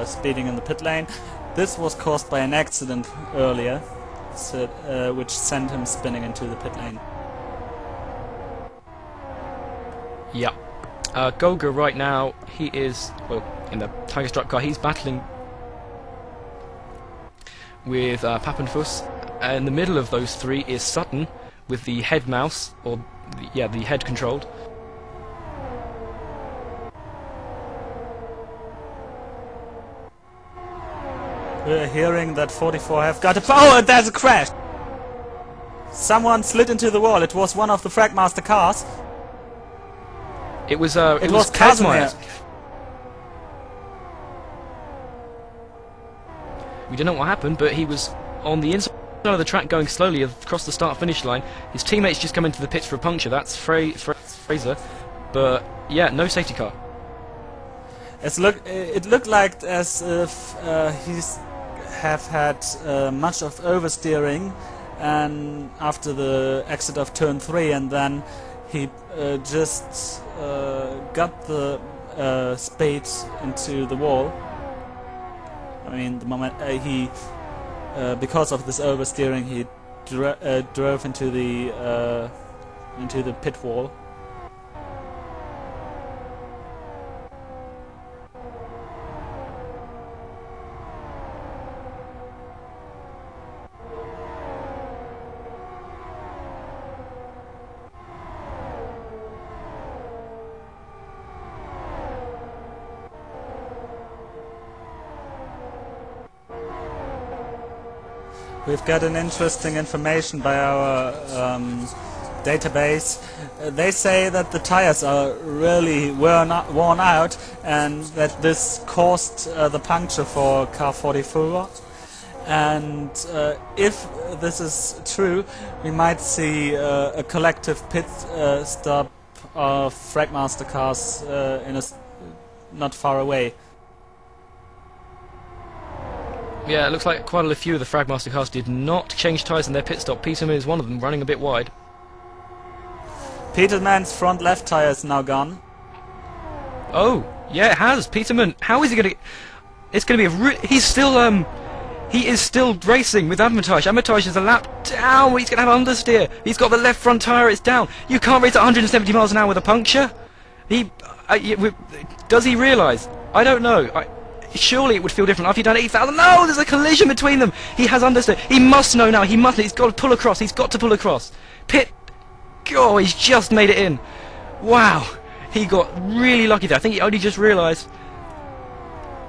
speeding in the pit lane. This was caused by an accident earlier, so, which sent him spinning into the pit lane. Yeah. Golga right now, he is, well, in the Tiger Stripe car, he's battling with Pappenfuss. In the middle of those three is Sutton with the head mouse, or the head controlled. We're hearing that 44 have got a... Oh, and there's a crash! Someone slid into the wall. It was one of the Fragmaster cars. It was Casimir. Kazmaier. We don't know what happened, but he was on the inside of the track going slowly across the start-finish line. His teammates just come into the pits for a puncture. That's Fraser. But, yeah, no safety car. It looked like as if he's have had much of oversteering, and after the exit of turn 3, and then he just got the spade into the wall. I mean, the moment he, because of this oversteering, he drove into the pit wall. We've got an interesting information by our database. They say that the tires are really worn out, and that this caused the puncture for car 44. And if this is true, we might see a collective pit stop of Fragmaster cars not far away. Yeah, it looks like quite a few of the Fragmaster cars did not change tyres in their pit stop. Peterman is one of them, running a bit wide. Peterman's front left tyre is now gone. Oh, yeah, it has. Peterman, how is he going to... It's going to be he's still, he is still racing with Armitage. Armitage is a lap down. He's going to have understeer. He's got the left front tyre, it's down. You can't race at 170 miles an hour with a puncture. Does he realise? I don't know. Surely it would feel different after you've done 8,000. No, there's a collision between them. He has understood. He must know now. He must. He's got to pull across. He's got to pull across. Pit. Oh, he's just made it in. Wow. He got really lucky there. I think he only just realised.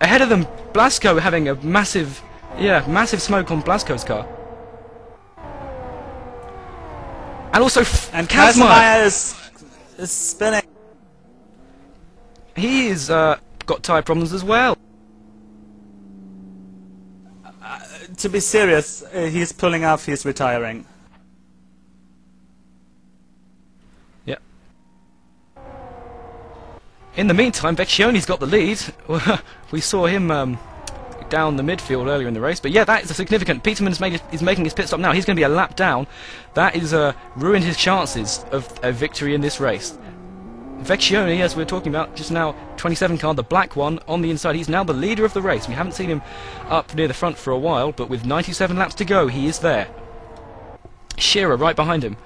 Ahead of them, Blasco having a massive smoke on Blasco's car. And also, Casimir is spinning. He's got tyre problems as well. To be serious, he's pulling off, he's retiring. Yep. In the meantime, Vecchione's got the lead. We saw him down the midfield earlier in the race, but yeah, that is a significant. Peterman's is making his pit stop now. He's going to be a lap down. That is ruined his chances of a victory in this race. Vecchione, as we were talking about just now, 27 car, the black one on the inside. He's now the leader of the race. We haven't seen him up near the front for a while, but with 97 laps to go, he is there. Shearer right behind him.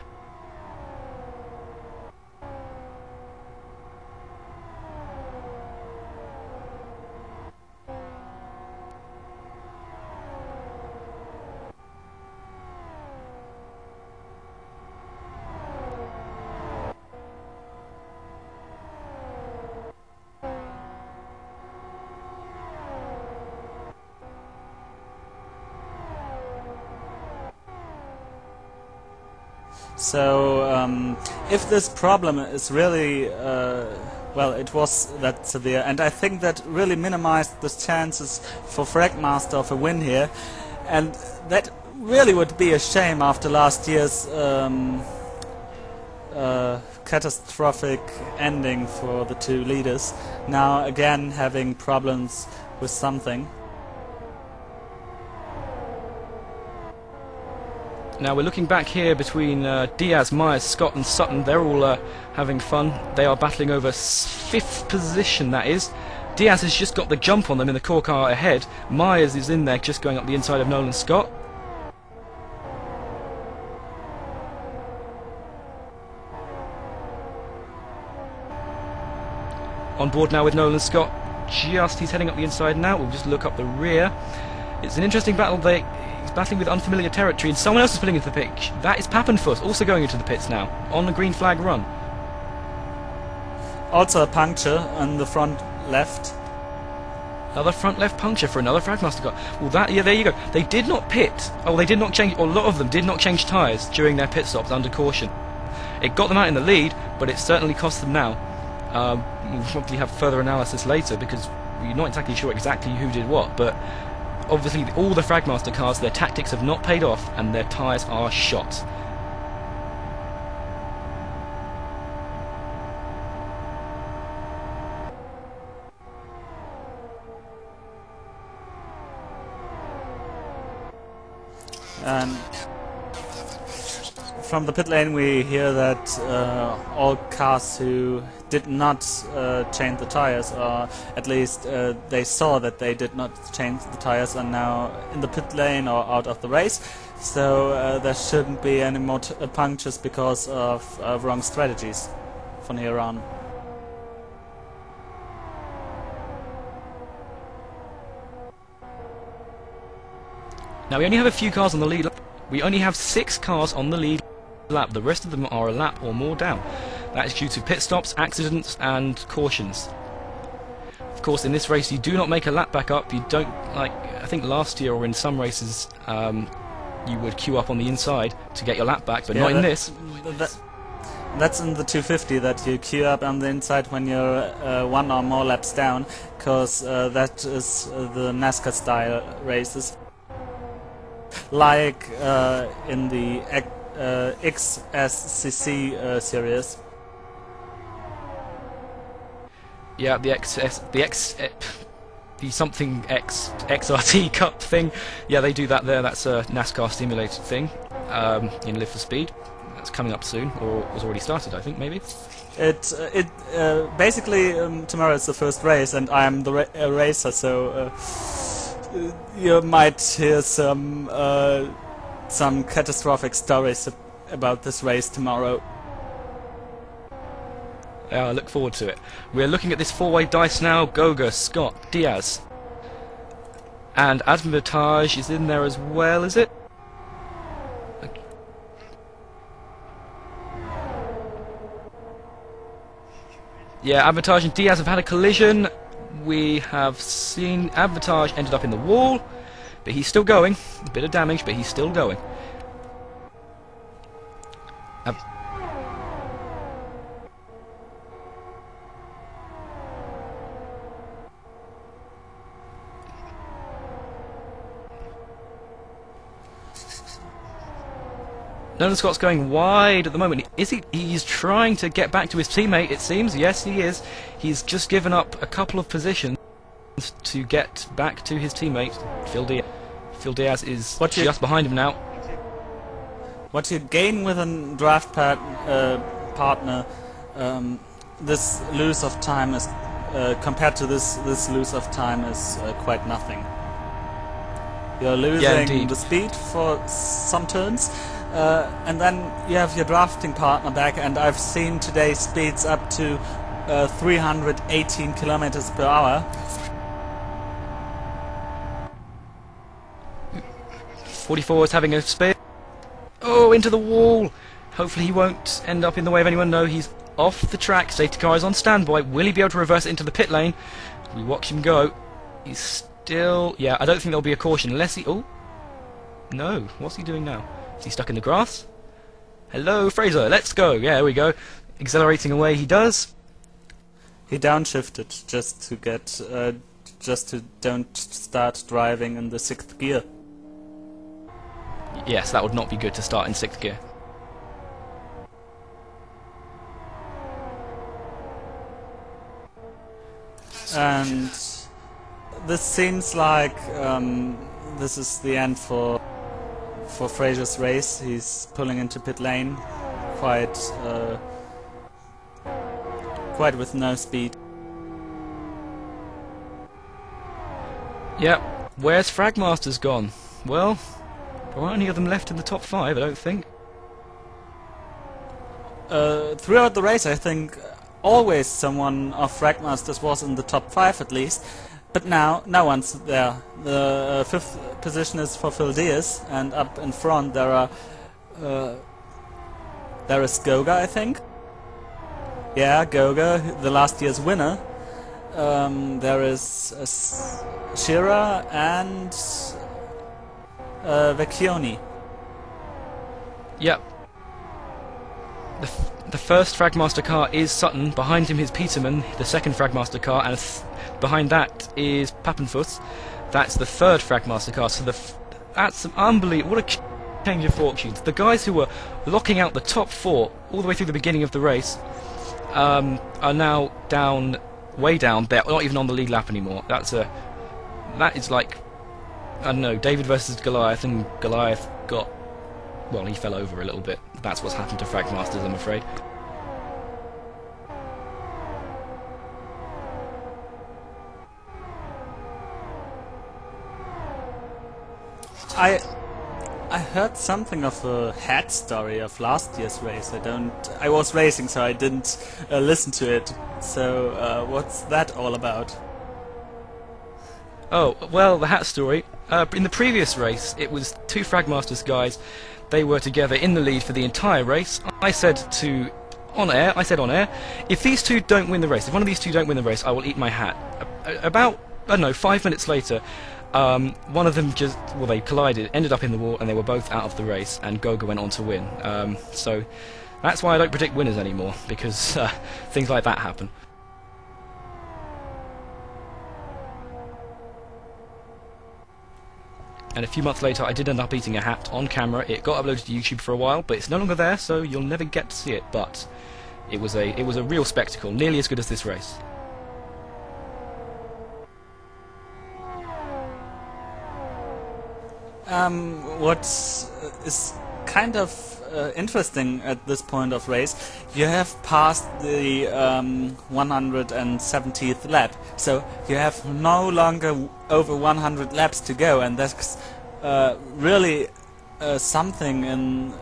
So, if this problem is really, well, it was that severe, and I think that really minimized the chances for Fragmaster of a win here, and that really would be a shame after last year's catastrophic ending for the two leaders, now again having problems with something. Now we're looking back here between Diaz, Myers, Scott and Sutton. They're all having fun. They are battling over 5th position, that is. Diaz has just got the jump on them in the core car ahead. Myers is in there just going up the inside of Nolan Scott. On board now with Nolan Scott. He's heading up the inside now. We'll just look up the rear. It's an interesting battle. He's battling with unfamiliar territory, and someone else is pulling into the pitch. That is Pappenfuss, also going into the pits now, on the green flag run. Also a puncture on the front left. Another front left puncture for another Fragmaster car. Well, yeah, there you go. They did not pit. Oh, they did not change, or a lot of them did not change tyres during their pit stops under caution. It got them out in the lead, but it certainly cost them now. We'll probably have further analysis later because we're not exactly sure exactly who did what, but obviously all the Fragmaster cars, their tactics have not paid off and their tyres are shot. And from the pit lane we hear that all cars who did not change the tires, or at least they saw that they did not change the tires, are now in the pit lane or out of the race. So there shouldn't be any more punctures because of wrong strategies from here on. Now we only have a few cars on the lead lap. We only have 6 cars on the lead lap. The rest of them are a lap or more down. That is due to pit stops, accidents and cautions. Of course, in this race you do not make a lap back up. You don't, like I think last year or in some races you would queue up on the inside to get your lap back, but Yeah, not in this. That's in the 250 that you queue up on the inside when you're 1 or more laps down, because that is the NASCAR style races. Like in the XSCC series. Yeah, the something XRT Cup thing. Yeah, they do that there. That's a NASCAR stimulated thing in Live for Speed. That's coming up soon, or was already started, I think, maybe. Basically tomorrow is the first race, and I'm the racer, so you might hear some catastrophic stories about this race tomorrow. I look forward to it. We're looking at this 4-way dice now. Goga, Scott, Diaz. And Advantage is in there as well, is it? Yeah, Advantage and Diaz have had a collision. We have seen Advantage ended up in the wall, but he's still going. A bit of damage, but he's still going. Nolan Scott's going wide at the moment. Is he? He's trying to get back to his teammate, it seems. Yes, he is. He's just given up a couple of positions to get back to his teammate, Phil Diaz. Phil Diaz is just behind him now. What you gain with a draft partner, this lose of time is compared to this lose of time is quite nothing. You're losing the speed for some turns. And then you have your drafting partner back, and I've seen today speeds up to 318 kilometers per hour. 44 is having a spin. Oh, into the wall! Hopefully he won't end up in the way of anyone. No, he's off the track. Safety car is on standby. Will he be able to reverse it into the pit lane? We watch him go. He's still... Yeah, I don't think there'll be a caution unless he... Oh! No, what's he doing now? Is he stuck in the grass? Hello, Fraser, let's go. Yeah, there we go. Accelerating away he does. He downshifted just to get, just to don't start driving in the 6th gear. Yes, that would not be good to start in 6th gear. And this seems like this is the end for Fraser's race. He's pulling into pit lane, quite with no speed. Yep. Where's Fragmasters gone? Well, there aren't any of them left in the top 5, I don't think. Throughout the race, I think always someone of Fragmasters was in the top 5 at least, but now no one's there. The 5th position is for Phil Diaz, and up in front there is Goga, I think. Yeah, Goga, the last year's winner. There is Shira and Vecchioni. Yep. The first Fragmaster car is Sutton, behind him is Peterman, the second Fragmaster car, and behind that is Pappenfuss. That's the third Fragmaster car, so that's unbelievable. What a change of fortunes. The guys who were locking out the top 4 all the way through the beginning of the race are now down, way down. They're not even on the lead lap anymore. That is like, I don't know, David versus Goliath, and Goliath got, well, he fell over a little bit. That's what's happened to Fragmasters, I'm afraid. I heard something of a head story of last year's race. I was racing, so I didn't listen to it. So what's that all about? Oh, well, the hat story. In the previous race, it was 2 Fragmasters guys. They were together in the lead for the entire race. I said on air, if these 2 don't win the race, if one of these 2 don't win the race, I will eat my hat. About, I don't know, 5 minutes later, one of them they collided, ended up in the wall, and they were both out of the race, and Goga went on to win. So that's why I don't predict winners anymore, because things like that happen. And a few months later, I did end up eating a hat on camera. It got uploaded to YouTube for a while, but it's no longer there, so you'll never get to see it. But it was a real spectacle, nearly as good as this race. What is kind of interesting at this point of race, you have passed the 170th lap, so you have no longer over 100 laps to go, and that's really something on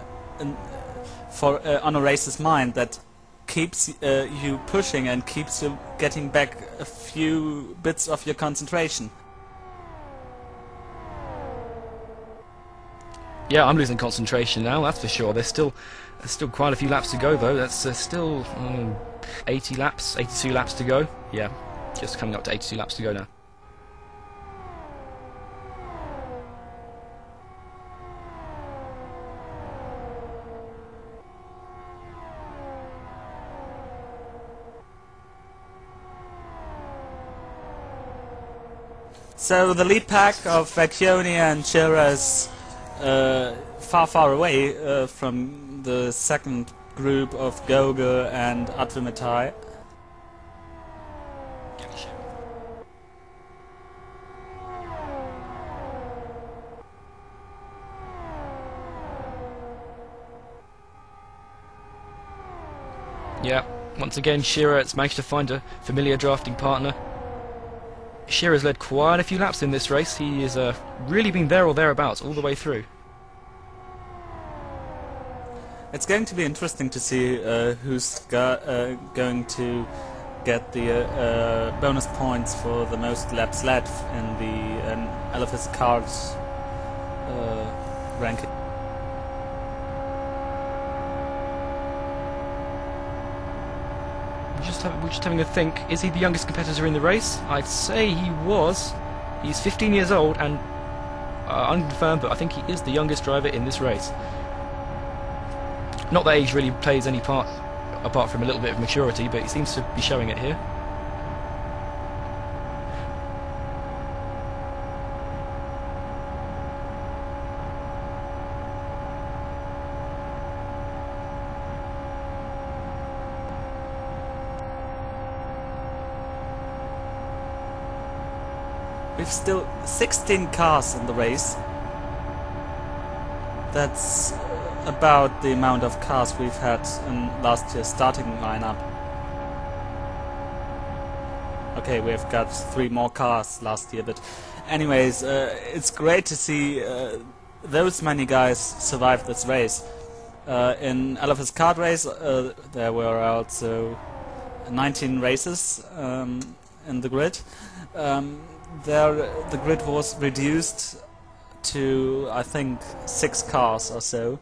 a racer's mind that keeps you pushing and keeps you getting back a few bits of your concentration. Yeah, I'm losing concentration now, that's for sure. There's still quite a few laps to go, though. That's still 82 laps to go. Yeah, just coming up to 82 laps to go now. So the lead pack of Vecchioni and Shira is far away from the second group of Goga and Advimatai. Yeah, once again Shira has managed to find a familiar drafting partner. Shira's led quite a few laps in this race. He has really been there or thereabouts all the way through. It's going to be interesting to see who's going to get the bonus points for the most laps led in the LFS cards ranking. We're just having a think. Is he the youngest competitor in the race? I'd say he was. He's 15 years old and unconfirmed, but I think he is the youngest driver in this race. Not that age really plays any part apart from a little bit of maturity, but he seems to be showing it here. We've still 16 cars in the race. That's about the amount of cars we've had in last year's starting lineup. okay, we've got 3 more cars last year, but anyways, it's great to see those many guys survive this race. In Elephant's kart race, there were also 19 races in the grid. There, the grid was reduced to, I think, 6 cars or so.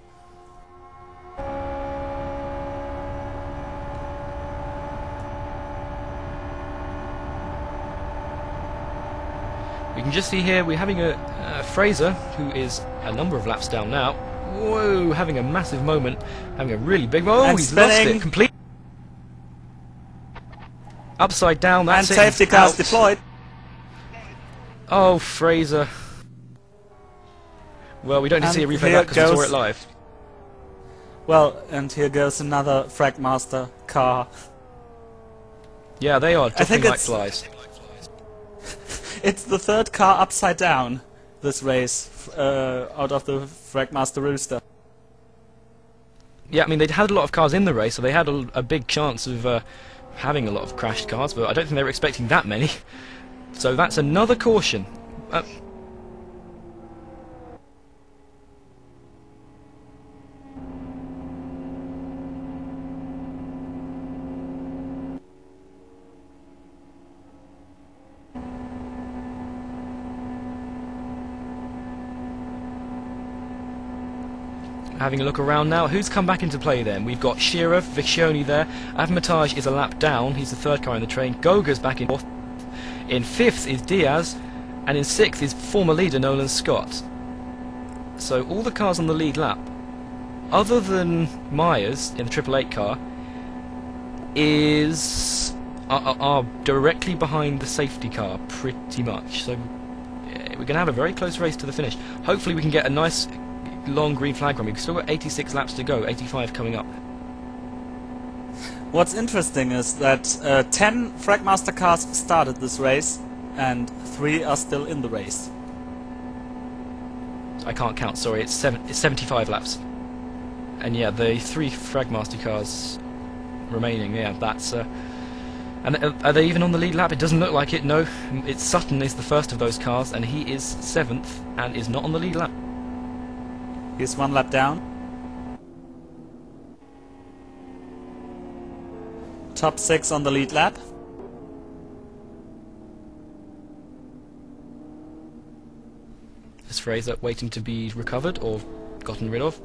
We can just see here we're having a Fraser, who is a number of laps down now. Whoa, having a massive moment, having a really big... Oh, And he's spinning. lost it completely. Upside down, that's And it. safety he's cars out. deployed. Oh, Fraser. Well, we don't need to see a And replay of here that because we saw goes- it live. Well, and here goes another Fragmaster car. Yeah, they are I think dropping like it's- flies. It's the 3rd car upside down this race out of the Fragmaster Rooster. Yeah, I mean, they'd had a lot of cars in the race, so they had a big chance of having a lot of crashed cars, but I don't think they were expecting that many. So that's another caution. Having a look around now, who's come back into play then? We've got Shearer, Vicioni there, Avmatage is a lap down, he's the 3rd car in the train, Goga's back in 4th, in 5th is Diaz, and in 6th is former leader Nolan Scott. So all the cars on the lead lap, other than Myers in the 888 car, are directly behind the safety car, pretty much. So yeah, we're going to have a very close race to the finish. Hopefully we can get a nice long green flag run. We've still got 86 laps to go, 85 coming up. What's interesting is that 10 Fragmaster cars started this race, and 3 are still in the race. I can't count, sorry, it's 75 laps. And yeah, the 3 Fragmaster cars remaining, yeah, that's... and are they even on the lead lap? It doesn't look like it, no. It's Sutton is the first of those cars, and he is 7th, and is not on the lead lap. He's 1 lap down. Top 6 on the lead lap. Is Fraser waiting to be recovered or gotten rid of?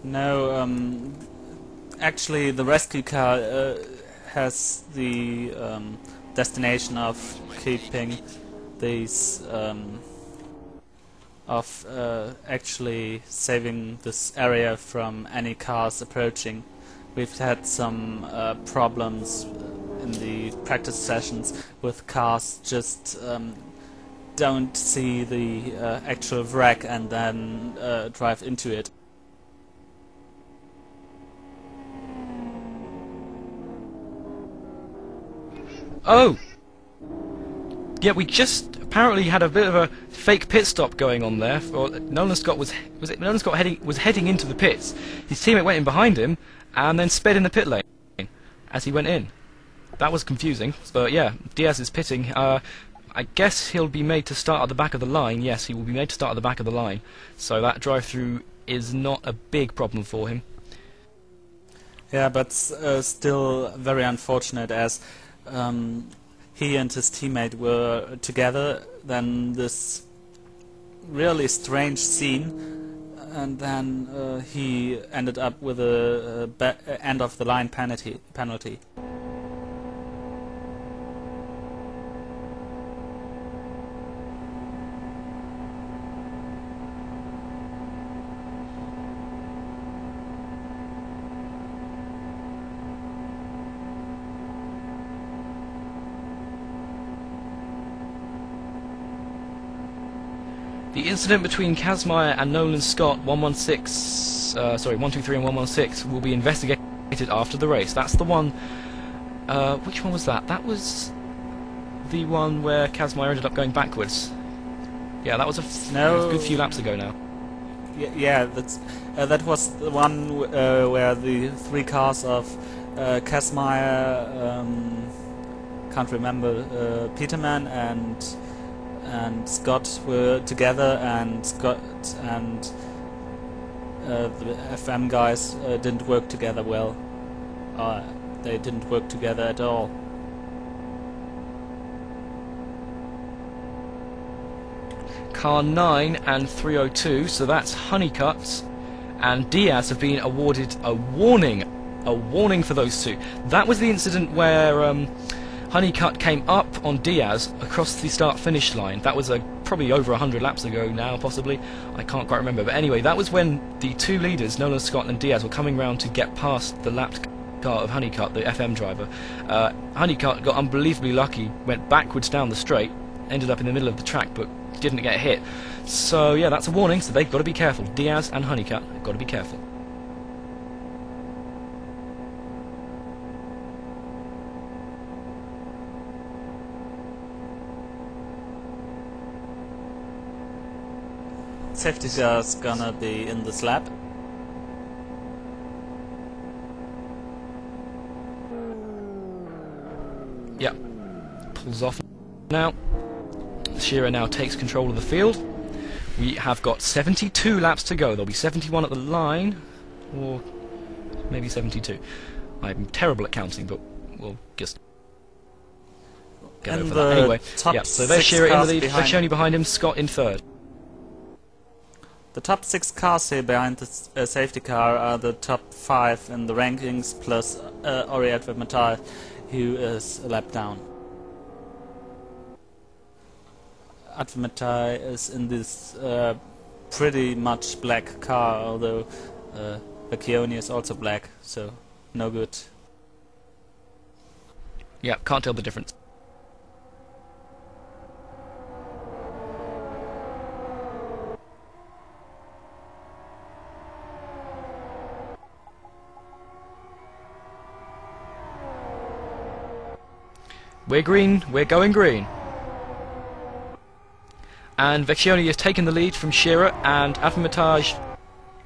No, actually the rescue car has the destination of keeping these actually saving this area from any cars approaching. We've had some problems in the practice sessions with cars just don't see the actual wreck and then drive into it. Oh! Yeah, we just apparently had a bit of a fake pit stop going on there. Or Nolan Scott was it Nolan Scott heading into the pits. His teammate went in behind him and then sped in the pit lane as he went in. That was confusing, but yeah, Diaz is pitting. I guess he'll be made to start at the back of the line. Yes, he will be made to start at the back of the line. So that drive-through is not a big problem for him. Yeah, but still very unfortunate as he and his teammate were together, then this really strange scene, and then he ended up with a end of the line penalty. The incident between Kazmaier and Nolan Scott, 123 and 116, will be investigated after the race. That's the one... which one was that? That was the one where Kazmaier ended up going backwards. Yeah, that was a good few laps ago now. Yeah, that was the one where the 3 cars of Kazmaier, can't remember, Peterman and Scott were together, and Scott and the FM guys didn't work together well. They didn't work together at all. Car 9 and 302, so that's Honeycutt and Diaz have been awarded a warning for those two. That was the incident where Honeycutt came up on Diaz across the start-finish line. That was probably over 100 laps ago now, possibly. I can't quite remember. But anyway, that was when the two leaders, Nolan Scott and Diaz, were coming round to get past the lapped car of Honeycutt, the FM driver. Honeycutt got unbelievably lucky, went backwards down the straight, ended up in the middle of the track, but didn't get hit. So yeah, that's a warning, so they've got to be careful. Diaz and Honeycutt have got to be careful. Safety car's gonna be in this lap. Yep, pulls off now. Shearer now takes control of the field. We have got 72 laps to go. There'll be 71 at the line, or maybe 72. I'm terrible at counting, but we'll just get over that. Anyway, yeah, so there's Shearer in the lead, Vecchioni behind him, Scott in third. The top 6 cars here behind the safety car are the top 5 in the rankings, plus Ori Matai, who is a lap down. Matai is in this pretty much black car, although Vecchioni is also black, so no good. Yeah, can't tell the difference. We're green, we're going green. And Vecchioni has taken the lead from Shearer, and Avamatage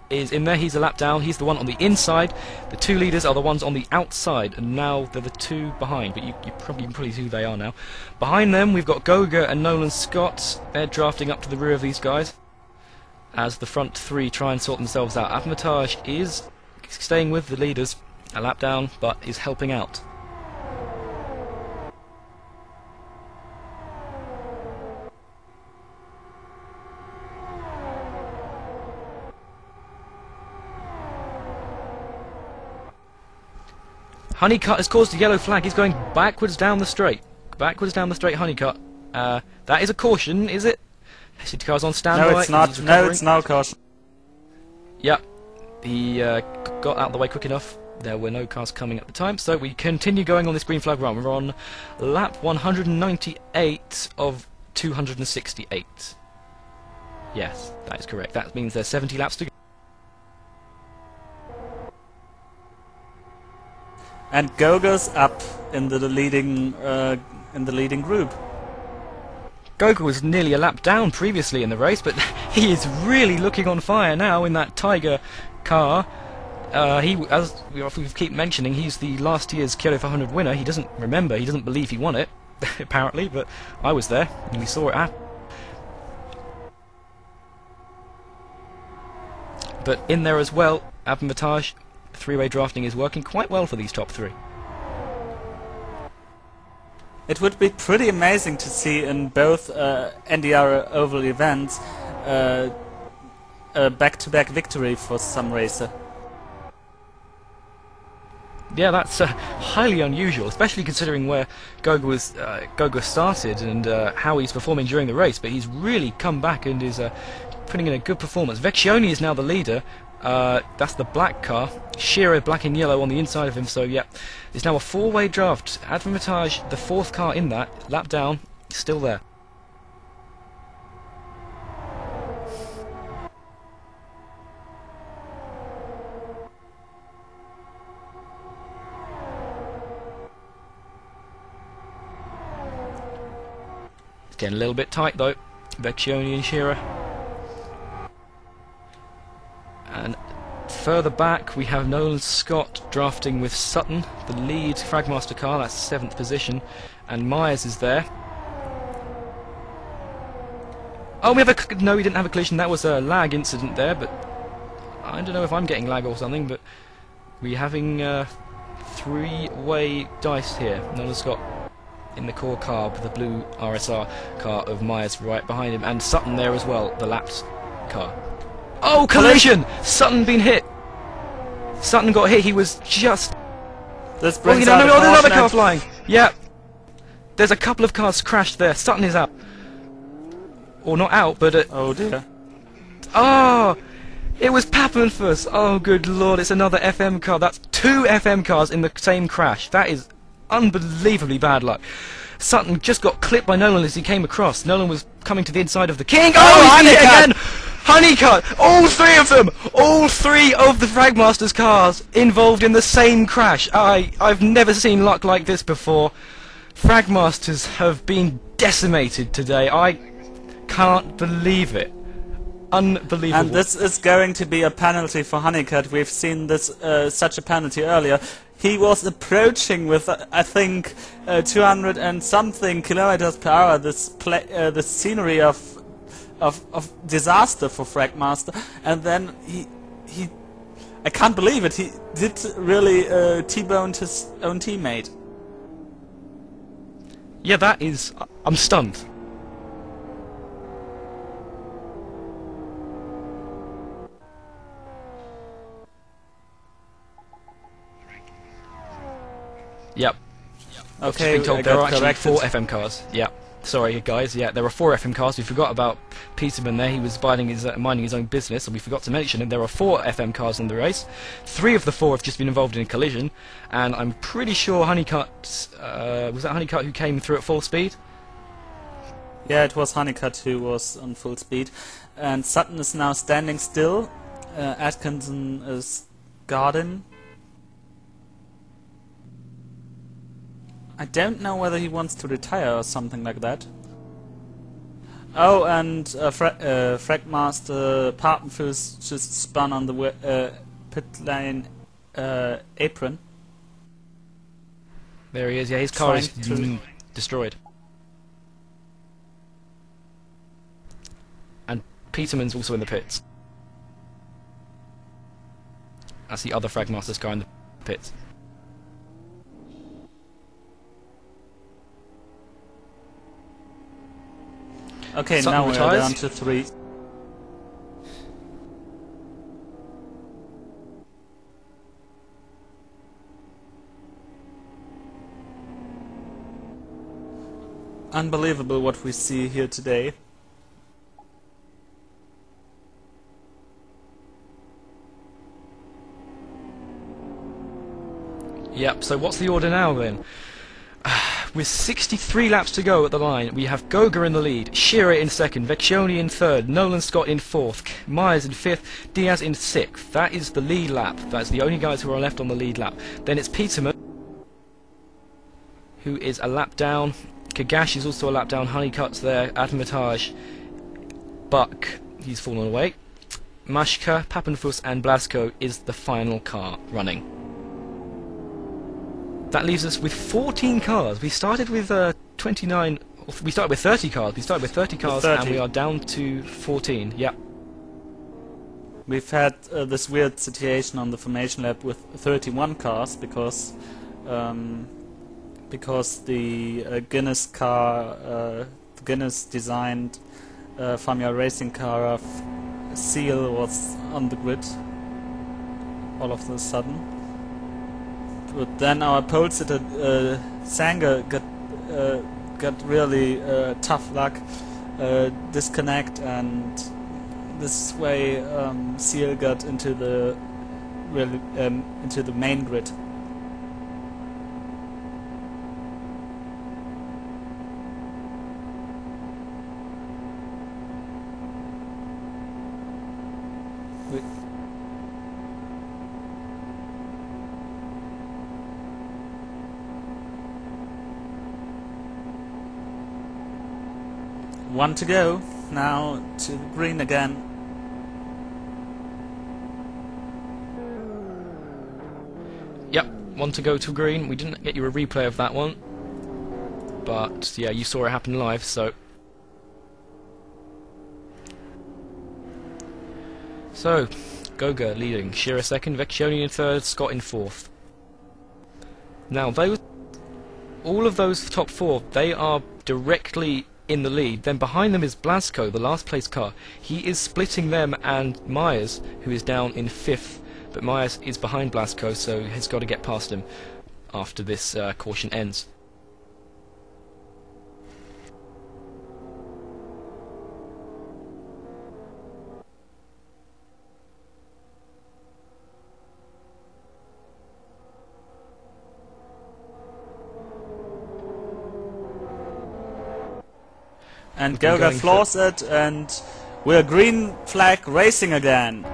is in there. He's a lap down. He's the one on the inside. The two leaders are the ones on the outside, and now they're the two behind, but you probably see who they are now. Behind them, we've got Goga and Nolan Scott. They're drafting up to the rear of these guys as the front three try and sort themselves out. Avamatage is staying with the leaders, a lap down, but is helping out. Honeycutt has caused a yellow flag. He's going backwards down the straight. Backwards down the straight, Honeycutt. That is a caution, is it? Safety car's on standby. No, it's not. No, it's no caution. Yep. He got out of the way quick enough. There were no cars coming at the time, so we continue going on this green flag run. We're on lap 198 of 268. Yes, that is correct. That means there's 70 laps to go. And Goga's up in the leading group. Goga was nearly a lap down previously in the race, but he is really looking on fire now in that Tiger car. As we keep mentioning, he's the last year's Kyoto 500 winner. He doesn't remember, he doesn't believe he won it, apparently, but I was there, and we saw it happen. But in there as well, Avamatage, three-way drafting is working quite well for these top three. It would be pretty amazing to see in both NDR Oval events a back-to-back victory for some racer. Yeah, that's highly unusual, especially considering where Goga started and how he's performing during the race. But he's really come back and is putting in a good performance. Vecchioni is now the leader. That's the black car. Shearer black and yellow on the inside of him. So yeah, it's now a four-way draft. Avamatage, the fourth car in that, lap down, still there. It's getting a little bit tight though. Vecchioni and Shearer. And further back we have Nolan Scott drafting with Sutton, the lead Fragmaster car, that's 7th position, and Myers is there. Oh, we have a... no, we didn't have a collision, that was a lag incident there, but I don't know if I'm getting lag or something, but we're having 3-way dice here. Nolan Scott in the core car with the blue RSR car of Myers right behind him, and Sutton there as well, the lapped car. Oh, collision! Sutton been hit. Sutton got hit. He was just. This Oh, brings you know, out no, a another caution car at- flying. Yeah. There's a couple of cars crashed there. Sutton is out. Or not out, but Oh dear. oh, it was Pappenfuss. Oh, good lord! It's another FM car. That's 2 FM cars in the same crash. That is unbelievably bad luck. Sutton just got clipped by Nolan as he came across. Nolan was coming to the inside of the King. Oh, he's been hit again! Honeycutt! All 3 of them! All 3 of the Fragmasters cars involved in the same crash. I've never seen luck like this before. Fragmasters have been decimated today. I can't believe it. Unbelievable. And this is going to be a penalty for Honeycutt. We've seen this such a penalty earlier. He was approaching with, I think, 200 and something kilometers per hour. This scenery of disaster for Fragmaster, and then he I can't believe it. He did really T-boned his own teammate. Yeah, that is... I'm stunned. Yep. I've just Okay, been told I there got are actually corrected. 4 FM cars. Yeah. Sorry, guys. Yeah, there are 4 FM cars. We forgot about Peterman there. He was minding his own business, and we forgot to mention him. There are 4 FM cars in the race. 3 of the 4 have just been involved in a collision, and I'm pretty sure Honeycutt... was that Honeycutt who came through at full speed? Yeah, it was Honeycutt who was on full speed. And Sutton is now standing still. Atkinson is guarding. I don't know whether he wants to retire or something like that. Oh, and Fragmaster Papenfuss just spun on the pit lane apron. There he is. Yeah, his car is Trying to- destroyed. And Peterman's also in the pits. That's the other Fragmaster's car in the pits. Okay, Sutton now we're retires. down to 3. Unbelievable what we see here today. Yep, so what's the order now then? With 63 laps to go at the line, we have Goga in the lead, Shearer in second, Vecchioni in third, Nolan Scott in fourth, Myers in fifth, Diaz in sixth. That is the lead lap. That's the only guys who are left on the lead lap. Then it's Peterman, who is a lap down. Kagash is also a lap down. Honeycutt's there. Admitage, Buck, he's fallen away. Mashka, Papenfuss and Blasco is the final car running. That leaves us with 14 cars. We started with 29. We started with 30 cars. We started with 30 cars, 30. and we are down to 14. Yep. We've had this weird situation on the formation lap with 31 cars because the Guinness car, the Guinness designed Formula Racing car of Seal was on the grid all of a sudden. But then our pole sitter Sanger got really tough luck, disconnect, and this way Seal got into the main grid. One to go, now to green again. one to go to green. We didn't get you a replay of that one, but yeah, you saw it happen live, so... So, Goga leading, Shearer second, Vecchioni in third, Scott in fourth. Now, all of those top four, they are directly in the lead. Then behind them is Blasco, the last place car. He is splitting them and Myers, who is down in fifth. But Myers is behind Blasco, so he's got to get past him after this caution ends. And Goga floors it, and we're green flag racing again.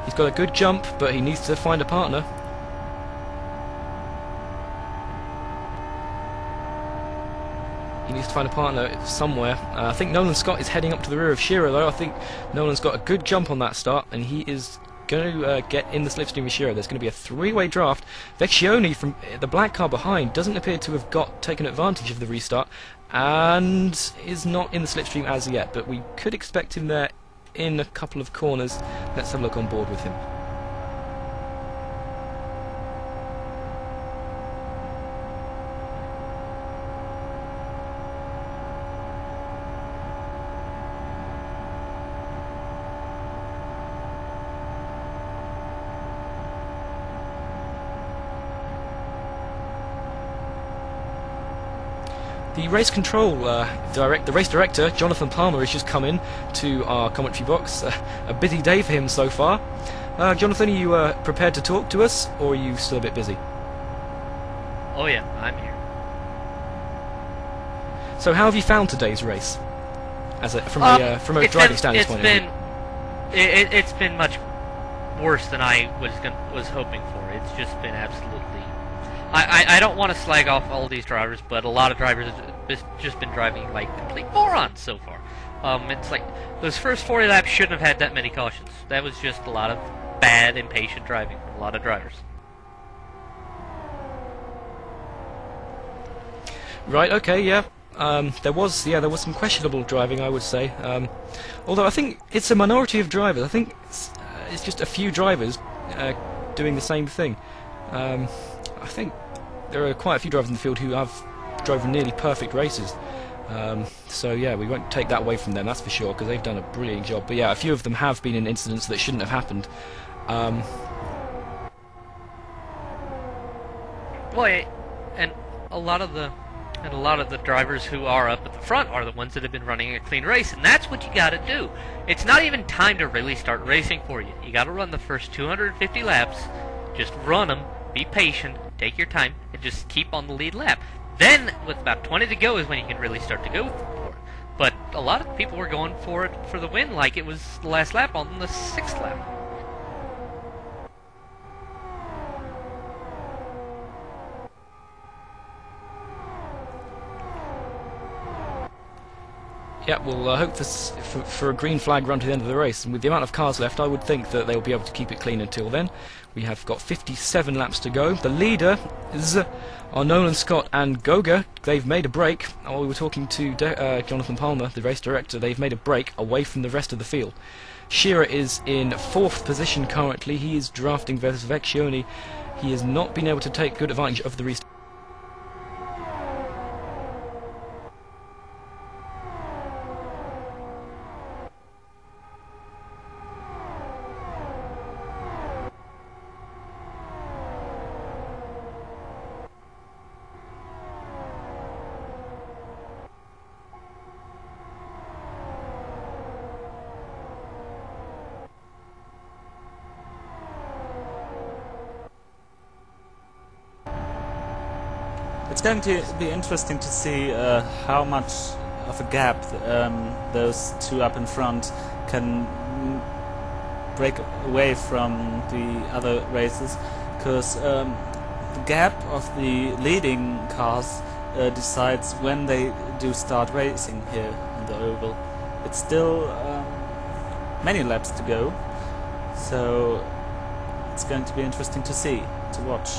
He's got a good jump, but he needs to find a partner. He needs to find a partner somewhere. I think Nolan Scott is heading up to the rear of Shearer, though. I think Nolan's got a good jump on that start, and he is going to get in the slipstream with Shearer. There's going to be a three-way draft. Vecchioni from the black car behind doesn't appear to have taken advantage of the restart, and is not in the slipstream as yet, but we could expect him there in a couple of corners. Let's have a look on board with him. The race control the race director, Jonathan Palmer, has just come in to our commentary box. A busy day for him so far. Jonathan, are you prepared to talk to us, or are you still a bit busy? Oh yeah, I'm here. So, how have you found today's race, from a driving standards point of view? It's been much worse than I was hoping for. It's just been absolutely. I don't want to slag off all these drivers, but a lot of drivers have just been driving like complete morons so far. It's like those first 40 laps shouldn't have had that many cautions. That was just a lot of bad, impatient driving from a lot of drivers. Right. Okay. Yeah. There was some questionable driving, I would say. Although I think it's a minority of drivers. I think it's just a few drivers doing the same thing. I think there are quite a few drivers in the field who have driven nearly perfect races. So yeah, we won't take that away from them, that's for sure, because they've done a brilliant job. But yeah, a few of them have been in incidents that shouldn't have happened. Well, and a lot of the drivers who are up at the front are the ones that have been running a clean race, and that's what you got to do. It's not even time to really start racing for you. You got to run the first 250 laps. Just run them. Be patient, take your time, and just keep on the lead lap. Then, with about 20 to go, is when you can really start to go for it. But a lot of people were going for it for the win, like it was the last lap on the 6th lap. Yeah, well, I hope for a green flag run to the end of the race. And with the amount of cars left, I would think that they'll be able to keep it clean until then. We have got 57 laps to go. The leader are Nolan Scott and Goga. They've made a break. While we were talking to Jonathan Palmer, the race director, they've made a break away from the rest of the field. Shearer is in 4th position currently. He is drafting versus Vecchioni. He has not been able to take good advantage of the restart. It's going to be interesting to see how much of a gap those two up in front can break away from the other races, because the gap of the leading cars decides when they do start racing here on the oval. It's still many laps to go, so it's going to be interesting to see, to watch.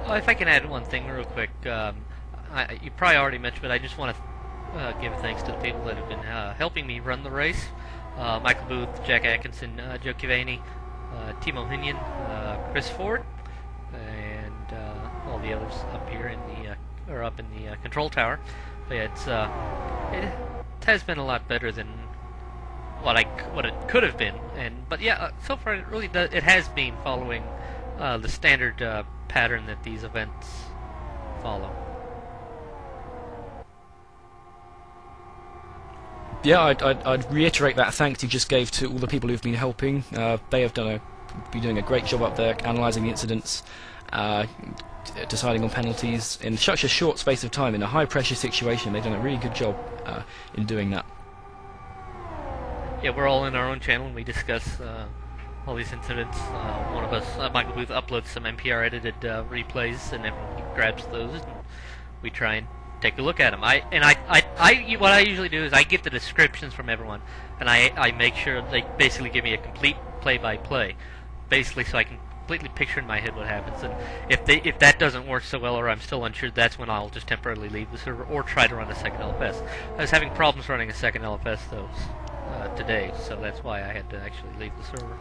Well, if I can add one thing real quick, you probably already mentioned, but I just want to give thanks to the people that have been helping me run the race. Michael Booth, Jack Atkinson, Joe Kivaney, Timo Hinion, Chris Ford, and all the others up here in the up in the control tower. But yeah, it has been a lot better than what it could have been. But yeah, so far it has been following the standard pattern that these events follow. Yeah, I'd reiterate that thanks you just gave to all the people who've been helping. They have been doing a great job up there, analysing the incidents, deciding on penalties in such a short space of time in a high-pressure situation. They've done a really good job in doing that. Yeah, we're all in our own channel and we discuss all these incidents. One of us, Michael Booth, uploads some NPR edited replays, and everyone grabs those, and we try and take a look at them. What I usually do is I get the descriptions from everyone, and I make sure they basically give me a complete play-by-play, basically, so I can completely picture in my head what happens. And if that doesn't work so well, or I'm still unsure, that's when I'll just temporarily leave the server or try to run a second LFS. I was having problems running a second LFS though today, so that's why I had to actually leave the server.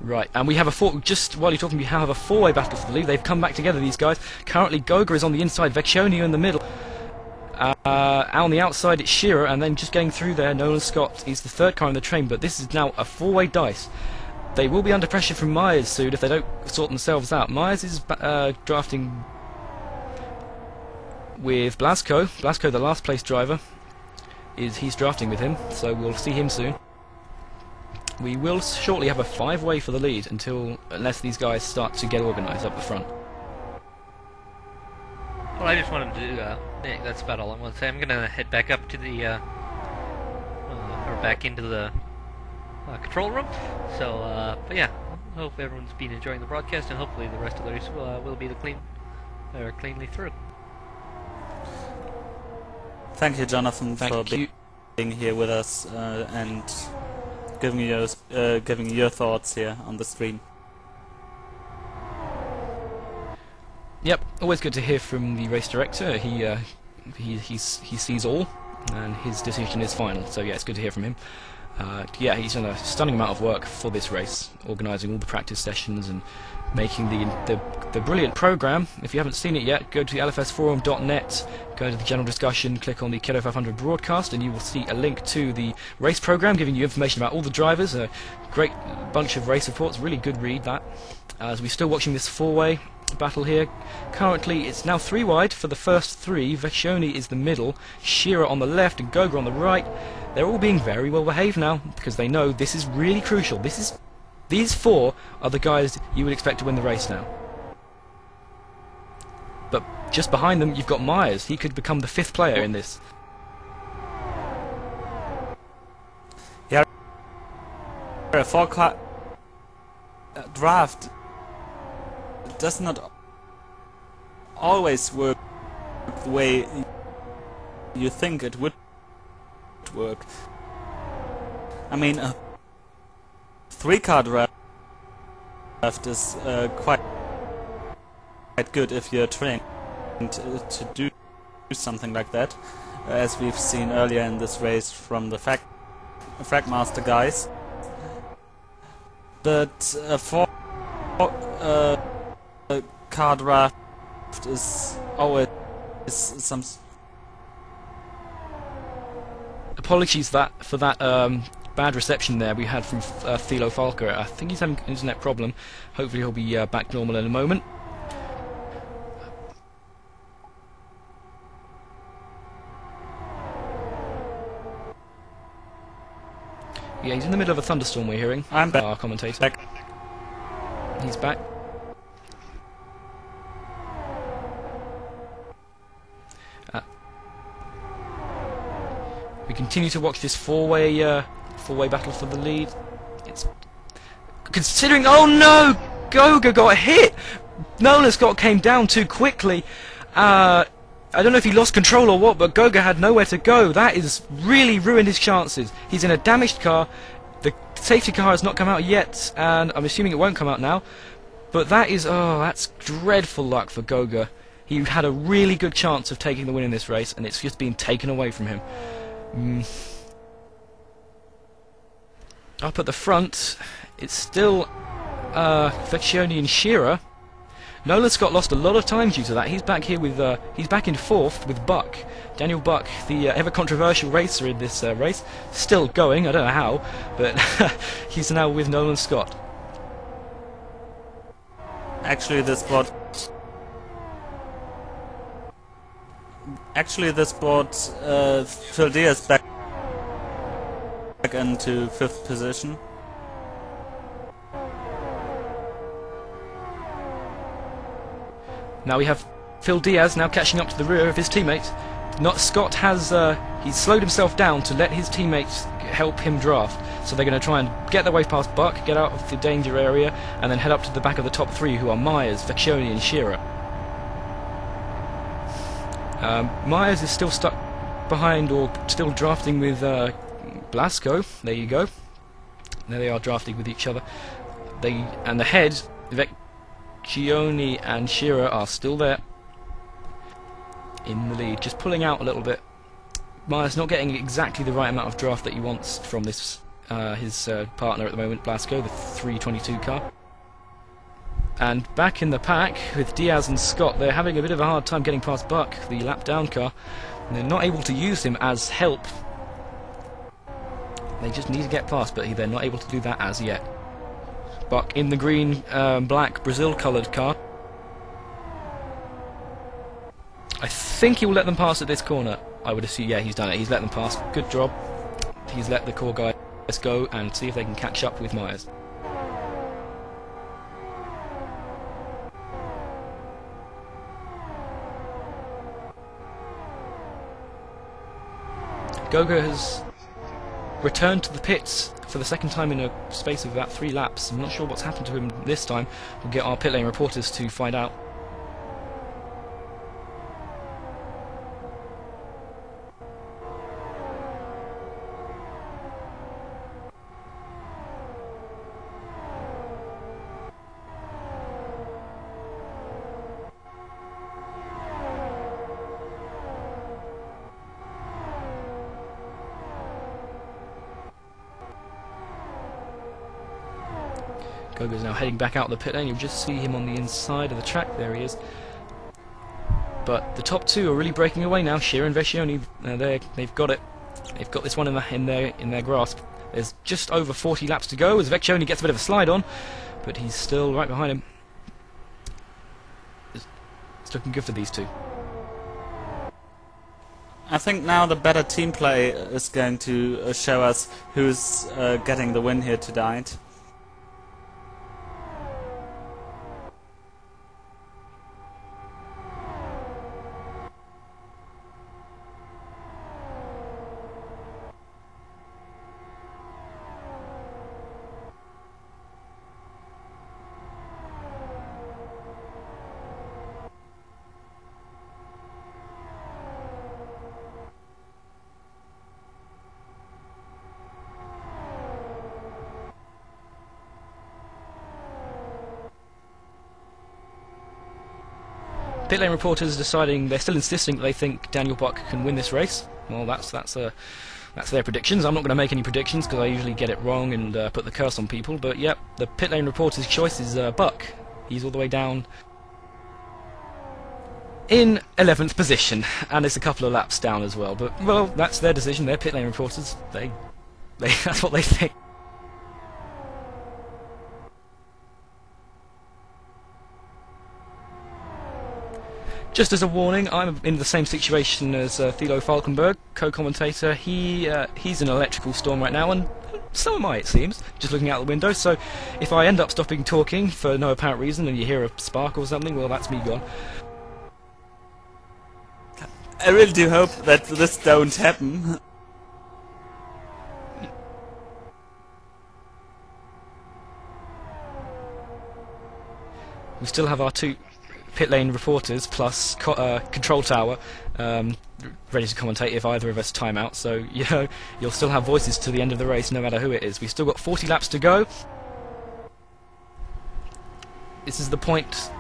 Right, and we have just while you're talking, we have a four-way battle for the lead. They've come back together, these guys. Currently, Goga is on the inside, Vecchioni in the middle. On the outside, it's Shearer, and then just getting through there, Nolan Scott is the third car in the train, but this is now a four-way dice. They will be under pressure from Myers soon if they don't sort themselves out. Myers is drafting with Blasco. Blasco, the last place driver, he's drafting with him, so we'll see him soon. We will shortly have a five-way for the lead unless these guys start to get organised up the front. Well, I just wanted to that's about all I want to say. I'm gonna head back up to the or back into the control room. So, but yeah, I hope everyone's been enjoying the broadcast, and hopefully the rest of the race will be cleanly through. Thank you, Jonathan, for being here with us and giving your thoughts here on the stream. Yep, always good to hear from the race director. He sees all, and his decision is final. So yeah, it's good to hear from him. Yeah, he's done a stunning amount of work for this race, organising all the practice sessions and making the brilliant programme. If you haven't seen it yet, go to the lfsforum.net, go to the general discussion, click on the Kyoto 500 broadcast, and you will see a link to the race programme giving you information about all the drivers. A great bunch of race reports, really good read that. As we're still watching this four-way battle here. Currently it's now three wide for the first three. Vecchioni is the middle, Shearer on the left and Goga on the right. They're all being very well behaved now because they know this is really crucial. These four are the guys you would expect to win the race now. But just behind them you've got Myers. He could become the fifth player in this. Yeah, a four-car draft does not always work the way you think it would work. I mean, a three-car draft is quite good if you're trained to do something like that, as we've seen earlier in this race from the Fragmaster guys. But a four-car draft is always some. Apologies for that bad reception there we had from Thilo Falker. I think he's having an internet problem. Hopefully he'll be back normal in a moment. Yeah, he's in the middle of a thunderstorm, we're hearing. I'm back. Our commentator. Back. He's back. We continue to watch this four-way battle for the lead. It's considering. Oh no! Goga got hit. Nolan Scott came down too quickly. I don't know if he lost control or what, but Goga had nowhere to go. That is really ruined his chances. He's in a damaged car. The safety car has not come out yet, and I'm assuming it won't come out now. But that is, oh, that's dreadful luck for Goga. He had a really good chance of taking the win in this race, and it's just been taken away from him. Up at the front, it's still Vecchione and Shearer. Nolan Scott lost a lot of time due to that. He's back here with he's back in 4th with Buck. Daniel Buck, the ever controversial racer in this race, still going. I don't know how, but he's now with Nolan Scott. Actually, this brought Phil Diaz back into 5th position. Now we have Phil Diaz now catching up to the rear of his teammates. Scott has he's slowed himself down to let his teammates help him draft. So they're going to try and get their way past Buck, get out of the danger area, and then head up to the back of the top 3, who are Myers, Vecchione and Shearer. Myers is still stuck behind, or still drafting with Blasco. There you go. There they are drafting with each other. And the head, Vecchione and Shearer are still there in the lead, just pulling out a little bit. Myers not getting exactly the right amount of draft that he wants from this his partner at the moment, Blasco, the 322 car. And back in the pack with Diaz and Scott, they're having a bit of a hard time getting past Buck, the lap down car. And they're not able to use him as help. They just need to get past, but they're not able to do that as yet. Buck in the green, black, Brazil-coloured car. I think he will let them pass at this corner. I would assume, yeah, he's done it. He's let them pass. Good job. He's let the core guys go and see if they can catch up with Myers. Goga has returned to the pits for the second time in a space of about 3 laps. I'm not sure what's happened to him this time. We'll get our pit lane reporters to find out. Goga's now heading back out the pit lane. You'll just see him on the inside of the track. There he is. But the top 2 are really breaking away now. Shearer and Vecchione, they've got it. They've got this one in their grasp. There's just over 40 laps to go as Vecchione gets a bit of a slide on, but he's still right behind him. It's looking good for these two. I think now the better team play is going to show us who's getting the win here tonight. Pit lane reporters deciding, they're still insisting that they think Daniel Buck can win this race. Well, that's their predictions. I'm not going to make any predictions because I usually get it wrong and put the curse on people. But yep, the pit lane reporter's choice is Buck. He's all the way down in 11th position, and it's a couple of laps down as well. But well, that's their decision. They're pit lane reporters. They that's what they think. Just as a warning, I'm in the same situation as Thilo Falkenberg, co-commentator. He's in an electrical storm right now, and so am I, it seems, just looking out the window. So if I end up stopping talking for no apparent reason and you hear a spark or something, well, that's me gone. I really do hope that this don't happen. We still have our 2 pit lane reporters plus control tower ready to commentate if either of us time out. So you'll still have voices to the end of the race, no matter who it is. We've still got 40 laps to go. This is the point.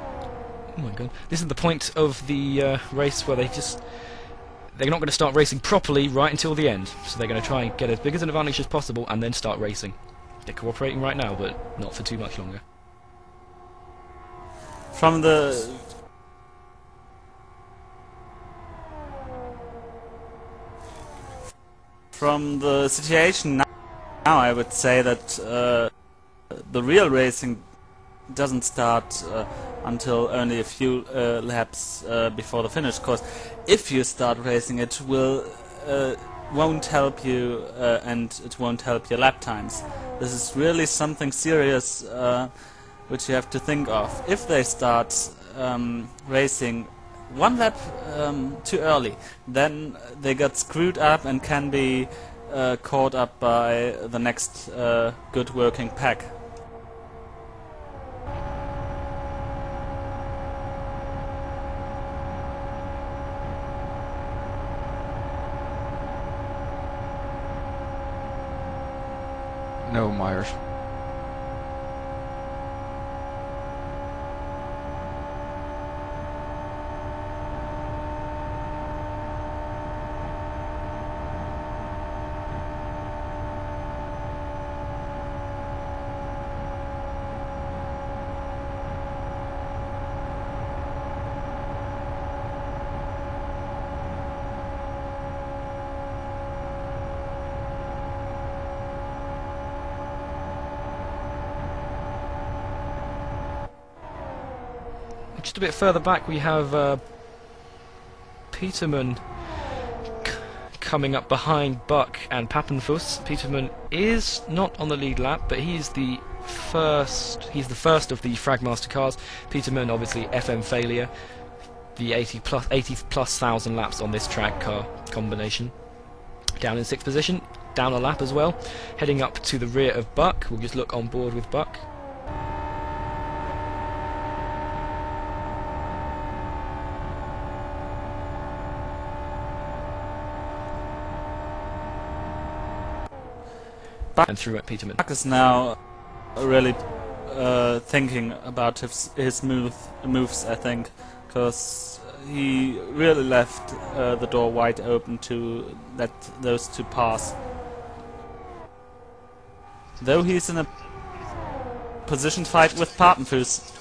Oh my god! This is the point of the race where they're not going to start racing properly right until the end. So they're going to try and get as big as an advantage as possible and then start racing. They're cooperating right now, but not for too much longer. From the situation now, I would say that the real racing doesn't start until only a few laps before the finish. Because if you start racing, it won't help you and it won't help your lap times. This is really something serious which you have to think of. If they start racing one lap too early, then they get screwed up and can be caught up by the next good working pack. No, Myers. Just a bit further back we have Peterman coming up behind Buck and Pappenfuss. Peterman is not on the lead lap, but he's the first of the Fragmaster cars. Peterman obviously FM failure, the 80 plus thousand laps on this track car combination. Down in 6th position, down a lap as well, heading up to the rear of Buck. We'll just look on board with Buck. And through at Peterman. Buck is now really thinking about his moves, I think, because he really left the door wide open to let those two pass. Though he's in a position fight with Papenfuss.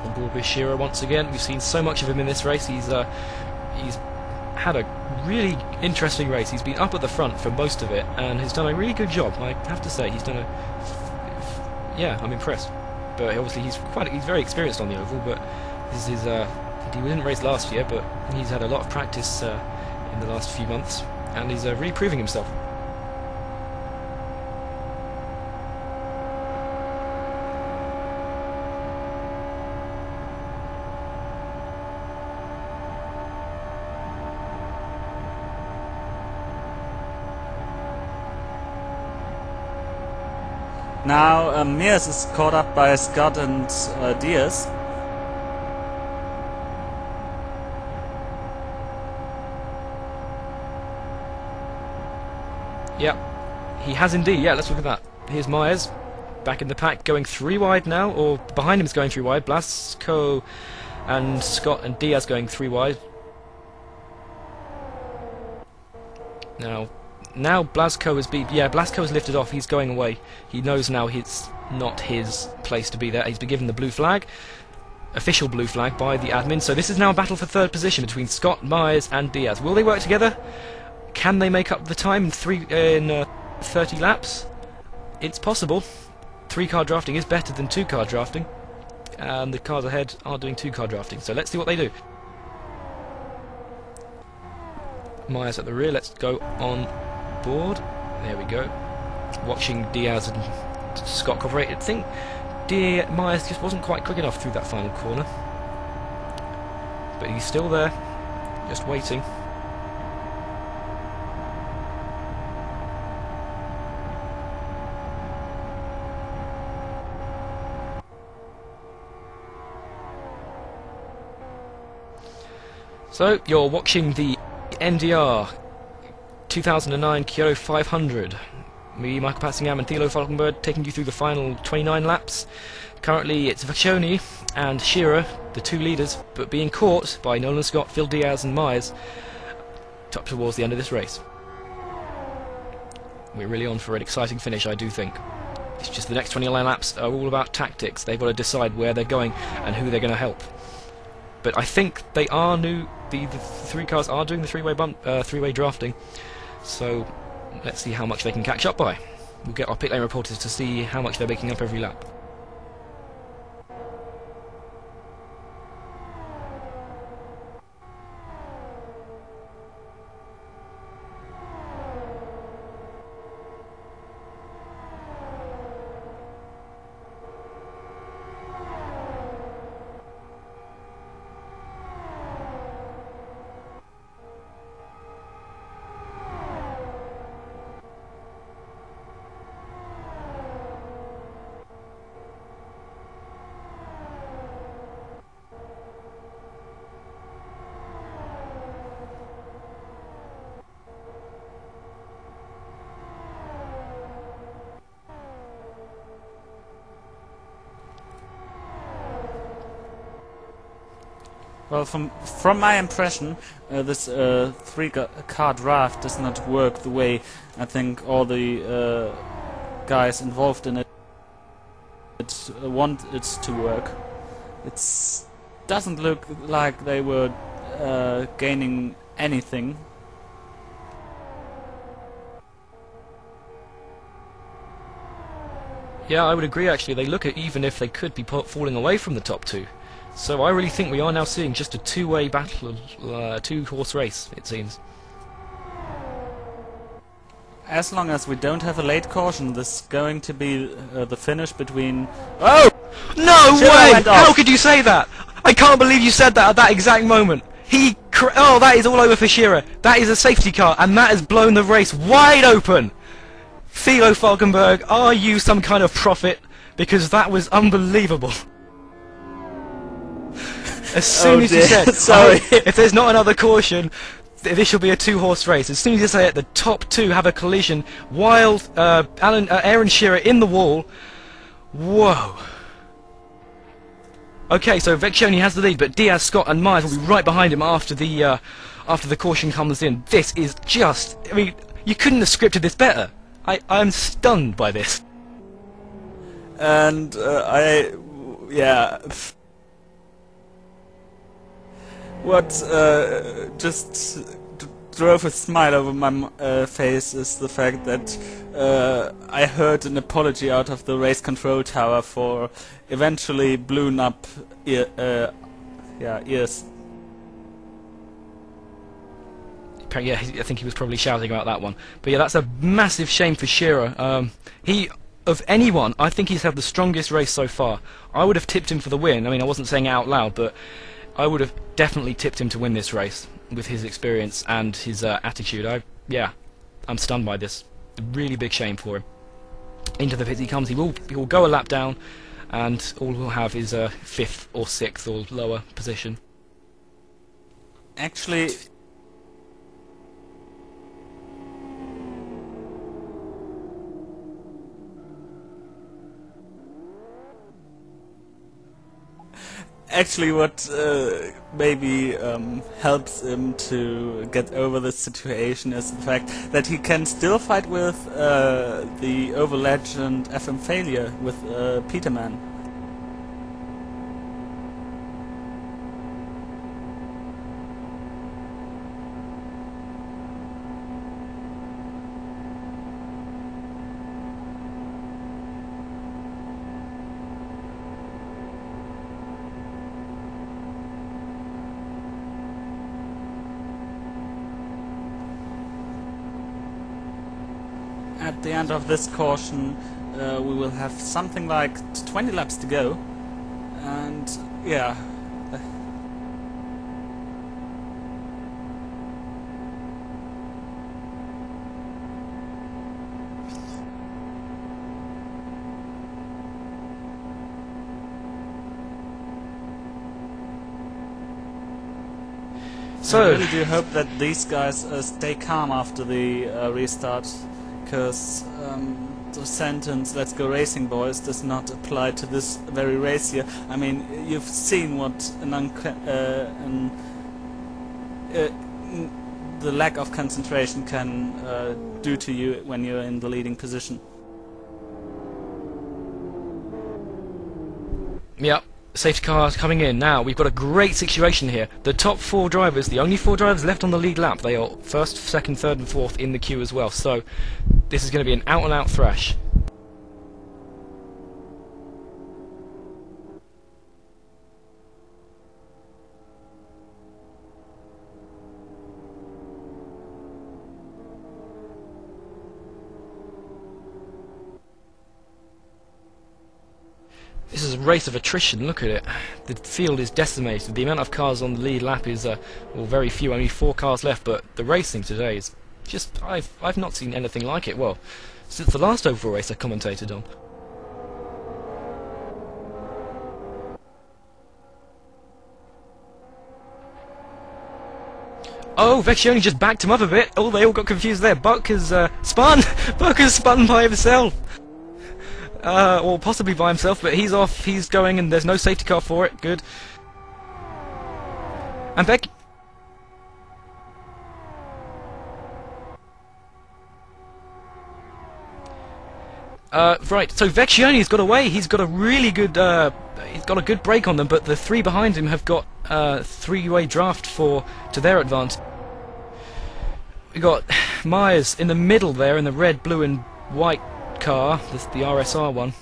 On board with Shearer once again. We've seen so much of him in this race. He's had a really interesting race. He's been up at the front for most of it and has done a really good job. I have to say, he's done yeah, I'm impressed. But obviously he's very experienced on the oval. But this is he didn't race last year, but he's had a lot of practice in the last few months, and he's really proving himself. Now Mears is caught up by Scott and Diaz. Yeah, he has indeed. Yeah, let's look at that. Here's Myers back in the pack, going 3 wide now, or behind him is going 3 wide. Blasco and Scott and Diaz going 3 wide. Now Blasco has lifted off. He's going away. He knows now it's not his place to be there. He's been given the blue flag, official blue flag by the admin. So this is now a battle for 3rd position between Scott, Myers, and Diaz. Will they work together? Can they make up the time in 30 laps? It's possible. 3-car drafting is better than 2-car drafting, and the cars ahead are doing 2-car drafting. So let's see what they do. Myers at the rear. Let's go on board. There we go. Watching Diaz and Scott cooperate. I think Myers just wasn't quite quick enough through that final corner, but he's still there, just waiting. So you're watching the NDR 2009 Kyoto 500. Me, Michael Passingham, and Thilo Falkenberg taking you through the final 29 laps. Currently it's Vecchioni and Shearer, the 2 leaders, but being caught by Nolan Scott, Phil Diaz and Myers up towards the end of this race. We're really on for an exciting finish, I do think. It's just the next 29 laps are all about tactics. They've got to decide where they're going and who they're going to help. But I think they are the 3 cars are doing the three-way drafting, so let's see how much they can catch up by. We'll get our pit lane reporters to see how much they're making up every lap. Well, from my impression, this 3-car draft does not work the way I think all the guys involved in it want it to work. It doesn't look like they were gaining anything. Yeah, I would agree actually. They look at even if they could be falling away from the top 2. So I really think we are now seeing just a 2-way battle, 2-horse race, it seems. As long as we don't have a late caution, this is going to be the finish between... Oh! No Shearer way! went off. How could you say that? I can't believe you said that at that exact moment. Oh, that is all over for Shearer. That is a safety car, and that has blown the race wide open. Thilo Falkenberg, are you some kind of prophet? Because that was unbelievable. As soon as you said, sorry. If there's not another caution, this will be a 2-horse race. As soon as you say it, the top 2 have a collision, while Aaron Shearer in the wall. Whoa. Okay, so Vecchioni has the lead, but Diaz, Scott and Myers will be right behind him after the caution comes in. This is just... I mean, you couldn't have scripted this better. I'm stunned by this. And yeah... What just drove a smile over my face is the fact that I heard an apology out of the race control tower for eventually blown up ears. Yeah, I think he was probably shouting about that one. But yeah, that's a massive shame for Shearer. Of anyone, I think he's had the strongest race so far. I would have tipped him for the win. I mean, I wasn't saying it out loud, but I would have definitely tipped him to win this race with his experience and his attitude. I'm stunned by this. A really big shame for him. Into the pits he comes. He will go a lap down, and all we'll have is a 5th or 6th or lower position. Actually, actually, what maybe helps him to get over this situation is the fact that he can still fight with the over-legend FM failure with Peterman. At the end of this caution, we will have something like 20 laps to go, and yeah. So, I really do hope that these guys stay calm after the restart, because the sentence "Let's go racing, boys" does not apply to this very race here. I mean, you've seen what the lack of concentration can do to you when you're in the leading position. yep, safety car coming in. Now, we've got a great situation here. The top 4 drivers, the only 4 drivers left on the lead lap, they are first, second, third and fourth in the queue as well. So, this is going to be an out-and-out thrash. This is a race of attrition, look at it. The field is decimated. The amount of cars on the lead lap is, well, very few, only 4 cars left, but the racing today is just, I've not seen anything like it, well, since the last overall race I commentated on. Oh, Vecchione just backed him up a bit. Oh, they all got confused there. Buck has spun! Buck has spun by himself! Or possibly by himself, but he's off, he's going, and there's no safety car for it. Good. And Beck... right, so Vecchione's got away, he's got a really good, he's got a good break on them, but the 3 behind him have got three-way draft to their advantage. We got Myers in the middle there, in the red, blue and white car, the RSR one.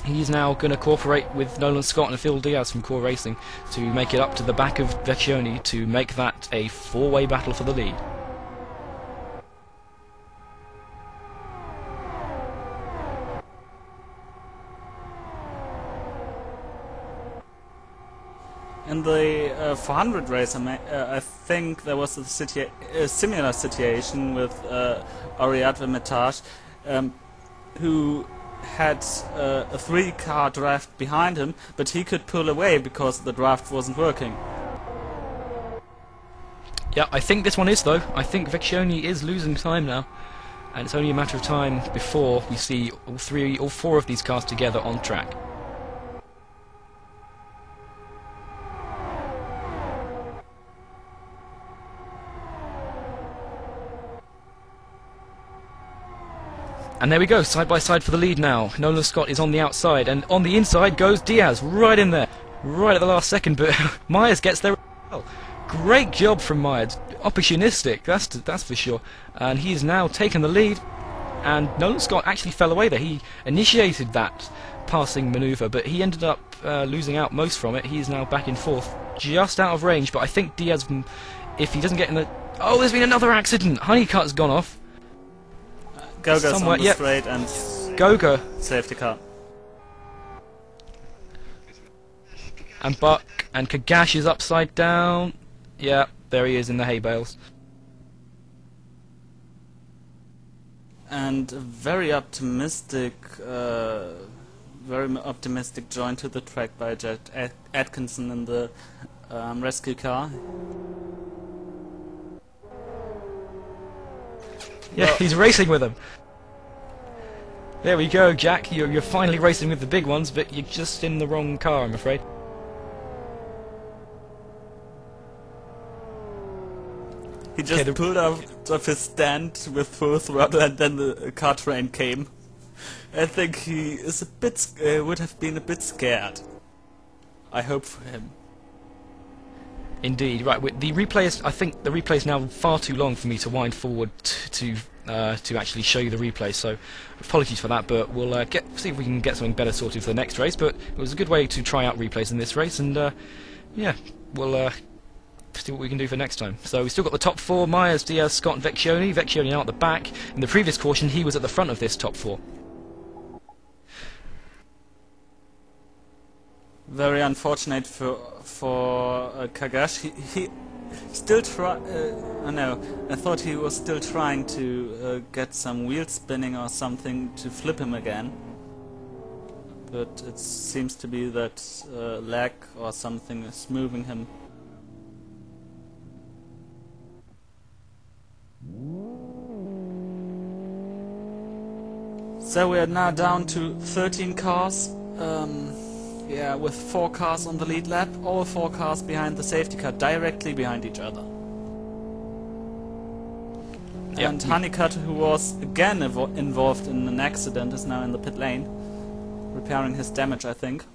He's now going to cooperate with Nolan Scott and Phil Diaz from Core Racing to make it up to the back of Vecchione to make that a 4-way battle for the lead. In the 400 race, I think there was a similar situation with Ariadne Metage, who had a 3-car draft behind him, but he could pull away because the draft wasn't working. Yeah, I think this one is though. I think Vecchione is losing time now, and it's only a matter of time before we see all 4 of these cars together on track. And there we go, side by side for the lead now. Nolan Scott is on the outside, and on the inside goes Diaz, right in there, right at the last second, but Myers gets there as well. Great job from Myers, opportunistic, that's for sure. And he's now taken the lead, and Nolan Scott actually fell away there. He initiated that passing manoeuvre, but he ended up losing out most from it. He is now back in 4th, just out of range, but I think Diaz, if he doesn't get in the... Oh, there's been another accident! Honeycutt's gone off. Goga's on the straight and Goga safety car. And Buck and Kagash is upside down. Yeah, there he is in the hay bales. And very optimistic join to the track by Jet Atkinson in the rescue car. Yeah, well, he's racing with them. There we go, Jack. You're finally racing with the big ones, but you're just in the wrong car, I'm afraid. He just Okay, pulled out of his stand with full throttle, and then the car train came. I think he is a bit would have been a bit scared. I hope for him. Indeed, right. The replay is. I think the replay is now far too long for me to wind forward to actually show you the replay. So, apologies for that. But we'll see if we can get something better sorted for the next race. But it was a good way to try out replays in this race, and yeah, we'll see what we can do for next time. So we still got the top four: Myers, Diaz, Scott, and Vecchione. Vecchione now at the back. In the previous caution, he was at the front of this top four. Very unfortunate for Kagash. He still try. No, I thought he was still trying to get some wheel spinning or something to flip him again. But it seems to be that lag or something is moving him. So we are now down to 13 cars. Yeah, with 4 cars on the lead lap, all 4 cars behind the safety car, directly behind each other. Yep. And Honeycutt, who was again involved in an accident, is now in the pit lane, repairing his damage, I think.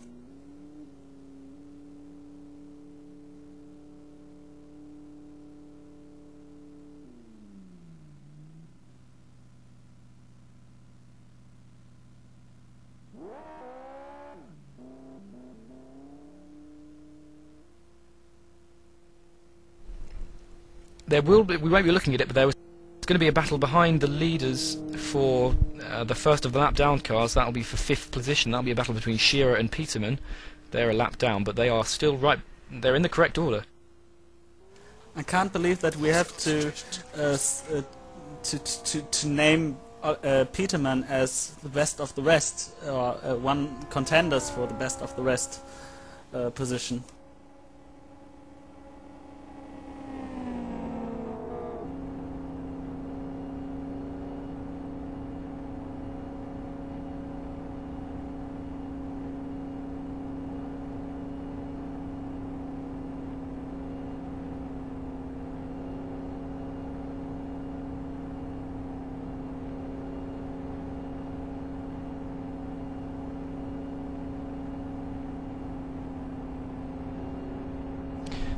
There will be. We won't be looking at it, but there was going to be a battle behind the leaders for the first of the lap down cars. That'll be for 5th position. That'll be a battle between Shearer and Peterman. They're a lap down, but they are still right. They're in the correct order. I can't believe that we have to name Peterman as the best of the rest, or one contenders for the best of the rest position.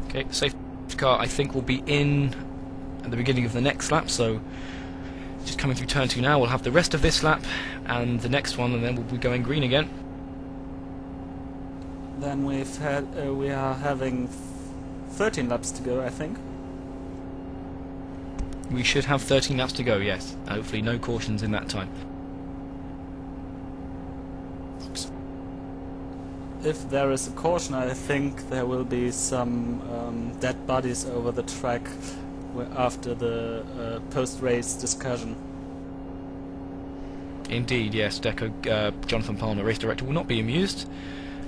Okay, safety car I think will be in at the beginning of the next lap, so just coming through turn 2 now. We'll have the rest of this lap and the next one, and then we'll be going green again. Then we are having 13 laps to go, I think. We should have 13 laps to go, yes. Hopefully no cautions in that time. If there is a caution, I think there will be some dead bodies over the track after the post-race discussion. Indeed, yes. Jonathan Palmer, race director, will not be amused.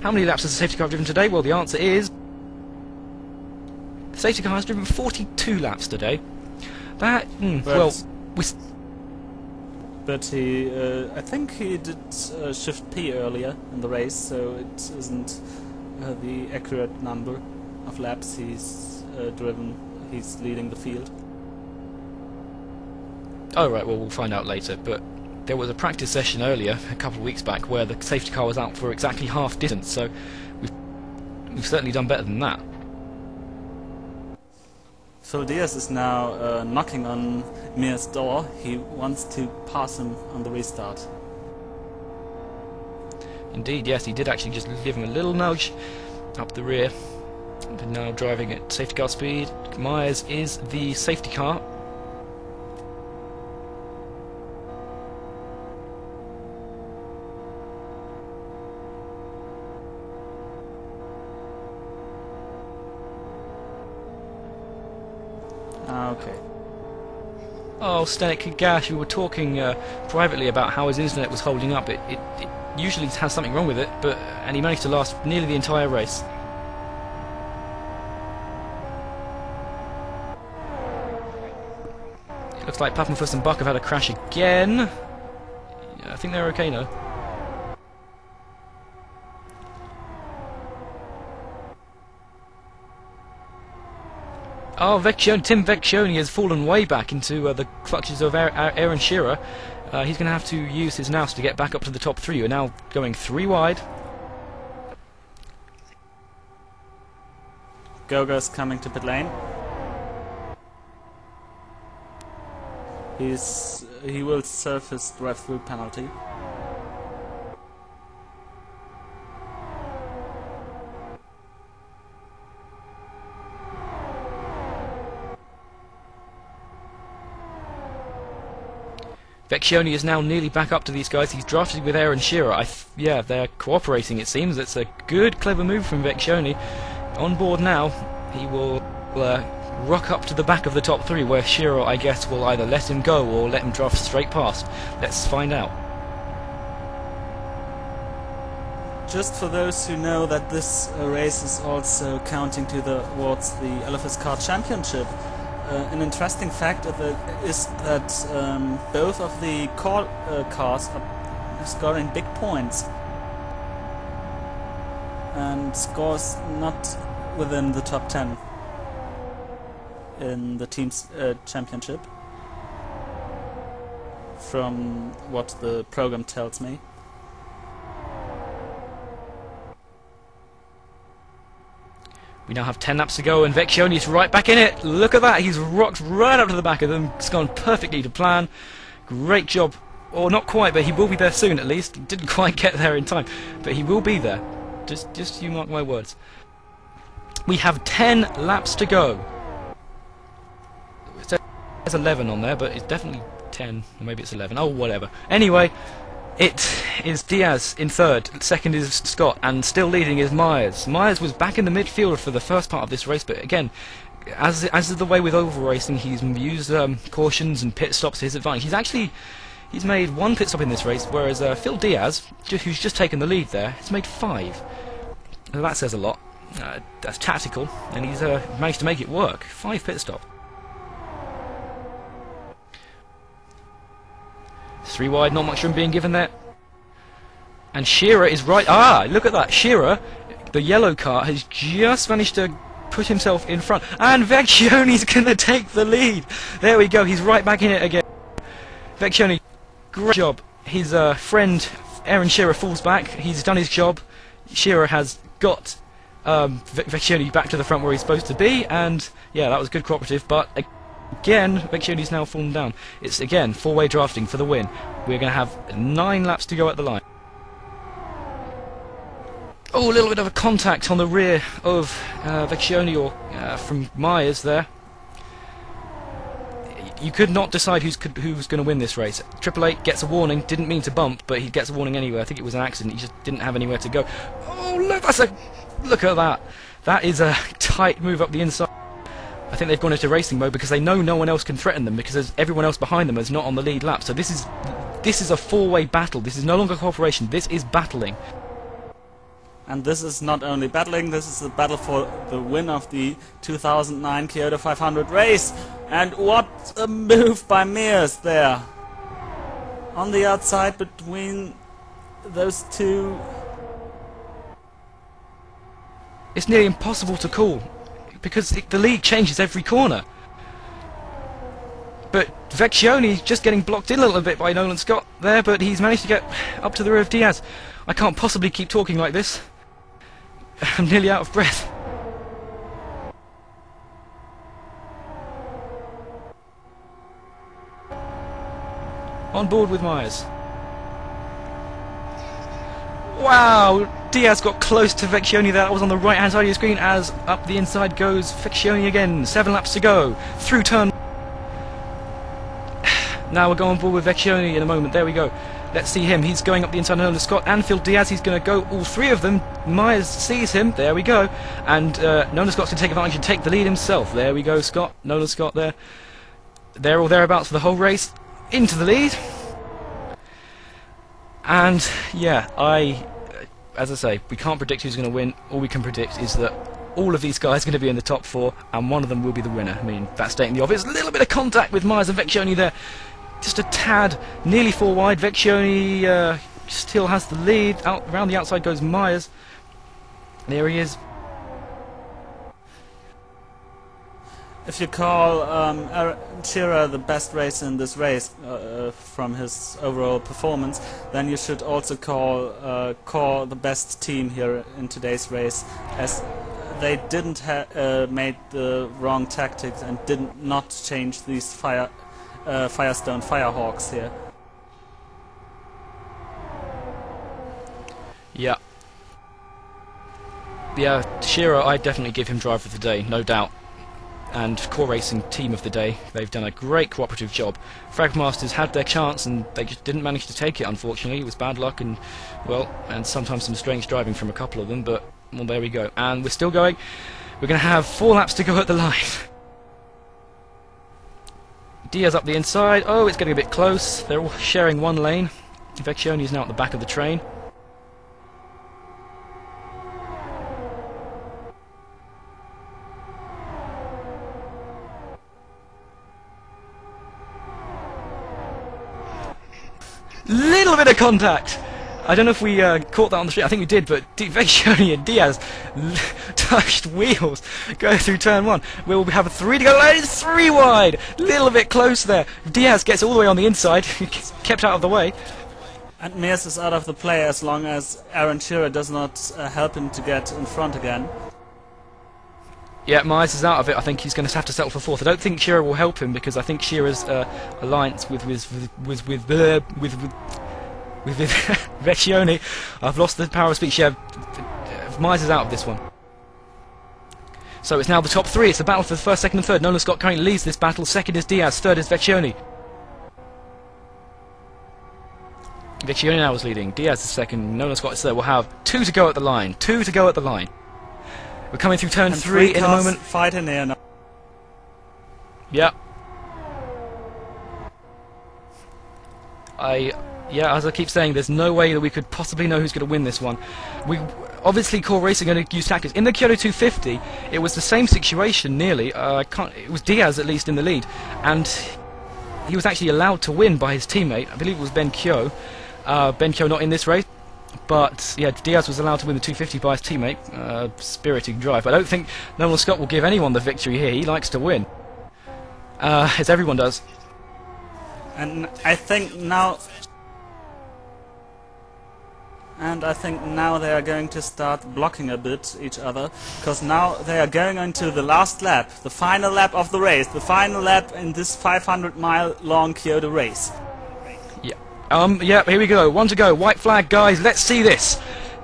How many laps has the safety car driven today? Well, the answer is the safety car has driven 42 laps today. That, well, But he, I think he did shift P earlier in the race, so it isn't the accurate number of laps he's driven. He's leading the field. Oh right, well we'll find out later, but there was a practice session earlier, a couple of weeks back, where the safety car was out for exactly half distance, so we've certainly done better than that. Phil Diaz is now knocking on Mir's door. He wants to pass him on the restart. Indeed, yes, he did actually just give him a little nudge up the rear. But now driving at safety car speed. Myers is the safety car. Okay. Oh, Stanek Kagash, we were talking privately about how his internet was holding up. It usually has something wrong with it, and he managed to last nearly the entire race. It looks like Pappenfuss and Buck have had a crash again. Yeah, I think they're okay now. Oh, Tim Vecchione has fallen way back into the clutches of Aaron Shearer. He's going to have to use his nous to get back up to the top 3. We're now going 3 wide. Goga's coming to pit lane. He will serve his drive-through penalty. Vecchione is now nearly back up to these guys. He's drafted with Aaron Shearer. Yeah, they're cooperating, it seems. It's a good, clever move from Vecchione. On board now, he will rock up to the back of the top 3, where Shearer, I guess, will either let him go or let him draft straight past. Let's find out. Just for those who know that this race is also counting towards the LFS Car Championship, an interesting fact is that both of the cars are scoring big points, and scores not within the top 10 in the team's championship, from what the program tells me. We now have 10 laps to go, and Vecchione is right back in it. Look at that, he's rocked right up to the back of them. It's gone perfectly to plan. Great job. Or not quite, but he will be there soon at least. He didn't quite get there in time, but he will be there. Just you mark my words. We have 10 laps to go. It says 11 on there, but it's definitely 10, or maybe it's 11. Oh, whatever. Anyway, it is Diaz in third, second is Scott, and still leading is Myers. Myers was back in the midfield for the first part of this race, but again, as is the way with oval racing, he's used cautions and pit stops to his advantage. He's made 1 pit stop in this race, whereas Phil Diaz, who's just taken the lead there, has made 5. Well, that says a lot. That's tactical, and he's managed to make it work. 5 pit stops. 3 wide, not much room being given there. And Shearer is right. Ah, look at that. Shearer, the yellow car, has just managed to put himself in front. And Vecchione's going to take the lead. There we go. He's right back in it again. Vecchione, great job. His friend Aaron Shearer falls back. He's done his job. Shearer has got Vecchione back to the front where he's supposed to be. And yeah, that was good cooperative. But again, Vecchione's now fallen down. It's again 4-way drafting for the win. We're going to have 9 laps to go at the line. Oh, a little bit of a contact on the rear of Vecchione, or from Myers there. You could not decide who's going to win this race. Triple Eight gets a warning. Didn't mean to bump, but he gets a warning anyway. I think it was an accident. He just didn't have anywhere to go. Oh, look at that. That is a tight move up the inside. I think they've gone into racing mode because they know no one else can threaten them, because everyone else behind them is not on the lead lap. So this is a 4-way battle. This is no longer cooperation. This is battling. And this is not only battling, this is a battle for the win of the 2009 Kyoto 500 race. And what a move by Mears there. On the outside between those two. It's nearly impossible to call, because the lead changes every corner. But Vecchione just getting blocked in a little bit by Nolan Scott there, but he's managed to get up to the rear of Diaz. I can't possibly keep talking like this. I'm nearly out of breath. On board with Myers. Wow! Diaz got close to Vecchione there. That was on the right hand side of your screen, as up the inside goes Vecchione again. 7 laps to go. Through turn. Now we'll go on board with Vecchione in a moment. There we go. Let's see him. He's going up the inside of Nolan Scott and Phil Diaz. He's going to go all 3 of them. Myers sees him. There we go. And Nolan Scott's going to take advantage and take the lead himself. There we go, Scott. Nolan Scott there. There or thereabouts for the whole race. Into the lead. And yeah, as I say, we can't predict who's going to win. All we can predict is that all of these guys are going to be in the top 4, and one of them will be the winner. I mean, that's stating the obvious. A little bit of contact with Myers and Vecchione there. Just a tad, nearly 4 wide. Vecchione still has the lead. Out around the outside goes Myers. There he is. if you call Shearer the best racer in this race from his overall performance, then you should also call the best team here in today's race, as they didn't made the wrong tactics and did not change these Firestone Firehawks here. Yeah. Yeah, Shearer, I definitely give him driver of the day, no doubt. And Core Racing team of the day, they've done a great cooperative job. Fragmasters had their chance and they just didn't manage to take it, unfortunately. It was bad luck and, well, and sometimes some strange driving from a couple of them, but, well, there we go. And we're still going. We're going to have 4 laps to go at the line. Diaz up the inside. Oh, it's getting a bit close. They're all sharing one lane. Vecchione is now at the back of the train. Little bit of contact. I don't know if we caught that on the street. I think we did, but Vecchione and Diaz touched wheels going through turn 1. We'll have a 3 to go. It's 3 wide. Little bit close there. Diaz gets all the way on the inside. Kept out of the way. And Mears is out of the play as long as Aaron Shearer does not help him to get in front again. Yeah, Myers is out of it. I think he's going to have to settle for 4th. I don't think Shearer will help him because I think Shearer's alliance with Vecchione. I've lost the power of speech. Yeah, Myers is out of this one. So it's now the top 3. It's a battle for the 1st, 2nd and 3rd. Nolan Scott currently leads this battle. 2nd is Diaz. 3rd is Vecchione. Vecchione now is leading. Diaz is 2nd. Nolan Scott is 3rd. We'll have 2 to go at the line. 2 to go at the line. We're coming through turn 3 in a moment. Fighting here now. Yeah. Yeah, as I keep saying, there's no way that we could possibly know who's going to win this one. We obviously Core Racing are going to use tactics. In the Kyoto 250, it was the same situation nearly. It was Diaz at least in the lead, and he was actually allowed to win by his teammate. I believe it was Ben Kyo. Ben Kyo not in this race. But yeah, Diaz was allowed to win the 250 by his teammate. Spirited drive. But I don't think Nolan Scott will give anyone the victory here. He likes to win, as everyone does. And I think now they are going to start blocking a bit each other, because now they are going into the last lap, the final lap of the race, the final lap in this 500-mile long Kyoto race. Yeah, here we go. 1 to go. White flag, guys. Let's see this.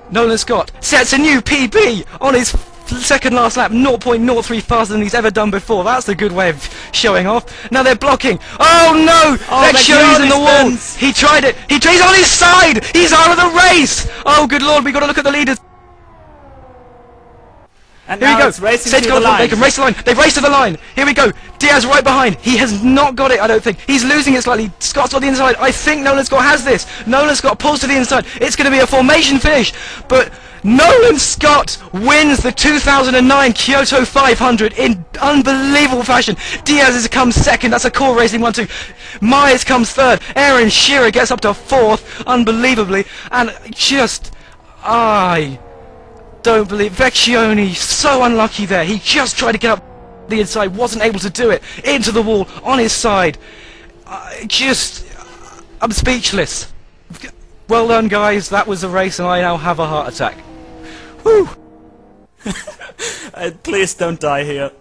Nolan Scott sets a new PB on his 2nd last lap. 0.03 faster than he's ever done before. That's a good way of showing off. Now they're blocking. Oh no! Vecchione's in the wall. He tried it. He's on his side. He's out of the race. Oh good lord, we got to look at the leaders. And here we now go. it's racing to the line. line. They can race the line. They've raced to the line. Here we go. Diaz right behind. He has not got it, I don't think. He's losing it slightly. Scott's on the inside. I think Nolan Scott has this. Nolan Scott pulls to the inside. It's going to be a formation finish. But Nolan Scott wins the 2009 Kyoto 500 in unbelievable fashion. Diaz has come 2nd. That's a Core Racing 1-2. Myers comes 3rd. Aaron Shearer gets up to 4th. Unbelievably. And just... don't believe Vecchione, so unlucky there. He just tried to get up the inside, wasn't able to do it. Into the wall, on his side. I'm speechless. Well done, guys. That was a race, and I now have a heart attack. Whew. Please don't die here.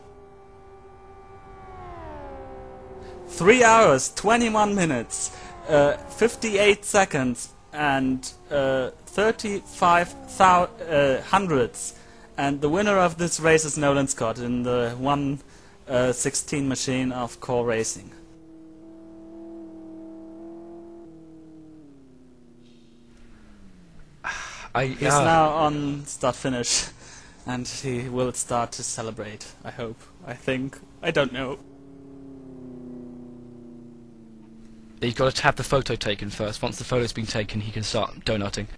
3 hours, 21 minutes, 58 seconds, and 35 hundredths. And the winner of this race is Nolan Scott in the 1/16 machine of Core Racing. He's now on start finish, and he will start to celebrate. I hope. I think. I don't know. He's got to have the photo taken first. Once the photo's been taken, he can start donuting.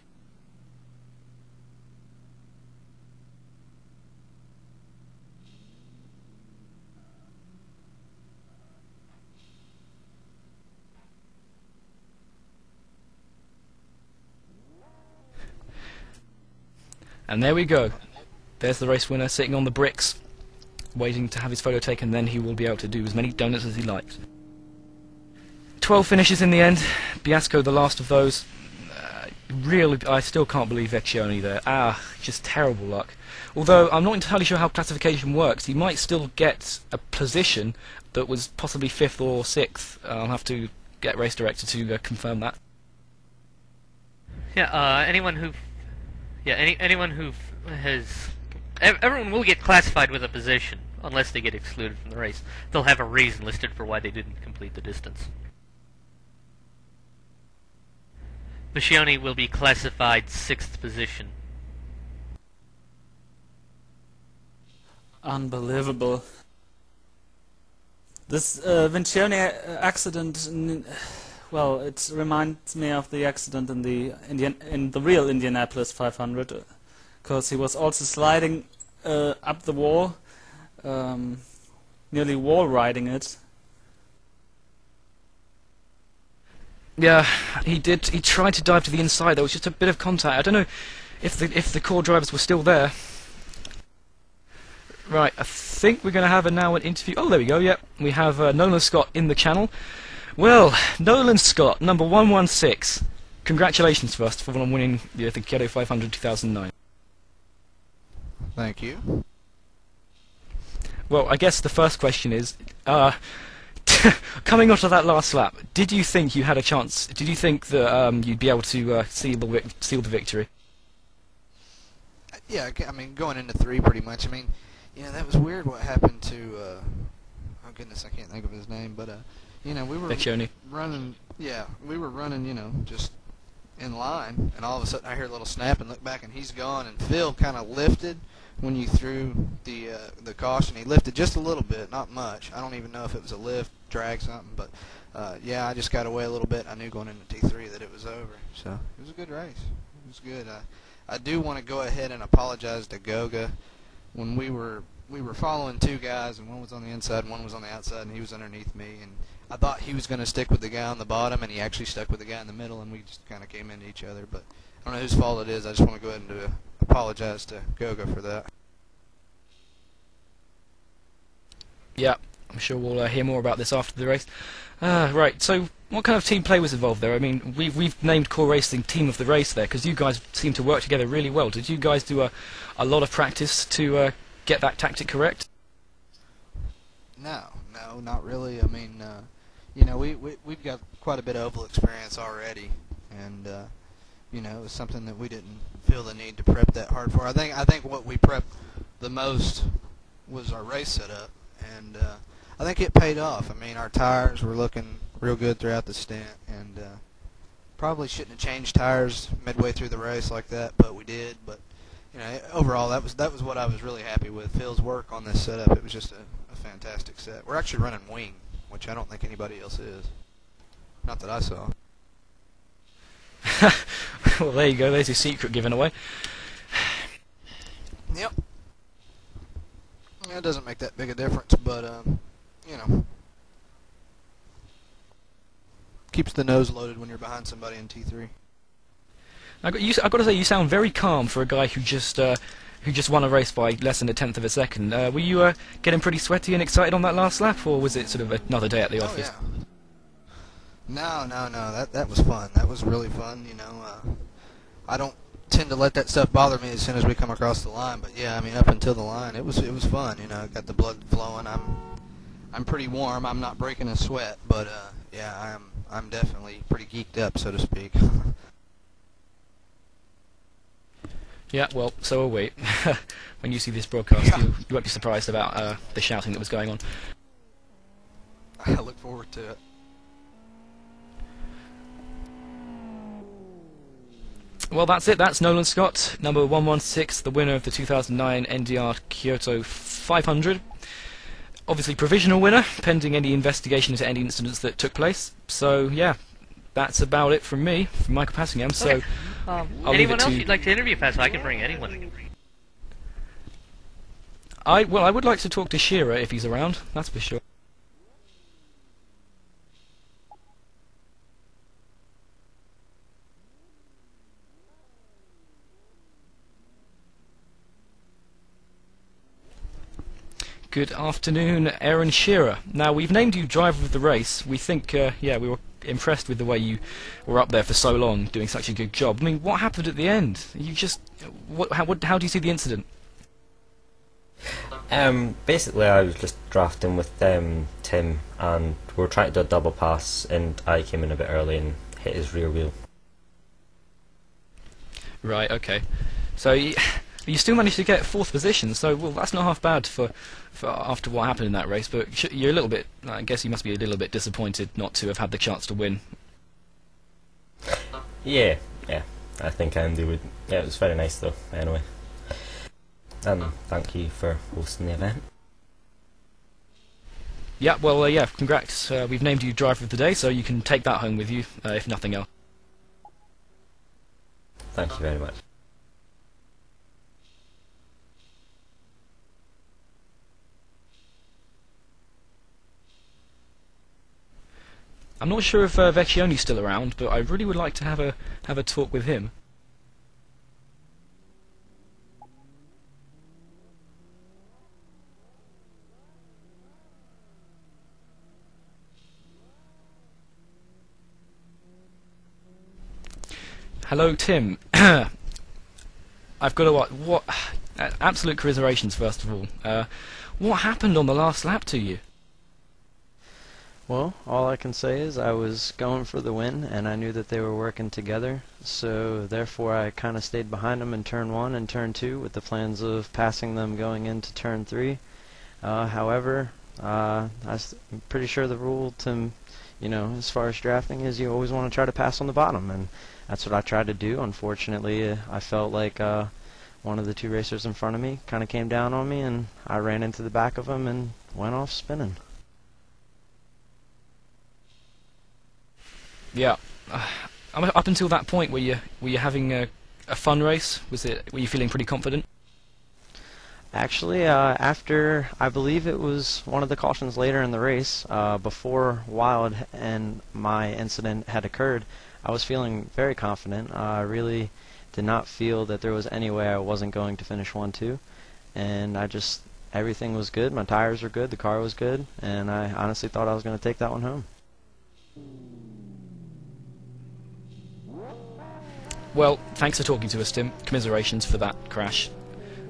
And there we go. There's the race winner sitting on the bricks. waiting to have his photo taken, then he will be able to do as many donuts as he likes. 12 finishes in the end. Biasco, the last of those. Really, I still can't believe Vecchione there. Just terrible luck. Although, I'm not entirely sure how classification works. He might still get a position that was possibly 5th or 6th. I'll have to get race director to confirm that. Yeah, anyone who has... Everyone will get classified with a position, unless they get excluded from the race. They'll have a reason listed for why they didn't complete the distance. Vecchione will be classified 6th position. Unbelievable. This Vecchione accident, well, it reminds me of the accident in the real Indianapolis 500, because he was also sliding up the wall, nearly wall riding it. Yeah, he did. He tried to dive to the inside. There was just a bit of contact. I don't know if the core drivers were still there. Right, I think we're going to have now an interview. Oh, there we go. Yep, we have Nolan Scott in the channel. Well, Nolan Scott, number 116. Congratulations first of all on winning the Kyoto 500 2009. Thank you. Well, I guess the first question is, coming onto that last lap, did you think you had a chance? Did you think that you'd be able to seal the victory? Yeah, I mean, going into 3 pretty much. I mean, you know, that was weird what happened to, oh goodness, I can't think of his name, but, you know, we were running, yeah, we were running, you know, just in line, and all of a sudden I hear a little snap and look back and he's gone, and Phil kind of lifted when you threw the caution. He lifted just a little bit, not much. I don't even know if it was a lift, drag, something, but yeah, I just got away a little bit. I knew going into T3 that it was over, so it was a good race. It was good. I do want to go ahead and apologize to Goga. When we were following 2 guys, and one was on the inside and one was on the outside, and he was underneath me, and I thought he was going to stick with the guy on the bottom, and he actually stuck with the guy in the middle, and we just kind of came into each other. But I don't know whose fault it is. I just want to go ahead and apologize to Goga for that. Yeah, I'm sure we'll hear more about this after the race. Right, so what kind of team play was involved there? I mean, we've named Core Racing Team of the Race there, because you guys seem to work together really well. Did you guys do a lot of practice to get that tactic correct? No, not really. I mean, you know, we've got quite a bit of oval experience already, and you know, it was something that we didn't feel the need to prep that hard for. I think what we prepped the most was our race setup, and I think it paid off. I mean, our tires were looking real good throughout the stint, and probably shouldn't have changed tires midway through the race like that, but we did. But you know, overall, that was what I was really happy with. Phil's work on this setup, it was just a fantastic set. We're actually running wing, which I don't think anybody else is. Not that I saw. Well, there you go. There's your secret given away. Yep. It doesn't make that big a difference, but you know, keeps the nose loaded when you're behind somebody in T3. I've got to say, you sound very calm for a guy who just won a race by less than 1/10 of a second. Were you getting pretty sweaty and excited on that last lap, or was it sort of another day at the office? Oh, yeah. No. That was fun. That was really fun. You know, I don't tend to let that stuff bother me as soon as we come across the line. But yeah, I mean, up until the line, it was fun. You know, got the blood flowing. I'm pretty warm. I'm not breaking a sweat, but yeah, I'm definitely pretty geeked up, so to speak. Yeah, well, so are we. When you see this broadcast, you won't be surprised about the shouting that was going on. I look forward to it. Well, that's it. That's Nolan Scott, number 116, the winner of the 2009 NDR Kyoto 500. Obviously provisional winner, pending any investigation into any incidents that took place. So, yeah, that's about it from me, from Michael Passingham. So, Okay. Anyone else you'd like to interview, Pat? So I can bring anyone. I would like to talk to Shearer if he's around, that's for sure. Good afternoon, Aaron Shearer. Now, we've named you driver of the race. We think, we were impressed with the way you were up there for so long, doing such a good job. I mean, what happened at the end? You just, how do you see the incident? Basically, I was just drafting with Tim, and we were trying to do a double pass, and I came in a bit early and hit his rear wheel. Right. Okay. So you still managed to get 4th position. So well, that's not half bad for after what happened in that race. But you're a little bit. I guess you must be a little bit disappointed not to have had the chance to win. Yeah. I think Andy would. Yeah, it was very nice though. Anyway. Thank you for hosting the event. Yeah, well, congrats. We've named you driver of the day, so you can take that home with you, if nothing else. Thank you very much. I'm not sure if Vecchione's still around, but I really would like to have a talk with him. Hello, Tim. I've got to what? Absolute commiserations, first of all. What happened on the last lap to you? Well, all I can say is I was going for the win, and I knew that they were working together, so therefore I kind of stayed behind them in turn 1 and turn 2 with the plans of passing them going into turn 3. However, I'm pretty sure the rule to, as far as drafting is you always want to try to pass on the bottom, and that's what I tried to do. Unfortunately, I felt like one of the 2 racers in front of me kind of came down on me, and I ran into the back of him and went off spinning. Yeah. Up until that point, were you having a fun race? Were you feeling pretty confident? Actually, after, I believe it was one of the cautions later in the race, before Wild and my incident had occurred, I was feeling very confident. I really did not feel that there was any way I wasn't going to finish 1-2, and everything was good. My tires were good, the car was good, and I honestly thought I was going to take that one home. Well, thanks for talking to us, Tim. Commiserations for that crash.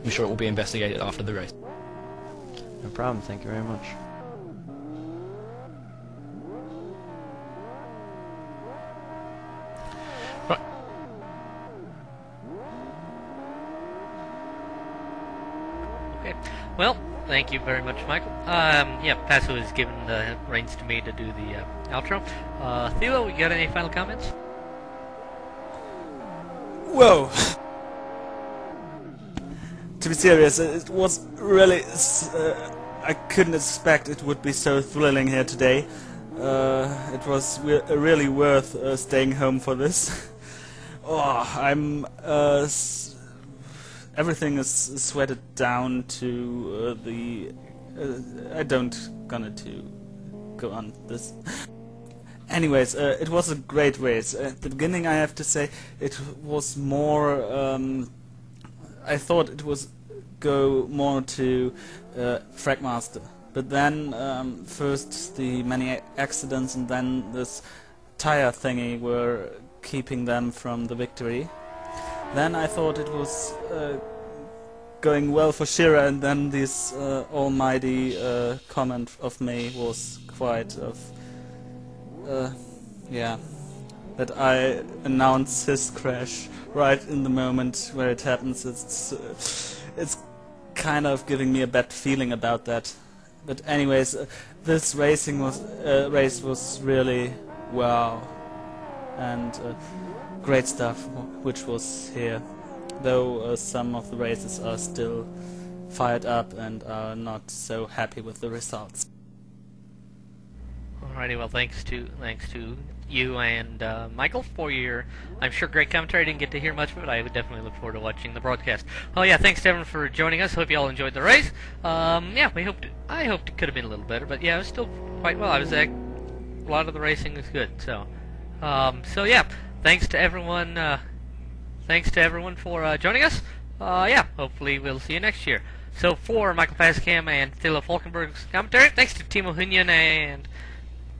I'm sure it will be investigated after the race. No problem. Thank you very much. Right. Okay. Well, thank you very much, Michael. Passo has given the reins to me to do the outro. Theo, you got any final comments? Whoa! To be serious, it was really... I couldn't expect it would be so thrilling here today. It was really worth staying home for this. Everything is sweated down to I don't gonna to go on this. Anyways, it was a great race. At the beginning, I have to say, it was more... I thought it was go more to Fragmaster. But then, first the many accidents and then this tire thingy were keeping them from the victory. Then I thought it was going well for Shira, and then this almighty comment of me was quite of... that I announce his crash right in the moment where it happens. It's kind of giving me a bad feeling about that. But anyways, this race was really wow, and great stuff which was here. Though some of the races are still fired up and are not so happy with the results. Alrighty, well, thanks to you and Michael for your, I'm sure, great commentary. I didn't get to hear much of it. I would definitely look forward to watching the broadcast. Oh yeah, thanks to everyone for joining us. Hope you all enjoyed the race. I hoped it could have been a little better, but yeah, it was still quite well. A lot of the racing was good. So yeah, thanks to everyone. Thanks to everyone for joining us. Hopefully we'll see you next year. So for Michael Pascam and Thilo Falkenberg's commentary, thanks to Timo Hunyan and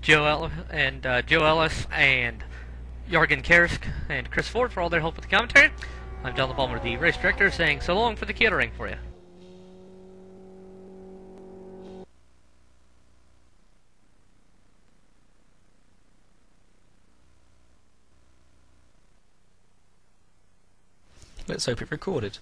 Joe Ellis and Jorgen Karsk and Chris Ford for all their help with the commentary. I'm John LePalmer, the race director, saying so long for the Kyoto ring for you. Let's hope it recorded.